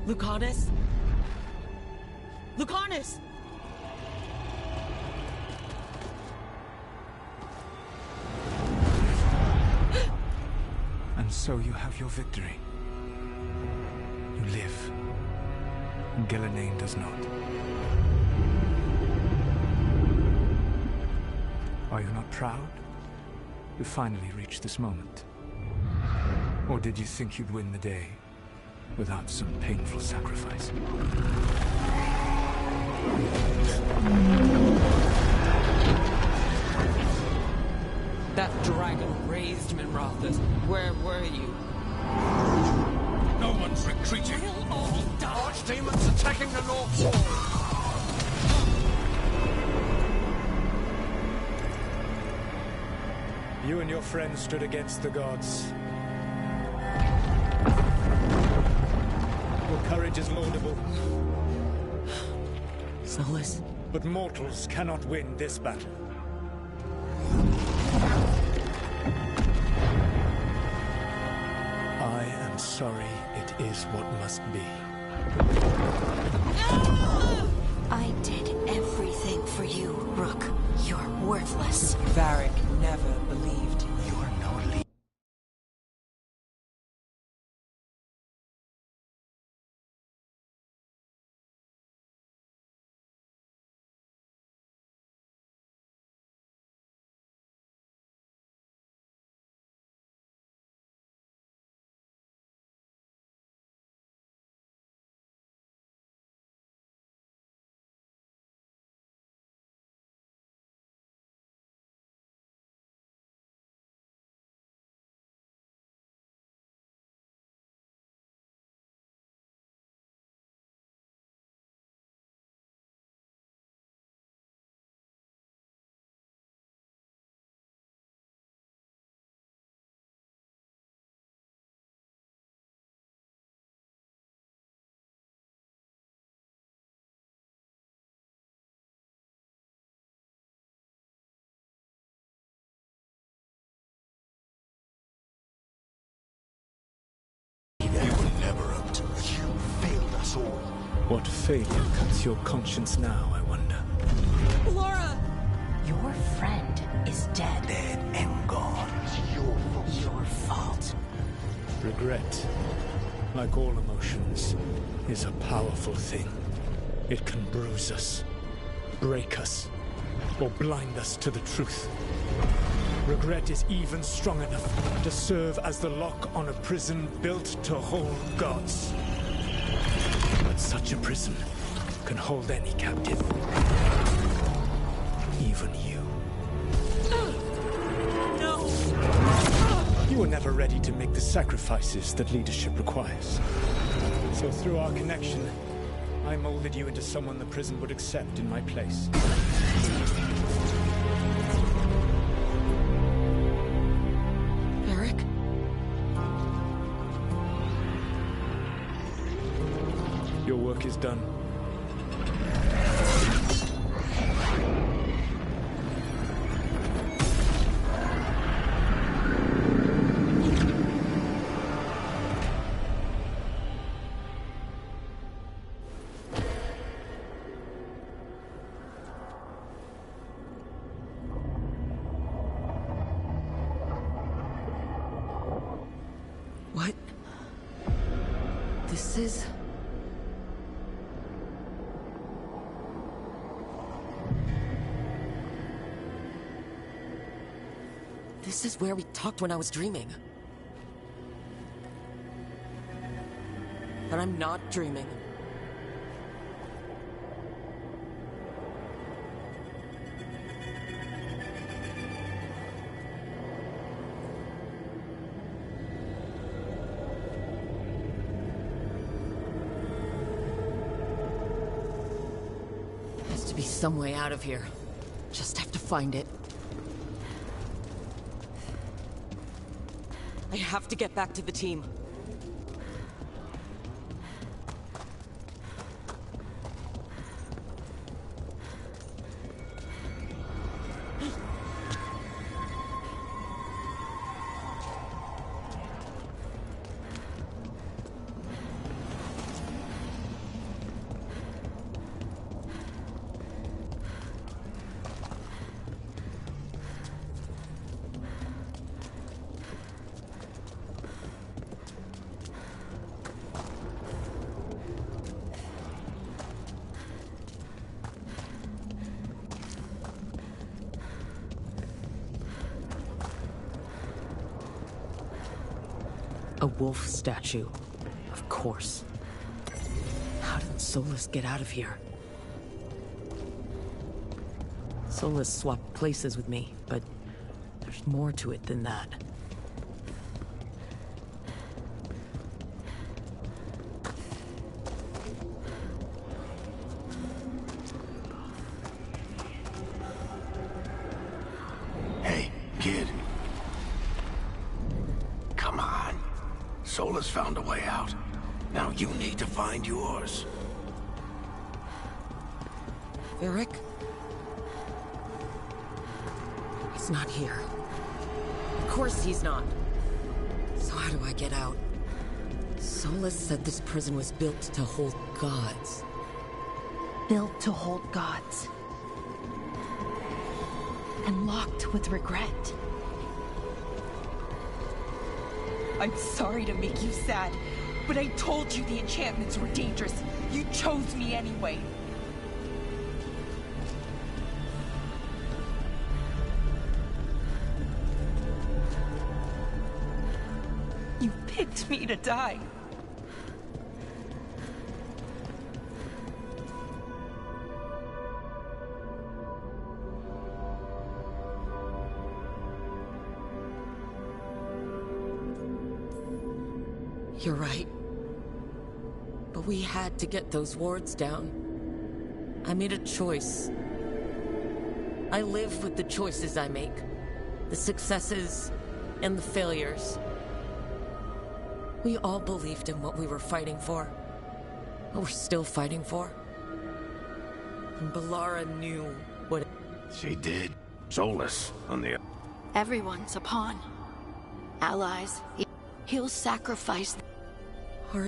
Lucanus? Lucanus! And so you have your victory. You live. And Gillenane does not. Are you not proud? You finally reached this moment. Or did you think you'd win the day without some painful sacrifice? That dragon raised Minrathus. Where were you? No one's retreating. We'll all die. Archdemons attacking the North Wall. You and your friends stood against the gods. Your courage is laudable. Solus. But mortals cannot win this battle. I am sorry, it is what must be. I did everything for you, Rook. You're worthless. Varric never believed in you. You are no leader. What failure cuts your conscience now, I wonder? Laura! Your friend is dead. Dead and gone. It's your fault. Your fault. Regret, like all emotions, is a powerful thing. It can bruise us, break us, or blind us to the truth. Regret is even strong enough to serve as the lock on a prison built to hold gods. But such a prison can hold any captive. Even you. No! You were never ready to make the sacrifices that leadership requires. So through our connection, I molded you into someone the prison would accept in my place. Eric? Your work is done. What? This is... This is where we talked when I was dreaming. But I'm not dreaming. Has to be be some way out of here. Just have to find it. I have to get back to the team. A wolf statue. Of course. How did Solus get out of here? Solus swapped places with me, but there's more to it than that. Hey, kid. Come on. Solus found a way out. Now you need to find yours. Eric? He's not here. Of course he's not. So how do I get out? Solus said this prison was built to hold gods. Built to hold gods. And locked with regret. I'm sorry to make you sad, but I told you the enchantments were dangerous. You chose me anyway. You picked me to die. You're right. But we had to get those wards down. I made a choice. I live with the choices I make. The successes and the failures. We all believed in what we were fighting for. What we're still fighting for. And Balara knew what... She did. Solus, on the... Everyone's a pawn. Allies. He'll sacrifice... Her...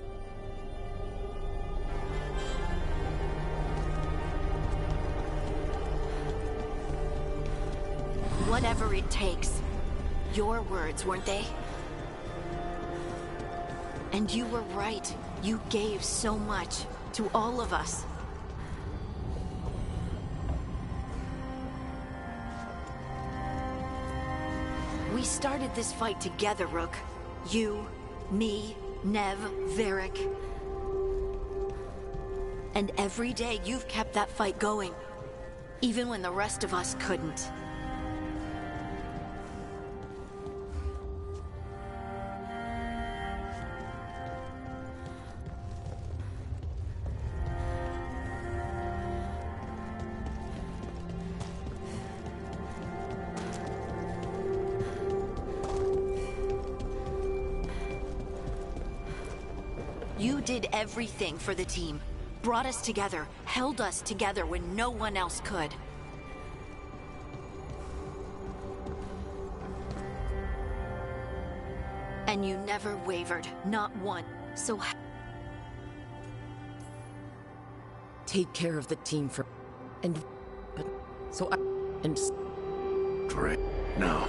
Whatever it takes. Your words, weren't they? And you were right. You gave so much to all of us. We started this fight together, Rook. You, me, Nev, Varric. And every day you've kept that fight going, even when the rest of us couldn't. You did everything for the team. Brought us together, held us together when no one else could. And you never wavered, not one. So take care of the team for... And... But... So I... And... Great. No.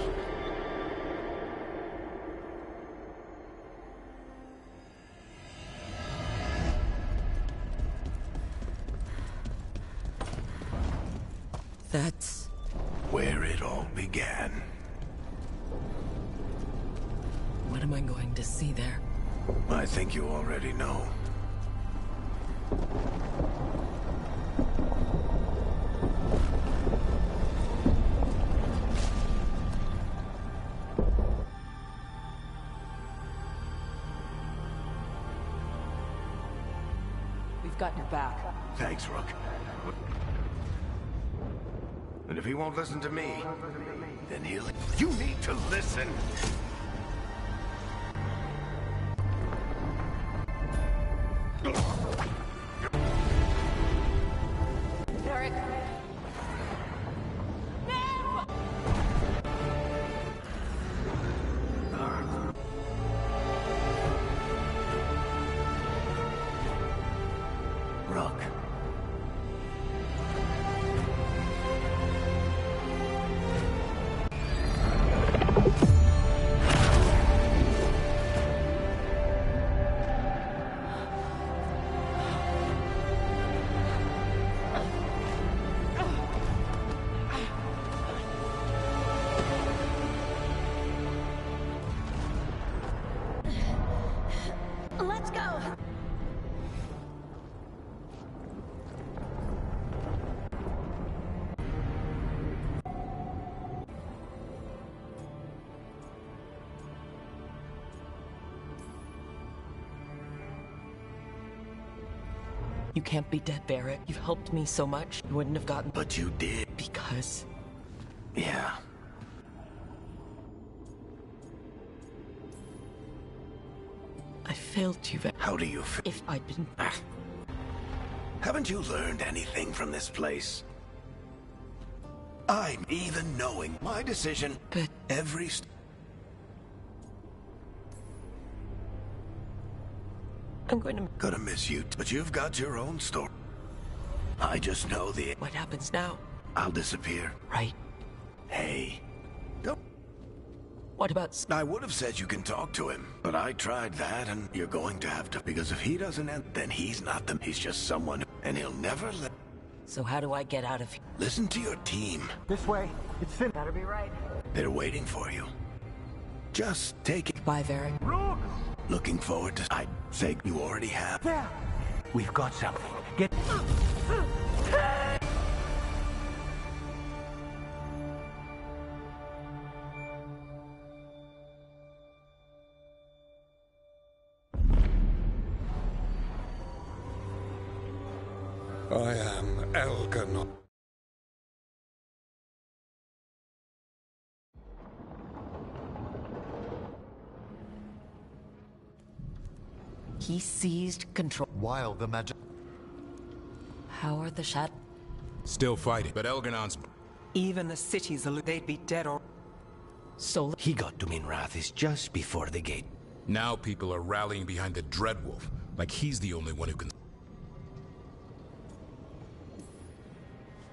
That's... where it all began. What am I going to see there? I think you already know. We've got your back. Thanks, Rook. And if he won't listen to me, then he'll... You need to listen! Derek! Rook. Let's go! You can't be dead, Barrick. You've helped me so much. You wouldn't have gotten... But you did. Because... Yeah. I failed you, How do you feel? If I'd been... Haven't you learned anything from this place? I'm even knowing my decision. But... Every... I'm going to... Gonna miss you, but you've got your own story. I just know the... What happens now? I'll disappear. Right. Hey. Don't... What about... I would have said you can talk to him, but I tried that, and you're going to have to, because if he doesn't end, then he's not them. He's just someone, and he'll never let... So how do I get out of here? Listen to your team. This way. It's Finn. Better be right. They're waiting for you. Just take it. Bye, Varric. Rook! Looking forward to... I'd say you already have. There! We've got something. Get... I am Elganon. He seized control. While the magic... How are the Shat... Still fighting, but Elganon's... Even the cities, they'd be dead or... So... He got to Minrathis just before the gate. Now people are rallying behind the Dreadwolf, like he's the only one who can...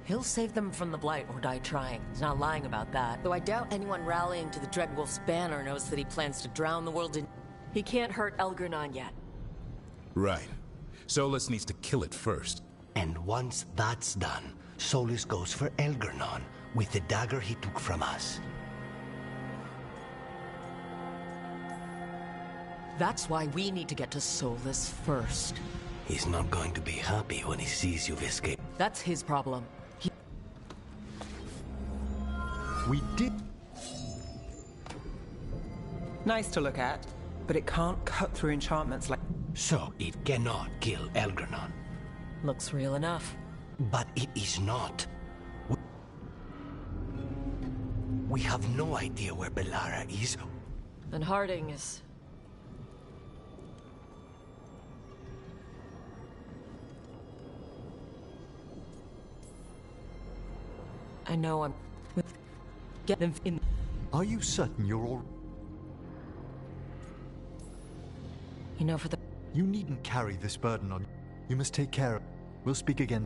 He'll save them from the Blight or die trying. He's not lying about that. Though I doubt anyone rallying to the Dreadwolf's banner knows that he plans to drown the world in... He can't hurt Elgernon yet. Right. Solus needs to kill it first. And once that's done, Solus goes for Elgernon with the dagger he took from us. That's why we need to get to Solus first. He's not going to be happy when he sees you've escaped. That's his problem. We did... Nice to look at, but it can't cut through enchantments like... So, it cannot kill Elgernon. Looks real enough. But it is not. We have no idea where Bellara is. And Harding is... I know I'm... Get them in... Are you certain you're all... You know, for the... You needn't carry this burden on you. You must take care of... We'll speak again.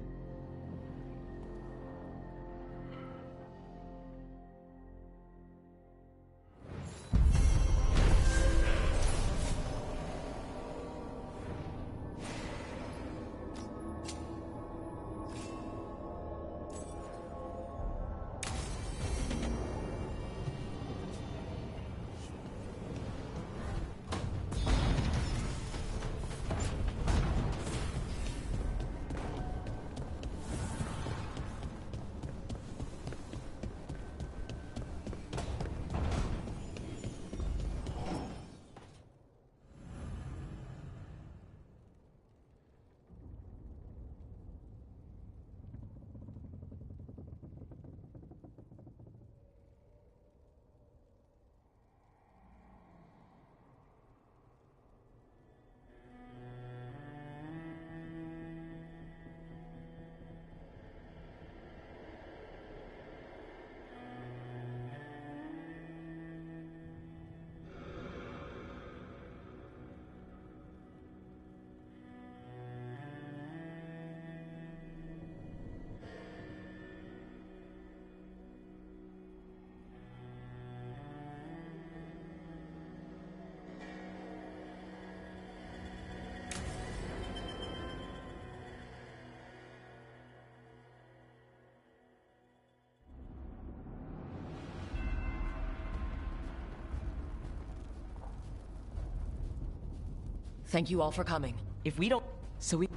Thank you all for coming. If we don't... So we...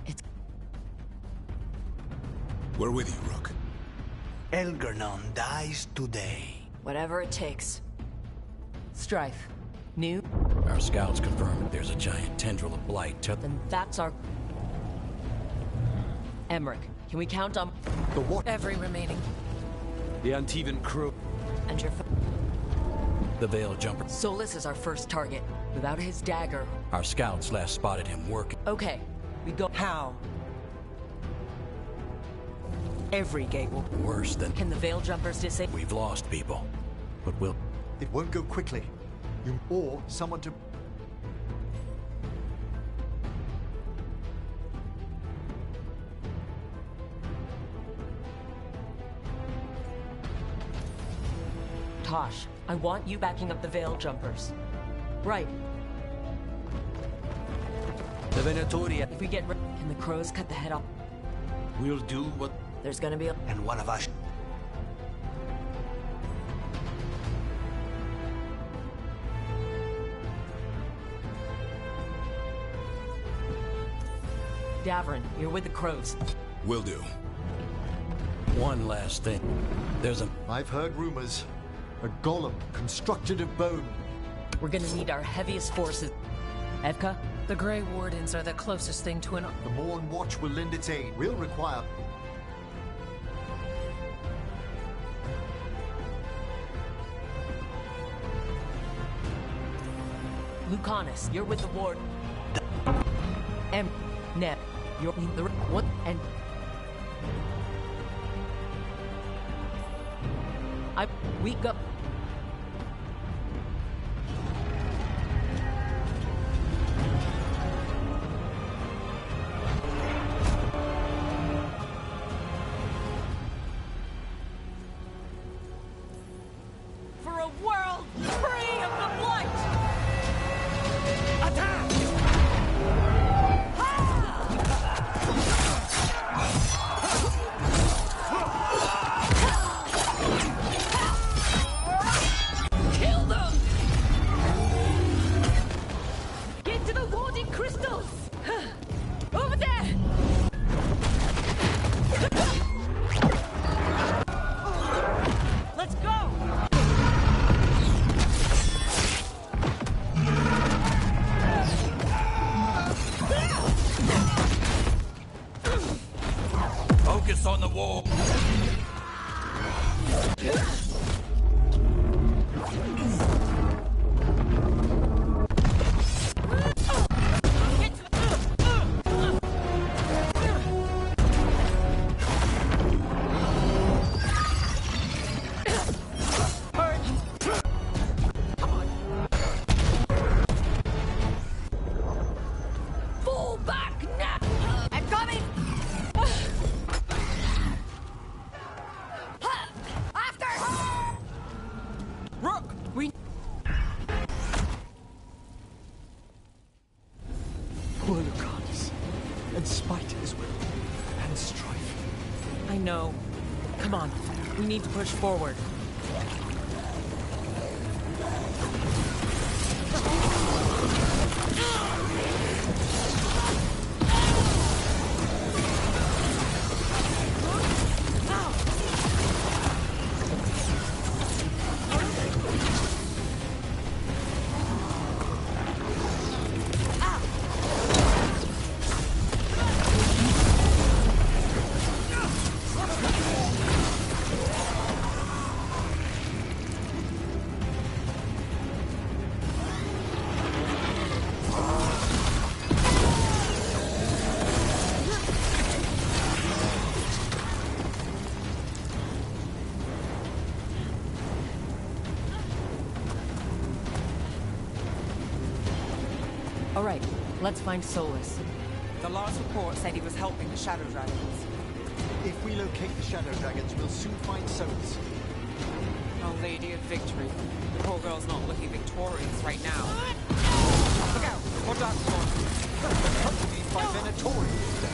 It's... We're with you, Rook. Elgernon dies today. Whatever it takes. Strife. New? Our scouts confirm that there's a giant tendril of blight. Then that's our... Emmerich, can we count on... The what? Every remaining... The Antivan crew. And your... The Veil Jumper. Solus is our first target. Without his dagger... Our scouts last spotted him working. Okay, we go... How? Every gate will... Worse than... Can the Veil Jumpers disable... We've lost people. But we'll... It won't go quickly. You or someone to... Tosh, I want you backing up the Veil Jumpers. Right. The Venatoria. If we get... Can the crows cut the head off? We'll do what... There's gonna be a... And one of us... Davrin, you're with the crows. Will do. One last thing. There's a... I've heard rumors. A golem constructed of bone. We're gonna need our heaviest forces. Evka? The Grey Wardens are the closest thing to an... The Morn Watch will lend its aid. We'll require... Lucanus, you're with the ward. Neb, you're the... What? And... We go... For a world free of the blight! Attack! Kill them! Get to the warding crystals! Over there! Let's go! Focus on the wall. Fall back now! I'm coming! After! Rook, we... Poor Lucanus. And spite as well. And strife. I know. Come on, we need to push forward. All right, let's find Solus. The last report said he was helping the Shadow Dragons. If we locate the Shadow Dragons, we'll soon find Solus. Our Lady of Victory. The poor girl's not looking victorious right now. Look out! More Darkspawn! Accompanied by Venatorians.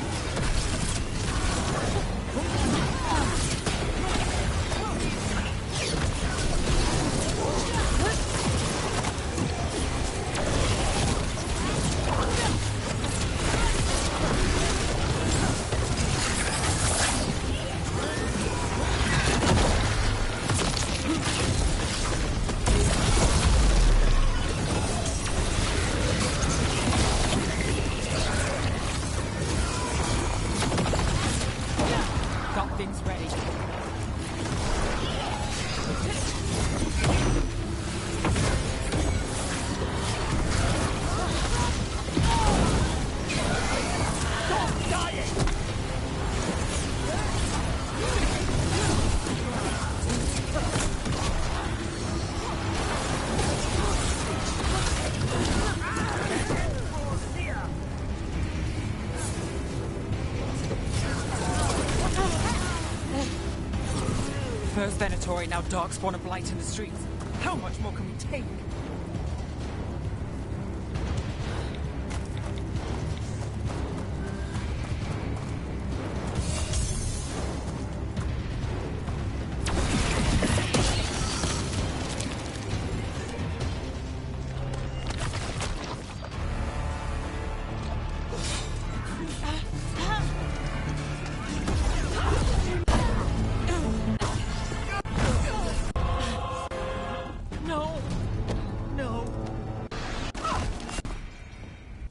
First Venatori, now Darkspawn and Blight in the streets. How much more can we take?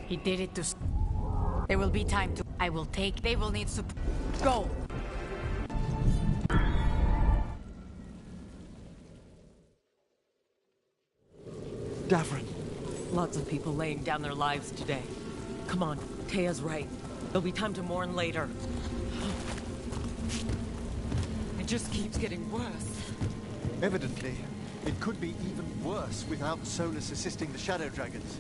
He did it to... There will be time to... I will take... They will need support. Go! Davrin. Lots of people laying down their lives today. Come on, Tea's right. There'll be time to mourn later. It just keeps getting worse. Evidently, it could be even worse without Solus assisting the Shadow Dragons.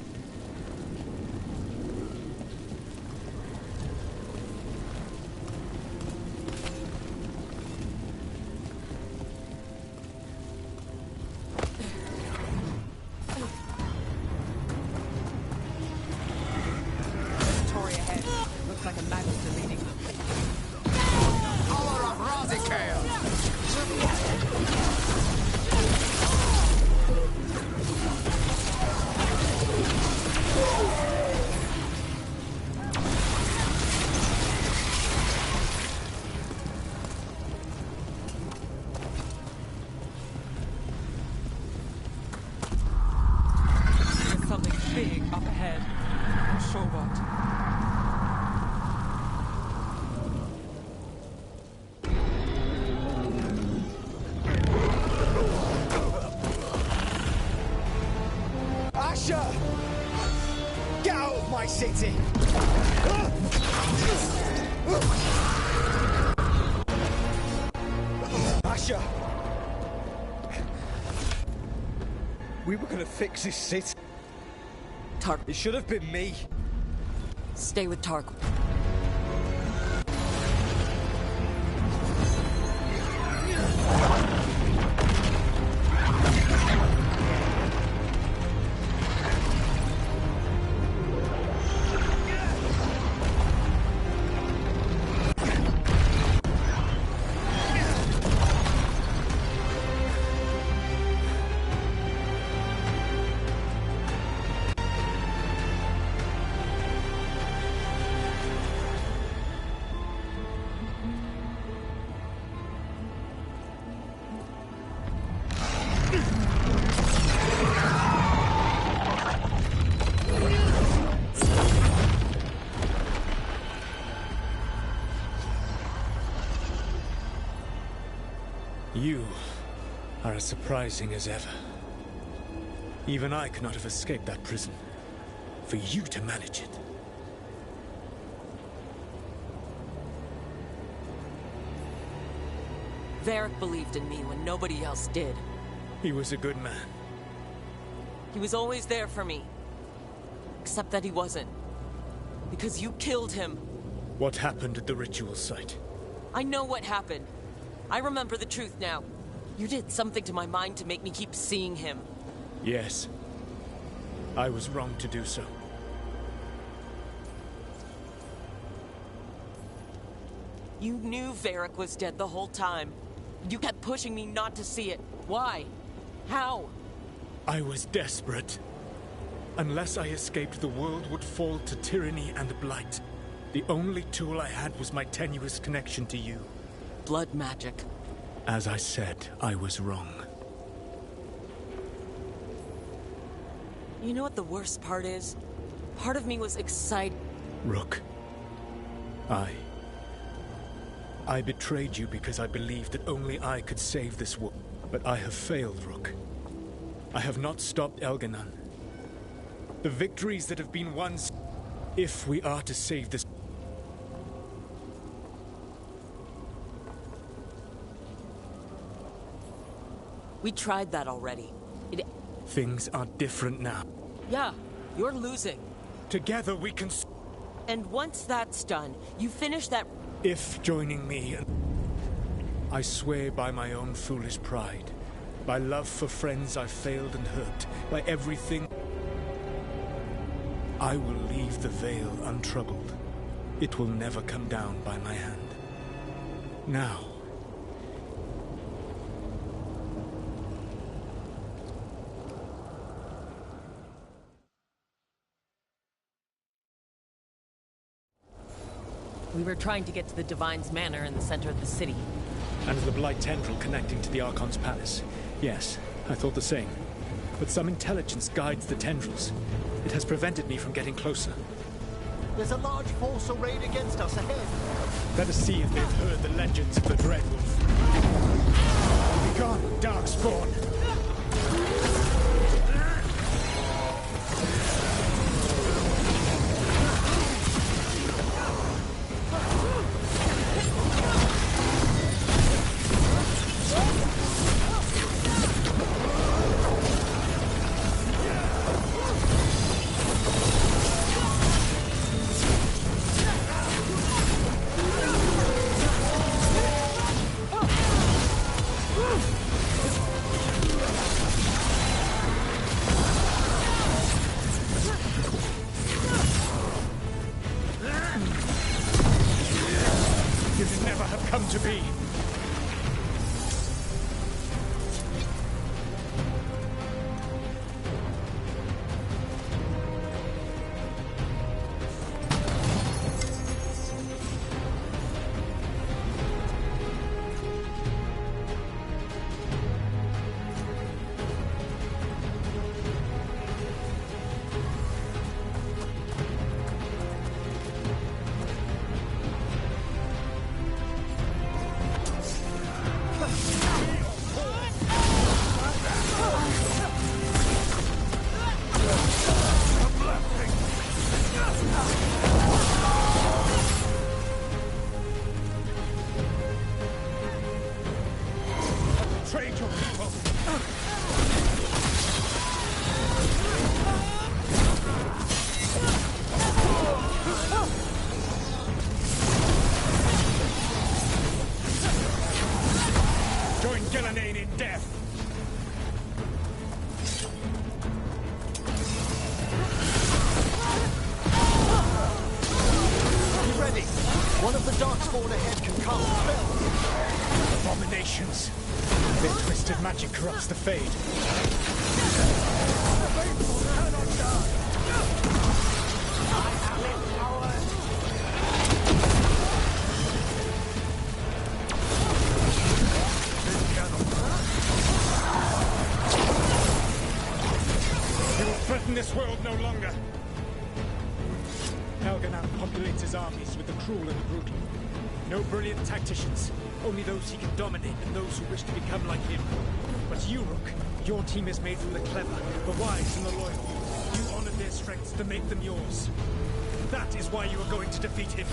Get out of my city! Asher! We were gonna fix this city. Tark. It should have been me. Stay with Tark. You are as surprising as ever. Even I could not have escaped that prison. For you to manage it. Varric believed in me when nobody else did. He was a good man. He was always there for me. Except that he wasn't. Because you killed him. What happened at the ritual site? I know what happened. I remember the truth now. You did something to my mind to make me keep seeing him. Yes. I was wrong to do so. You knew Varric was dead the whole time. You kept pushing me not to see it. Why? How? I was desperate. Unless I escaped, the world would fall to tyranny and blight. The only tool I had was my tenuous connection to you. Blood magic. As I said, I was wrong. You know what the worst part is? Part of me was excited. Rook. I betrayed you because I believed that only I could save this world. But I have failed, Rook. I have not stopped Elganon. The victories that have been won, if we are to save this... We tried that already. Things are different now. Yeah, you're losing. Together we can... And once that's done, you finish that... If joining me... I swear by my own foolish pride, by love for friends I've failed and hurt, by everything. I will leave the Veil untroubled. It will never come down by my hand. Now. We were trying to get to the Divine's Manor in the center of the city. And the Blight tendril connecting to the Archon's palace. Yes, I thought the same. But some intelligence guides the tendrils. It has prevented me from getting closer. There's a large force arrayed against us ahead. Let us see if they've heard the legends of the Dreadwolf. Begone, Darkspawn! To be. One of the Darkspawn ahead can cast spells. Abominations. Their twisted magic corrupts the Fade. He will threaten this world no longer. Helgenan populates his armies with the cruel and the brutal. No brilliant tacticians, only those he can dominate and those who wish to become like him. But you, Rook, your team is made from the clever, the wise and the loyal. You honored their strengths to make them yours. That is why you are going to defeat him.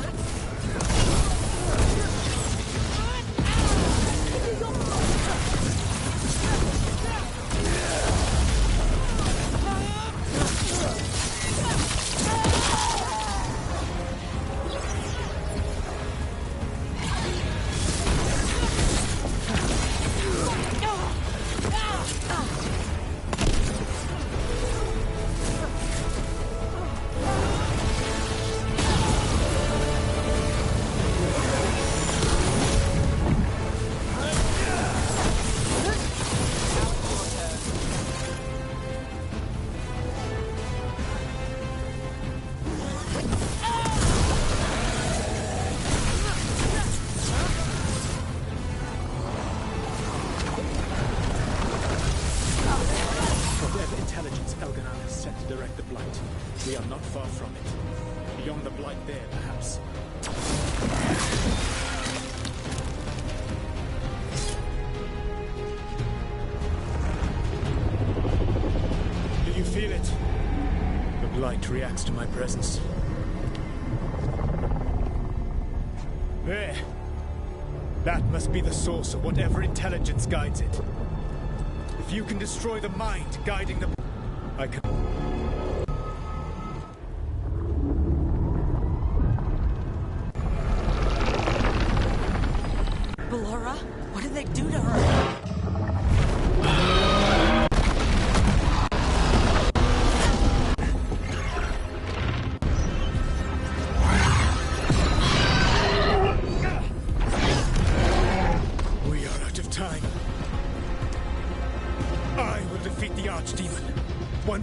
We are not far from it. Beyond the blight there, perhaps. Do you feel it? The blight reacts to my presence. There. That must be the source of whatever intelligence guides it. If you can destroy the mind guiding the... I can...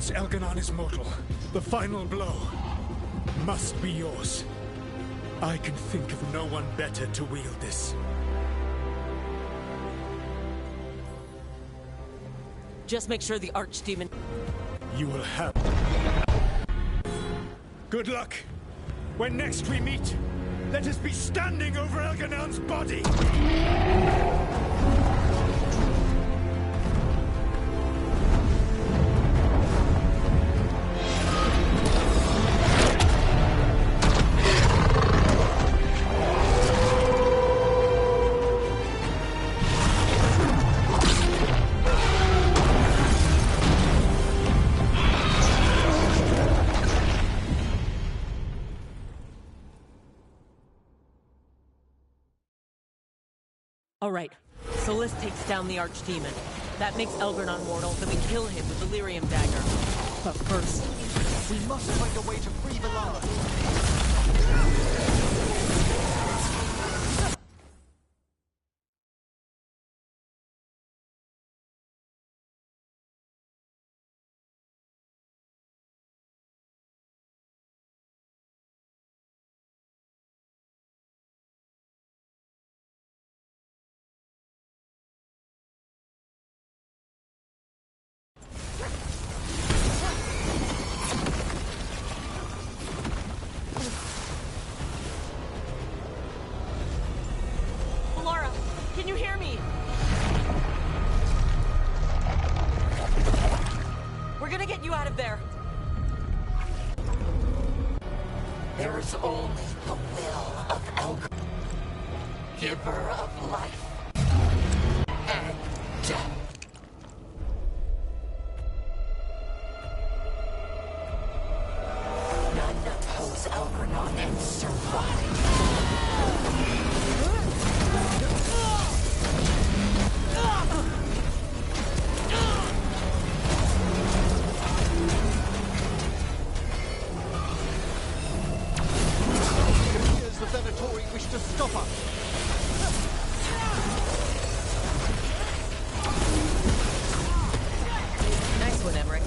Once Elganon is mortal, the final blow must be yours. I can think of no one better to wield this. Just make sure the Archdemon... You will have... Good luck. When next we meet, let us be standing over Elganon's body! Alright, Solis takes down the Archdemon. That makes Elgarnon mortal, then we kill him with the Lyrium dagger. But first, we must find a way to free the Lara. can you hear me? We're gonna get you out of there. There is only the will of Veilguard, giver of life and death. None oppose Elgarnon and survive. The Venatori wish to stop us. Nice one, Emmerich.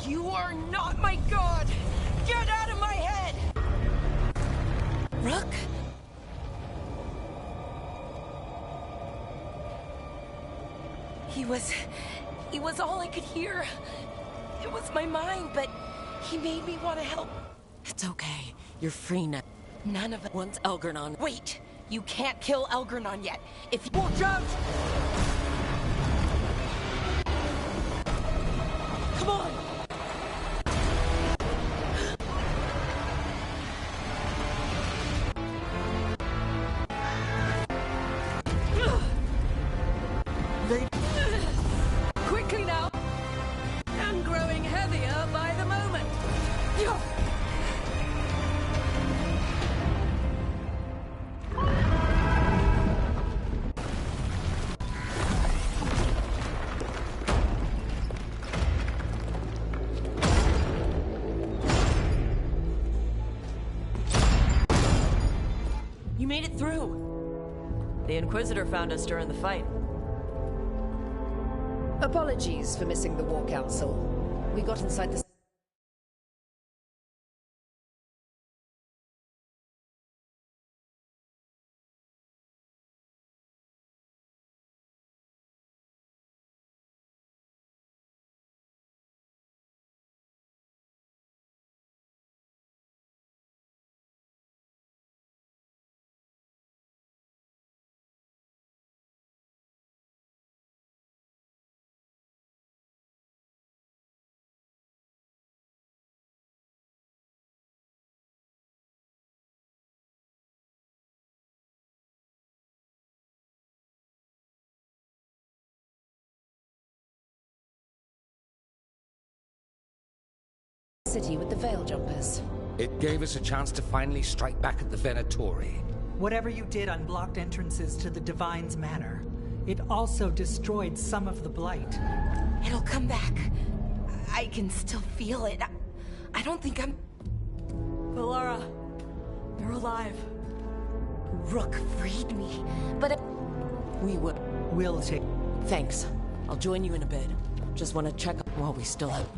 You are not my god! Get out of my head! Rook? He was all I could hear. It was my mind, but he made me want to help. It's okay. You're free now. None of it. Once Elgarnon... Wait! You can't kill Elgarnon yet. If you... Watch out! Come on! made it through. The Inquisitor found us during the fight. Apologies for missing the War Council. We got inside the city with the Veil Jumpers. It gave us a chance to finally strike back at the Venatori. Whatever you did unblocked entrances to the Divine's Manor. It also destroyed some of the Blight. It'll come back. I can still feel it. I don't think I'm... Valara, you're alive. Rook freed me, but... We'll take... Thanks. I'll join you in a bit. Just want to check up while we still have...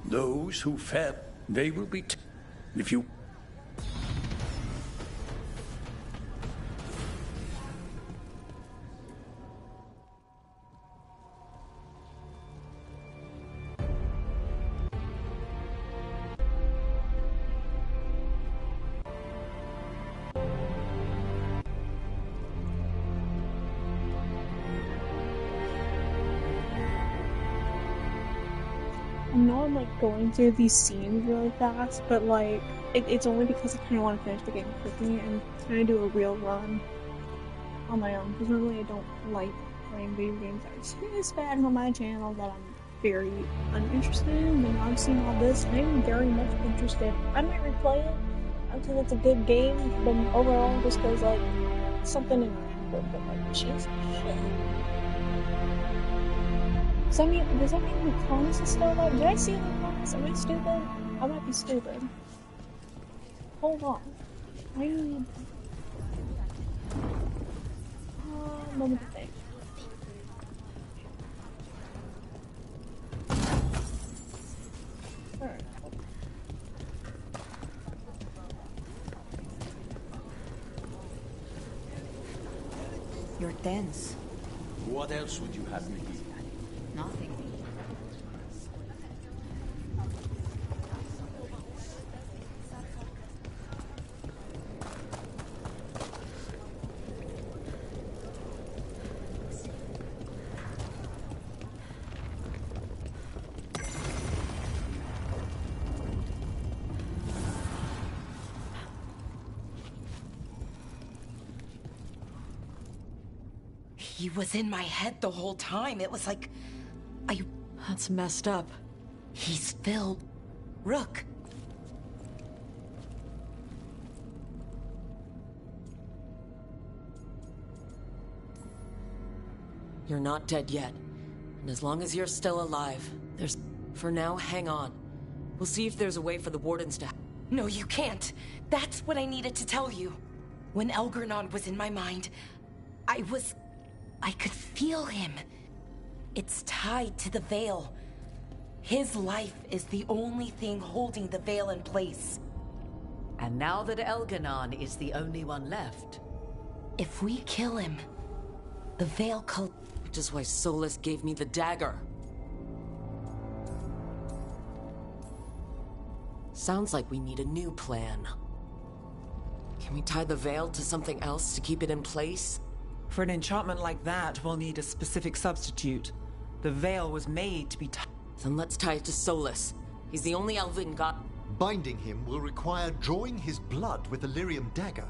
Those who fell, they will be if you... I know I'm like going through these scenes really fast, but like it's only because I kind of want to finish the game quickly and kind of do a real run on my own. Because normally I don't like playing video games that are so this bad on my channel that I'm very uninterested in. But now I've seen all this, I'm very much interested. I might replay it until it's a good game, but overall just because like something interactive. But like Jesus shit. Does that mean the Cronus is still alive? Did I see the Cronus? Am I stupid? I might be stupid. Hold on. I need... moment to think. Alright. You're dense. What else would you have me be? Nothing. He was in my head the whole time. It was like... That's messed up. He's filled. Rook. You're not dead yet. And as long as you're still alive, there's... For now, hang on. We'll see if there's a way for the Wardens to... No, you can't. That's what I needed to tell you. When Elgernon was in my mind, I could feel him. It's tied to the Veil. His life is the only thing holding the Veil in place. And now that Elgernon is the only one left... If we kill him, the Veil cult... Which is why Solus gave me the dagger. Sounds like we need a new plan. Can we tie the Veil to something else to keep it in place? For an enchantment like that, we'll need a specific substitute. The Veil was made to be Then let's tie it to Solus. He's the only elven god. Binding him will require drawing his blood with the lyrium dagger.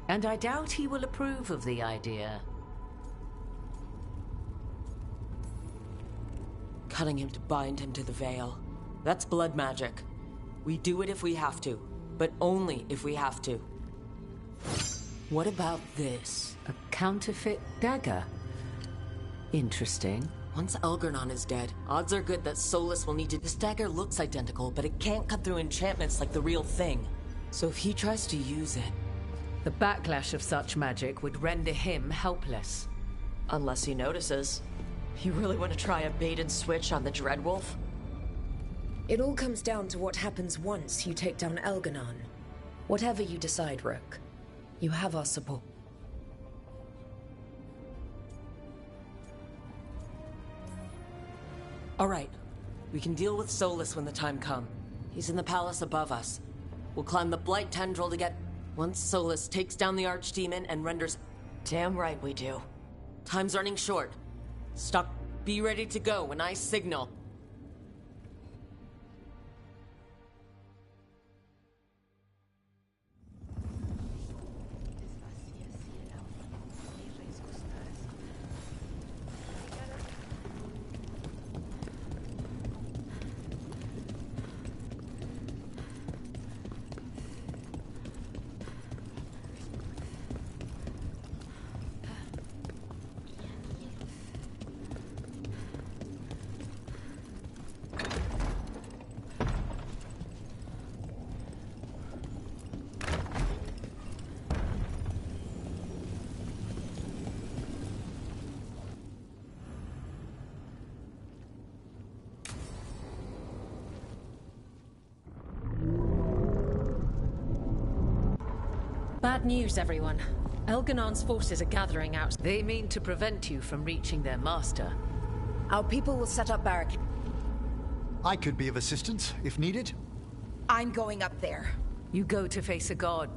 And I doubt he will approve of the idea. Cutting him to bind him to the Veil. That's blood magic. We do it if we have to, but only if we have to. What about this? A counterfeit dagger? Interesting. Once Elgernon is dead, odds are good that Solus will need to... This dagger looks identical, but it can't cut through enchantments like the real thing. So if he tries to use it... The backlash of such magic would render him helpless. Unless he notices. You really want to try a bait and switch on the Dreadwolf? It all comes down to what happens once you take down Elgernon. Whatever you decide, Rook, you have our support. All right. We can deal with Solus when the time comes. He's in the palace above us. We'll climb the Blight Tendril to get... Once Solus takes down the Archdemon and renders... Damn right we do. Time's running short. Stop. Be ready to go when I signal. Bad news, everyone. Elganon's forces are gathering out. They mean to prevent you from reaching their master. Our people will set up barricades. I could be of assistance, if needed. I'm going up there. You go to face a god.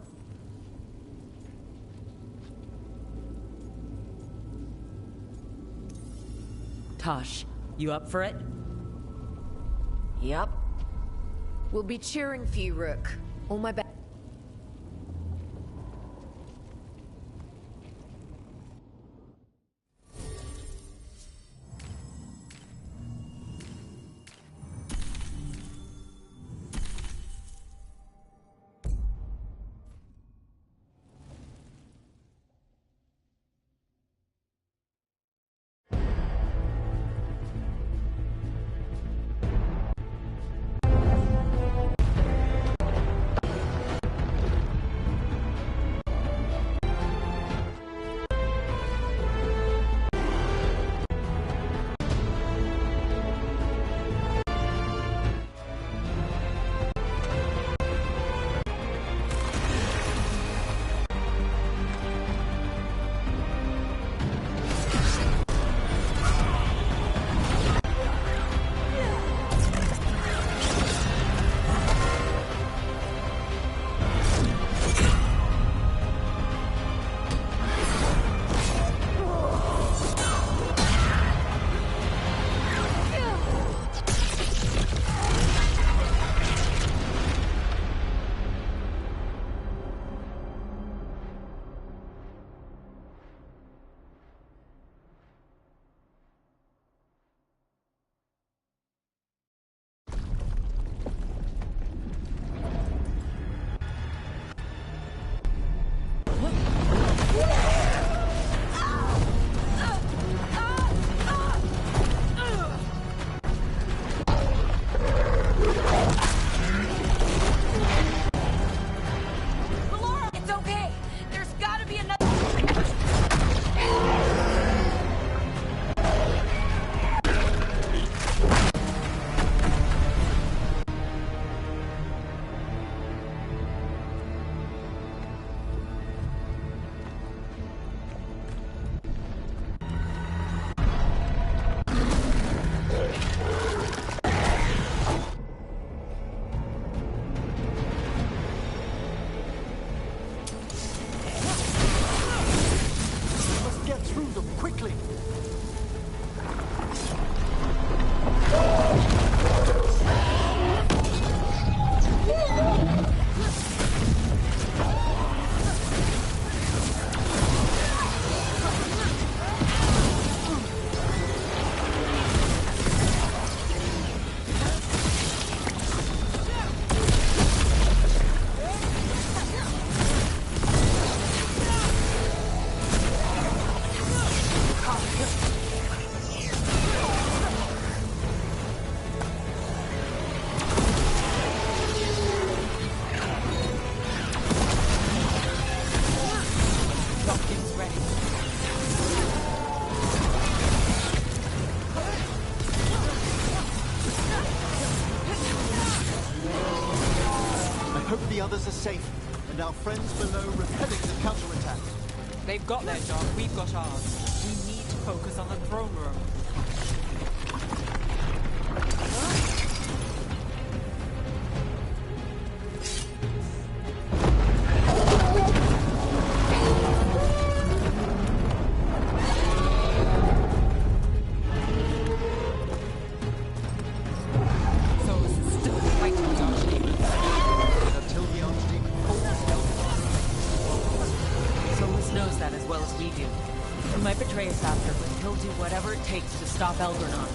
Tosh, you up for it? Yup. We'll be cheering for you, Rook. All my best. Others are safe, and our friends below repelling the counterattack. They've got their job, we've got ours. We need to focus on the throne room. To stop Elgernon.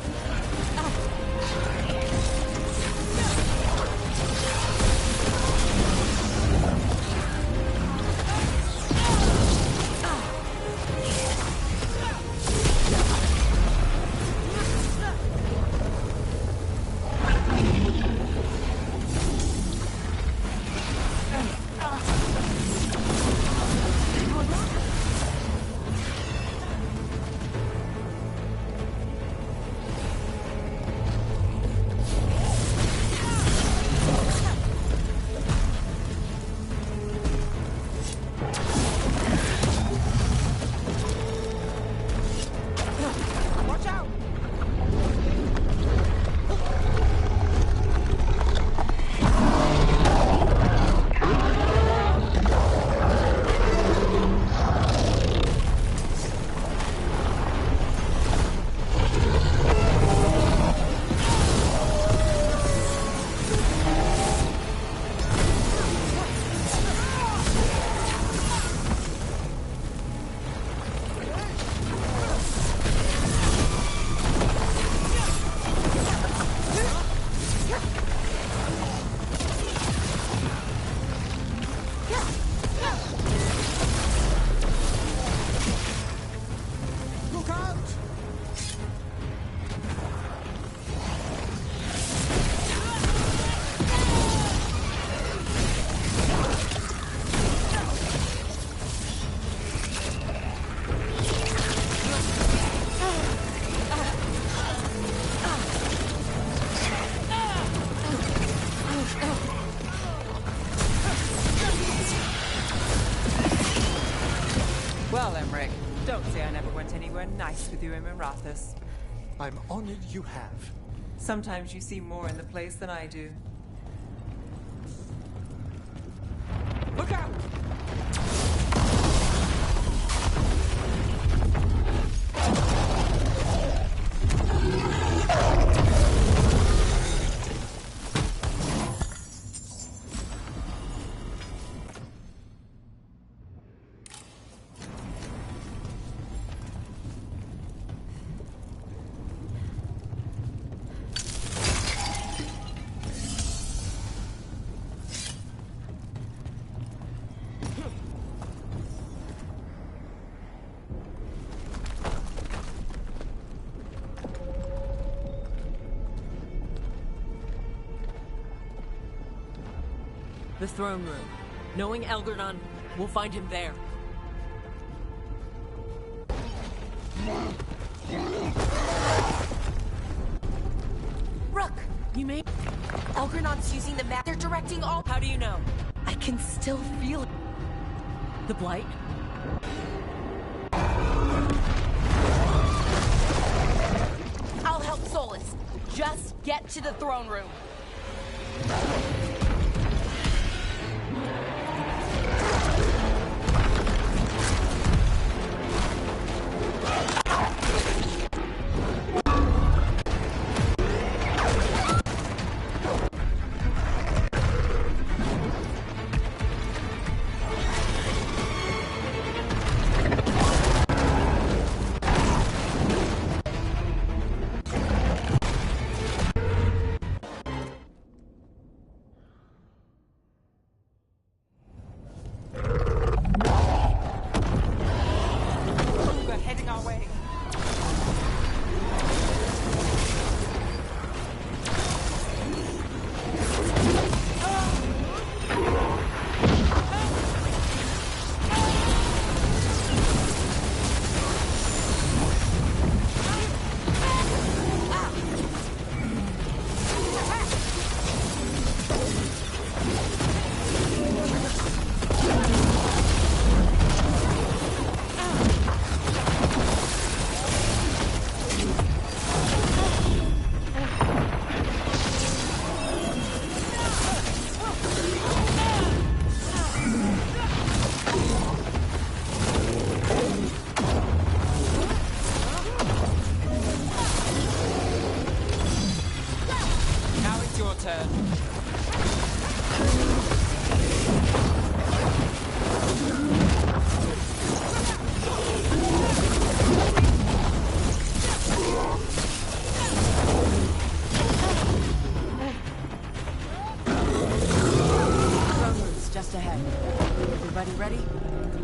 Nice with you, Emirathus. I'm honored you have. Sometimes you see more in the place than I do. Look out! The throne room. Knowing Elgernon, we'll find him there. Rook! You may... Elgernon's using the map. They're directing all... How do you know? I can still feel it. The Blight? I'll help Solus. Just get to the throne room.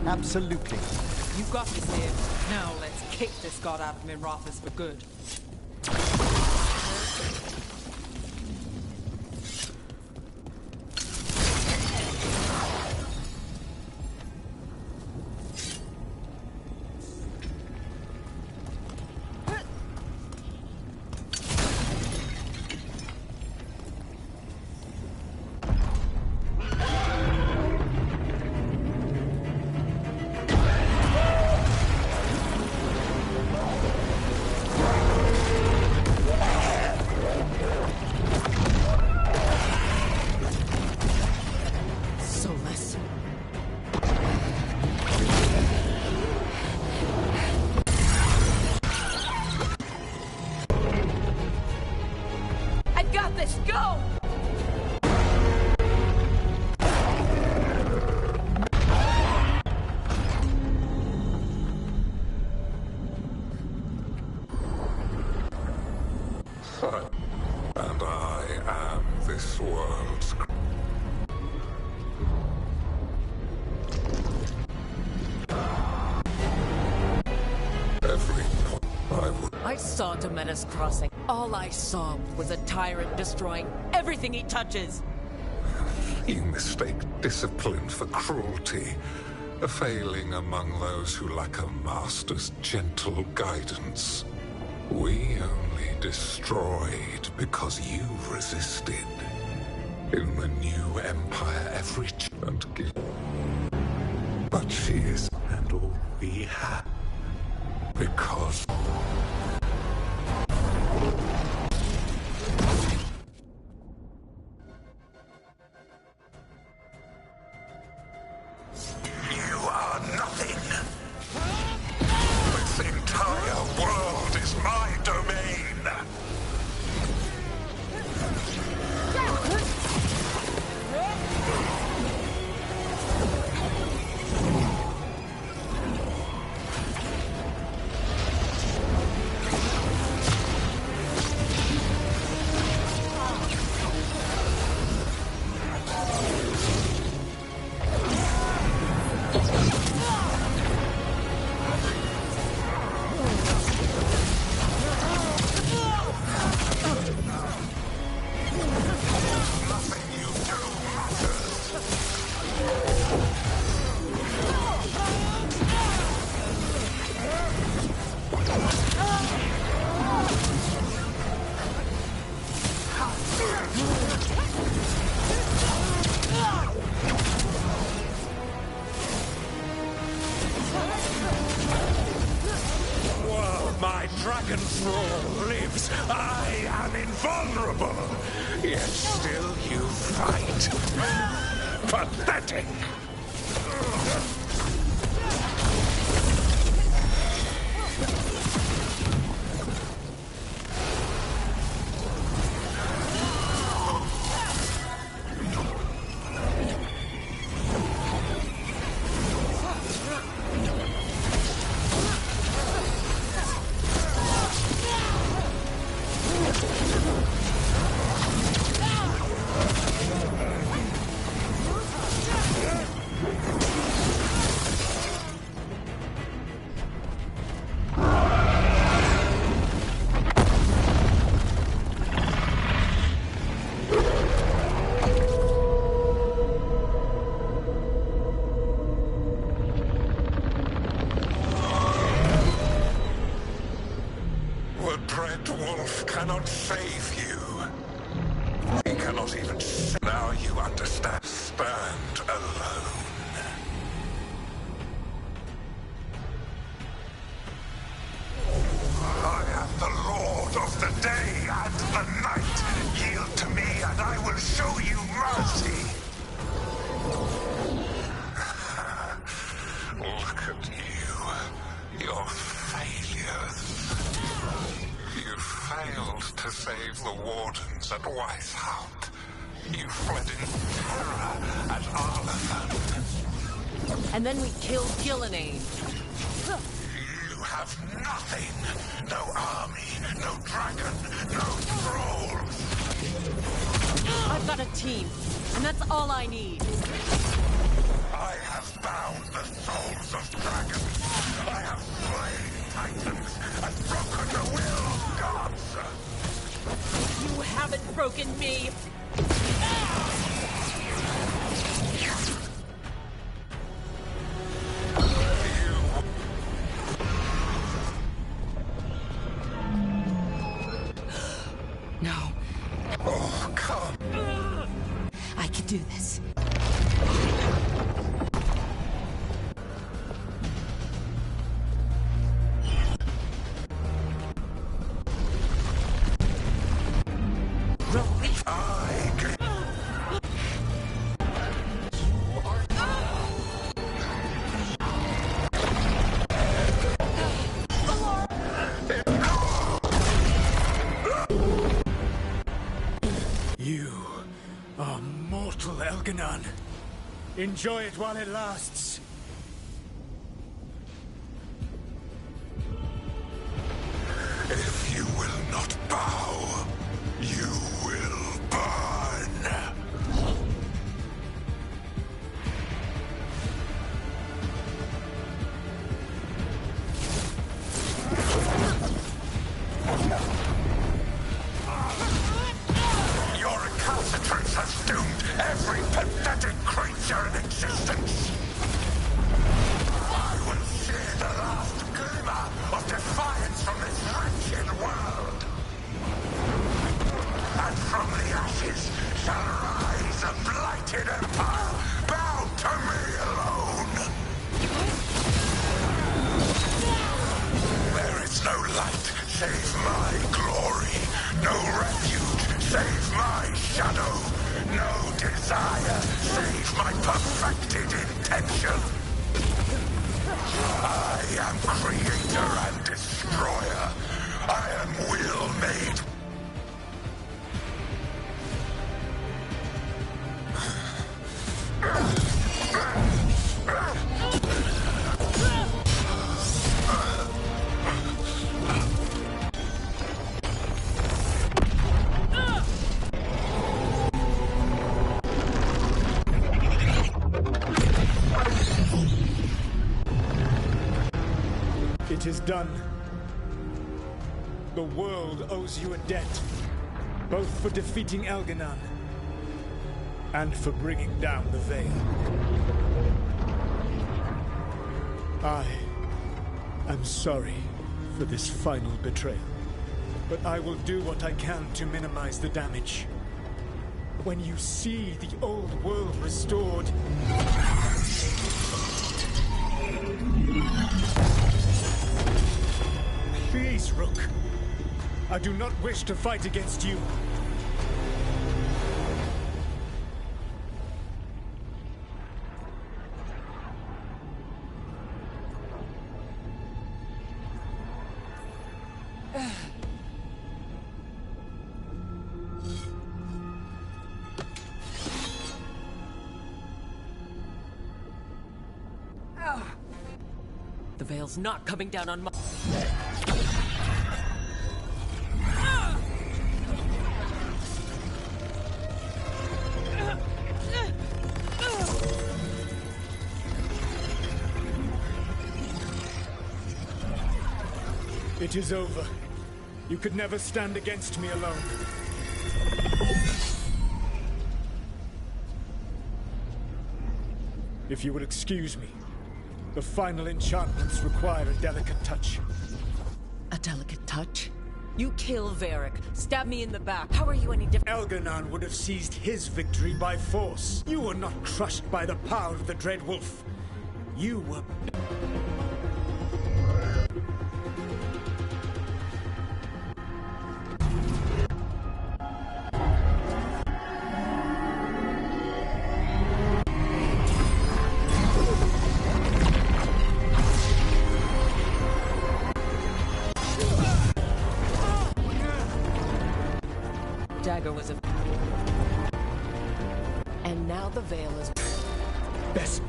Absolutely. You got this here. Now let's kick this god out of Minrothis for good. And I am this world's... I saw Domena's crossing. All I saw was a tyrant destroying everything he touches. You mistake discipline for cruelty. A failing among those who lack a master's gentle guidance. We only destroyed because you resisted. In the new empire, every and give. But she is, and all we have. Because... You are nothing. This entire world is my domain. My dragon thrall lives. I am invulnerable. Yet still you fight. Pathetic. The dread wolf cannot save you. He cannot even save. Now you understand. Stand alone. I am the Lord of the day and the night. Yield to me and I will show you mercy. Look at you. Your failures. You failed to save the wardens at Weishaupt. You fled in terror at Arlathan. And then we killed Gillenane. You have nothing. No army, no dragon, no thralls. I've got a team, and that's all I need. I have bound the souls of dragons. I have slain titans and broken the will of gods. You haven't broken me! No. Oh, come. I can do this. You are mortal, Elganon. Enjoy it while it lasts. If you will not bow, you will burn. Your recalcitrance has doomed every pathetic creature in existence. I will share the last glimmer of defiance from this wretched world. And from the ashes shall rise a blighted empire bound to me alone. There is no light save my glory, no refuge save my shadow, no desire save my perfected intention. I am creator and destroyer. I am will made. It is done. The world owes you a debt, both for defeating Elganon and for bringing down the Veil. I am sorry for this final betrayal, but I will do what I can to minimize the damage. When you see the old world restored, please, Rook. I do not wish to fight against you. The Veil's not coming down on my... It is over. You could never stand against me alone. If you would excuse me, the final enchantments require a delicate touch. A delicate touch? You kill Varric, stab me in the back. How are you any different? Elganon would have seized his victory by force. You were not crushed by the power of the Dread Wolf. You were... Dagger was a... And now the Veil is... Best...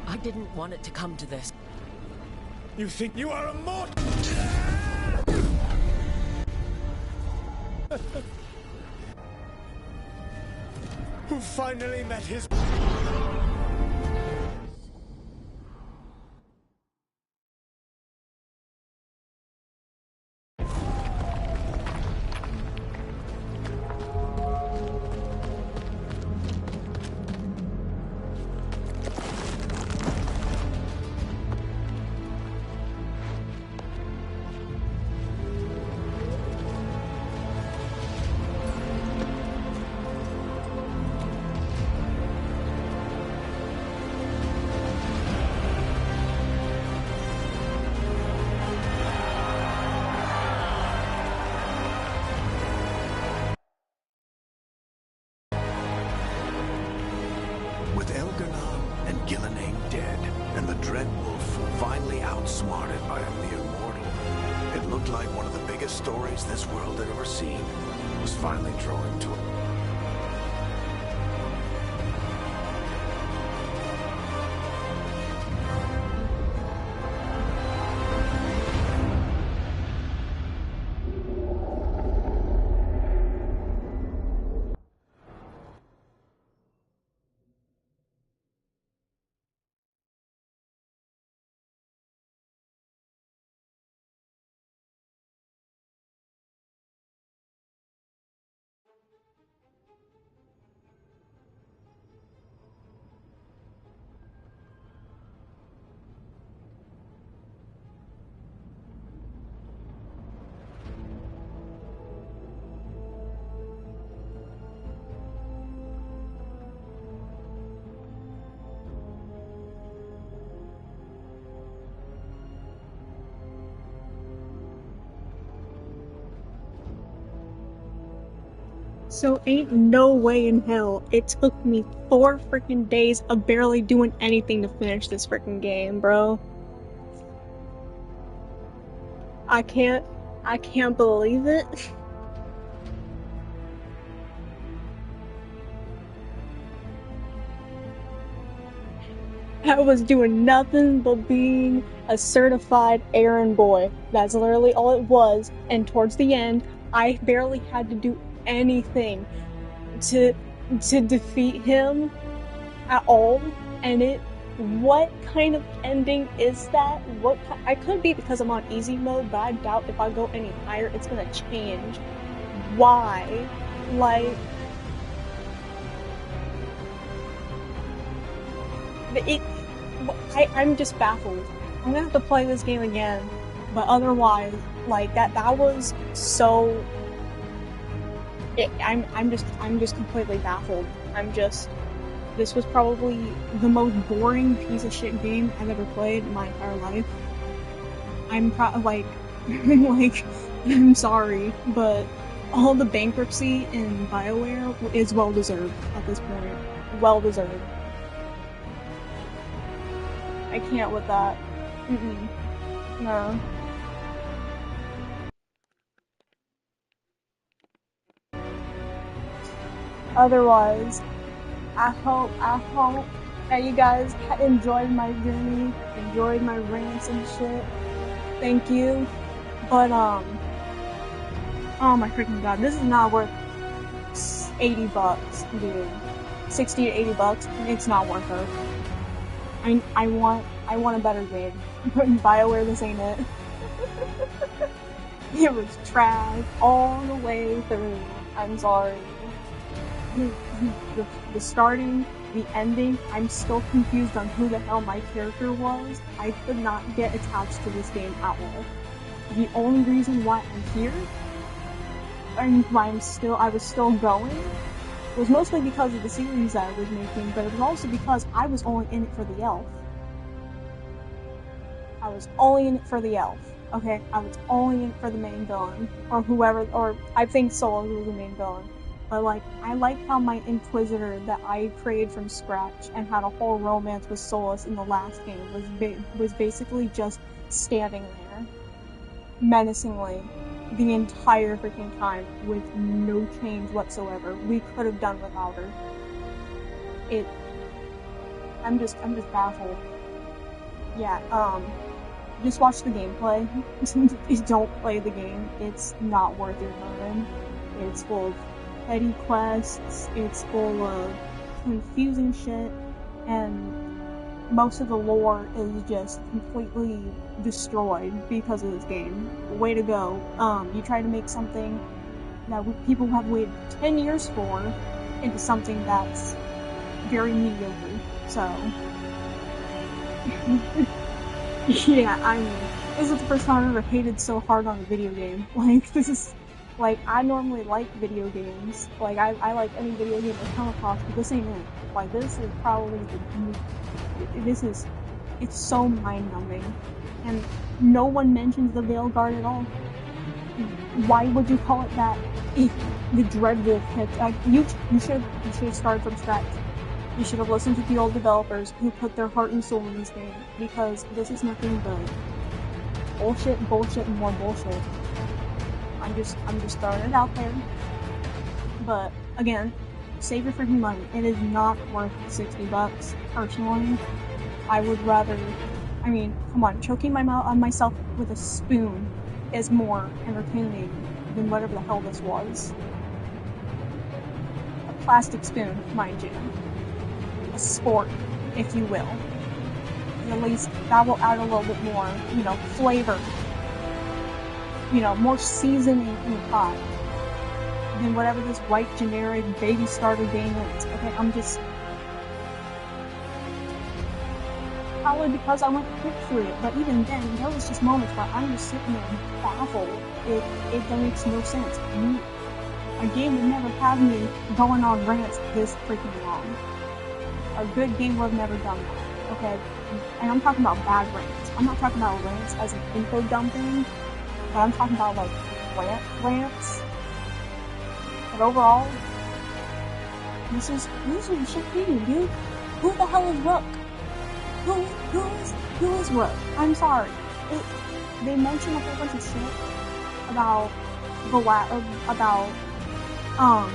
I didn't want it to come to this. You think you are immortal? who finally met his... With Elgar'nan and Gillenane dead, and the Dread Wolf finally outsmarted by the Immortal, it looked like one of the biggest stories this world had ever seen was finally drawing to it. So ain't no way in hell it took me 4 freaking days of barely doing anything to finish this freaking game, bro. I can't believe it. I was doing nothing but being a certified errand boy. That's literally all it was. And towards the end, I barely had to do anything to defeat him at all. And what kind of ending is that? I could be because I'm on easy mode, but I doubt if I go any higher, it's gonna change. Why? Like, I'm just baffled. I'm gonna have to play this game again, but otherwise, like that was so. I'm just completely baffled. This was probably the most boring piece of shit game I've ever played in my entire life. I'm sorry, but all the bankruptcy in BioWare is well deserved at this point. Well deserved. I can't with that. No. Otherwise, I hope that you guys enjoyed my journey, enjoyed my rants and shit. Thank you. But, oh my freaking god, this is not worth $80, dude. 60 to 80 bucks, it's not worth it. I want a better game. BioWare, this ain't it. It was trash all the way through. I'm sorry. The starting, the ending, I'm still confused on who the hell my character was. I could not get attached to this game at all. The only reason why I'm here, and why I was still going, was mostly because of the series that I was making, but it was also because I was only in it for the elf. I was only in it for the elf. Okay, I was only in it for the main villain, or whoever, or I think Solus was the main villain. But like, I like how my Inquisitor that I created from scratch and had a whole romance with Solus in the last game was basically just standing there, menacingly, the entire freaking time with no change whatsoever. We could have done without her. I'm just baffled. Yeah, just watch the gameplay. Don't play the game. It's not worth your time. It's full of petty quests, it's full of confusing shit, and most of the lore is just completely destroyed because of this game. Way to go. You try to make something that people have waited 10 years for into something that's very mediocre. So, yeah, I mean, this is the first time I've ever hated so hard on a video game. Like, this is, like, I normally like video games. Like, I like any video game I come across, but this ain't it. Like, this is probably it's so mind-numbing. And no one mentions the Veilguard at all. Why would you call it that if the Dreadwolf hit? You should have started from scratch. You should have listened to the old developers who put their heart and soul in this game, because this is nothing but bullshit, and more bullshit. I'm just throwing it out there. But again, save your freaking money. It is not worth $60, personally. I would rather, I mean, come on, choking myself with a spoon is more entertaining than whatever the hell this was. A plastic spoon, mind you. A sport, if you will. At least that will add a little bit more, flavor. More seasoning in the pot than whatever this white generic baby starter game is. Okay, I'm just... Probably because I went quick through it, but even then, there was just moments where I'm just sitting there baffled. It makes no sense. A game would never have me going on rants this freaking long. A good game would have never done that, okay? And I'm talking about bad rants. I'm not talking about rants as an info dumping, but I'm talking about, like, rants. But overall, this is a shit game, dude. Who the hell is Rook? Who is Rook? I'm sorry. They mention a whole bunch of shit about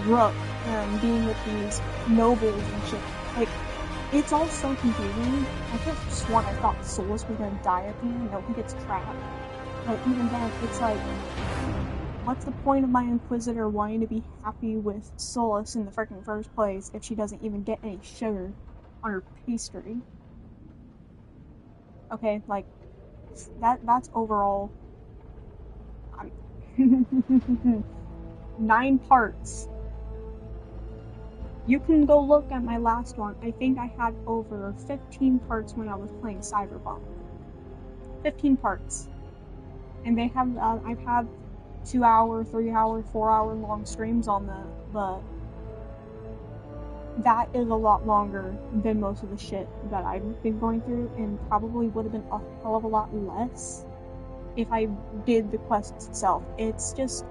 Rook and being with these nobles and shit. Like, it's all so confusing. I could have sworn I thought Solus was gonna die at the end. No, he gets trapped. But even then, it's like, what's the point of my Inquisitor wanting to be happy with Solus in the freaking first place if she doesn't even get any sugar on her pastry? Okay, like, that's overall... 9 parts. You can go look at my last one. I think I had over 15 parts when I was playing Cyberpunk. 15 parts. And they have, I've had 2 hour, 3 hour, 4 hour long streams on that, but that is a lot longer than most of the shit that I've been going through, and probably would have been a hell of a lot less if I did the quests itself. It's just...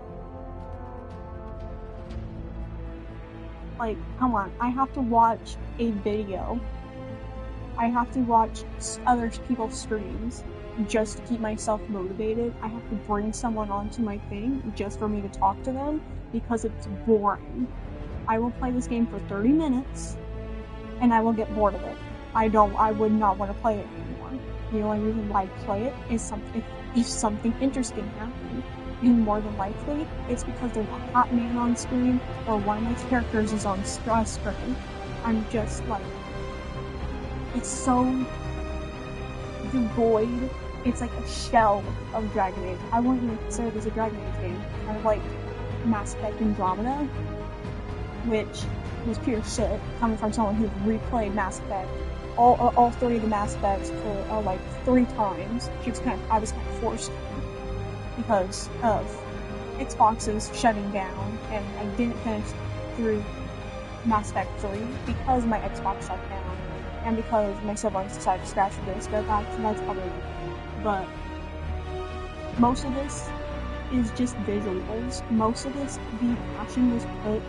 like, come on, I have to watch a video. I have to watch other people's streams just to keep myself motivated. I have to bring someone onto my thing just for me to talk to them, because it's boring. I will play this game for 30 minutes, and I will get bored of it. I would not want to play it anymore. The only reason why I play it is if something interesting happens. And more than likely, it's because there's a hot man on screen, or one of my characters is on screen. I'm just like... it's so devoid. It's like a shell of Dragon Age. I wouldn't even consider this a Dragon Age game. Kind of like Mass Effect Andromeda, which was pure shit, coming from someone who replayed Mass Effect. All 3 of the Mass Effects for, like, 3 times. I was kind of forced to, because of Xbox's shutting down, and I didn't finish through Mass Effect 3 because my Xbox shut down, and because my siblings decided to scratch the disc. That's probably it. But most of this is just visuals. Most of this, the passion was put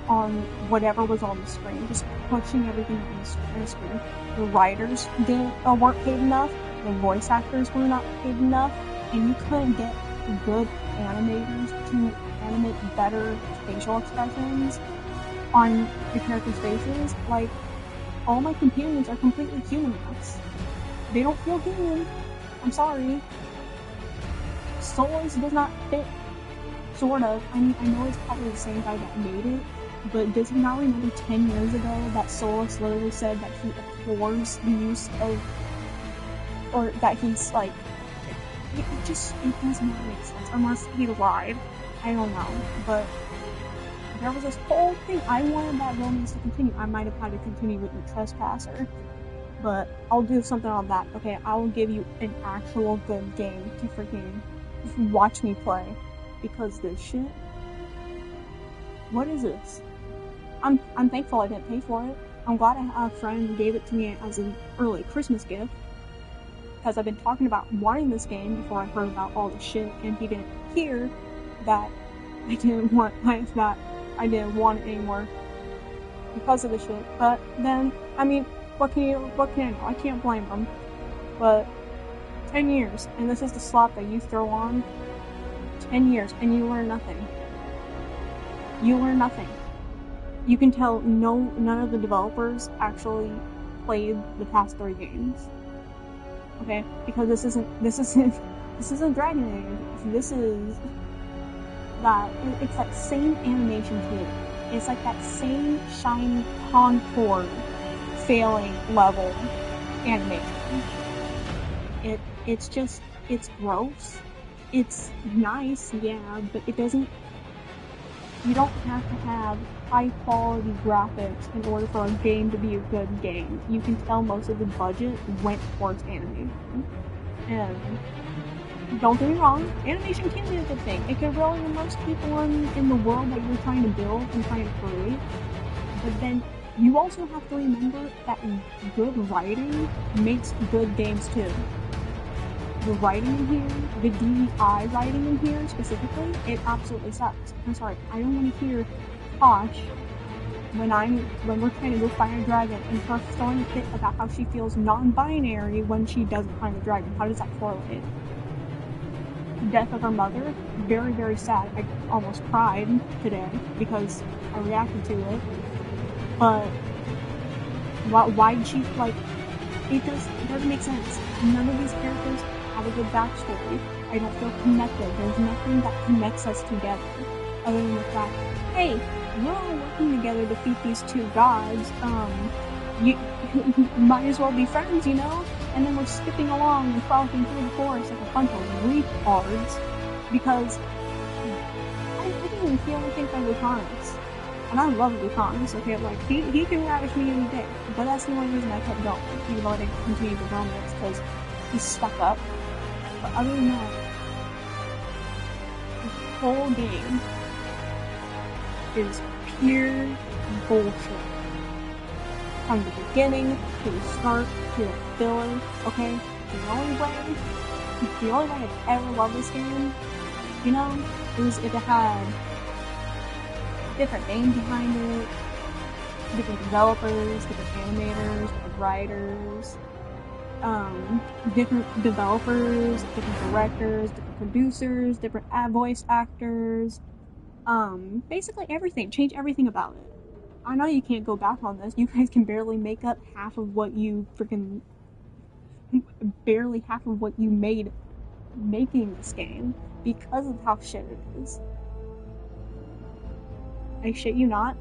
on whatever was on the screen, just pushing everything on the screen. The writers weren't paid enough, the voice actors were not paid enough, and you couldn't get good animators to animate better facial expressions on the characters' faces. Like, all my companions are completely humanless. They don't feel human. I'm sorry. Solus does not fit Sort of. I mean, I know it's probably the same guy that made it, but does he not remember 10 years ago that Solus literally said that he abhors the use of, or that he's like, it does not make sense, unless he lied. I don't know, but there was this whole thing. I wanted that romance to continue. I might have had to continue with the Trespasser, but I'll do something on that. Okay, I will give you an actual good game to freaking watch me play, because this shit. What is this? I'm thankful I didn't pay for it. I'm glad a friend gave it to me as an early Christmas gift, because I've been talking about wanting this game before I heard about all the shit, and he didn't hear that I didn't want it anymore because of the shit. But then, I mean, what can I do? I can't blame him. But 10 years, and this is the slot that you throw on. 10 years, and you learn nothing. You learn nothing. You can tell none of the developers actually played the past 3 games. Okay? Because this isn't Dragon Age. This is that, it's that same animation team. It's like that same shiny contour failing level animation. It's just, it's gross. It's nice, yeah, but it doesn't, you don't have to have high quality graphics in order for a game to be a good game. You can tell most of the budget went towards animation. And don't get me wrong, animation can be a good thing. It can really immerse people in the world that you're trying to build and trying to create. But then you also have to remember that good writing makes good games too. The writing in here, the DEI writing in here specifically, it absolutely sucks. I'm sorry, I don't want to hear Tosh when we're trying to go find a dragon and her throwing a fit about how she feels non-binary when she doesn't find a dragon. How does that correlate? The death of her mother, very, very sad. I almost cried today because I reacted to it. But why did she, like, it doesn't make sense. None of these characters have a good backstory. I don't feel connected. There's nothing that connects us together other than the fact, hey, we're all working together to defeat these 2 gods. You might as well be friends, you know? And then we're skipping along and frolicking through the forest like a bunch of retards because I didn't even feel anything from Lucanus. And I love Lucanus, okay? Like, he can ravish me any day. But that's the only reason I kept going, even though I didn't continue the romance, because he's stuck up. But other than that, the whole game is pure bullshit. From the beginning, to the start, to the filler, okay? The only way I'd ever love this game, you know, is if it had different name behind it, different developers, different animators, different writers, different developers, different directors, different producers, different voice actors, basically everything. Change everything about it. I know you can't go back on this. You guys can barely make up half of what you made making this game because of how shit it is. I shit you not.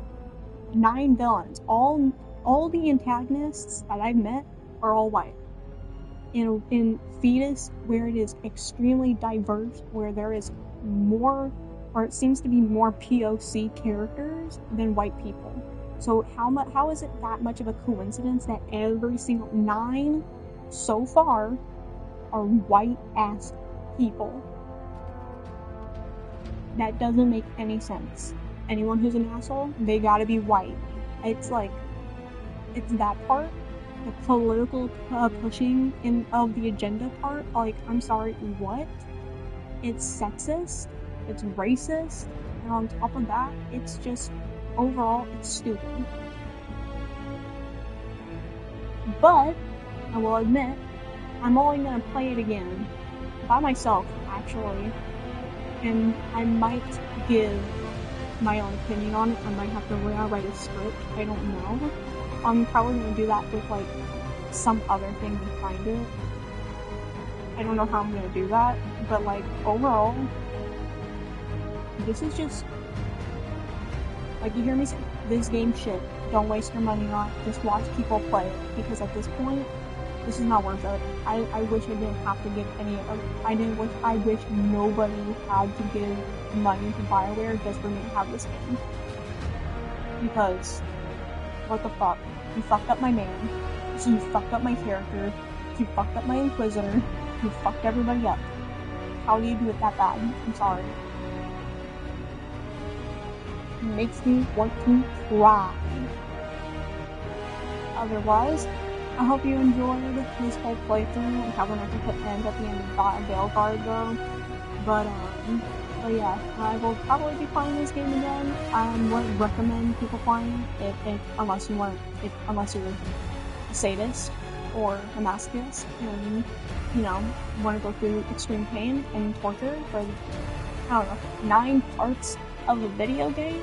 9 villains. All the antagonists that I've met are all white. In Fetus, where it is extremely diverse, where there is more, or it seems to be more POC characters than white people. So how is it that much of a coincidence that every single 9 so far are white-ass people? That doesn't make any sense. Anyone who's an asshole, they gotta be white. It's like, it's that part, the political pushing of the agenda part, like, I'm sorry, what? It's sexist, it's racist, and on top of that, it's just, overall, it's stupid. But, I will admit, I'm only gonna play it again, by myself, actually, and I might give my own opinion on it. I might have to rewrite a script, I don't know. I'm probably gonna do that with, like, some other thing behind it. I don't know how I'm gonna do that, but, like, overall, this is just, like you hear me say, this game shit. Don't waste your money on it. Just watch people play it, because at this point, this is not worth it. I wish I didn't have to give any of, I wish nobody had to give money to BioWare just for me to have this game. Because, what the fuck? You fucked up my man, so you fucked up my character, you fucked up my Inquisitor, you fucked everybody up. How do you do it that bad? I'm sorry. It makes me want to cry. Otherwise, I hope you enjoyed this whole playthrough. I'm probably not gonna put end at the end of Veilguard though. But yeah, I will probably be playing this game again. I wouldn't recommend people playing it unless you're a sadist or a masochist and, you know, want to go through extreme pain and torture for, I don't know, 9 parts of a video game.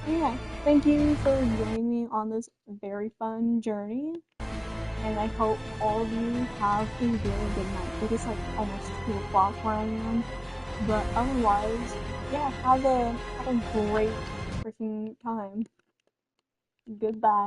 Yeah, thank you for joining me on this very fun journey, and I hope all of you have a really good night. I think it's like almost 2 o'clock where I am, but otherwise, yeah, have a great freaking time. Goodbye.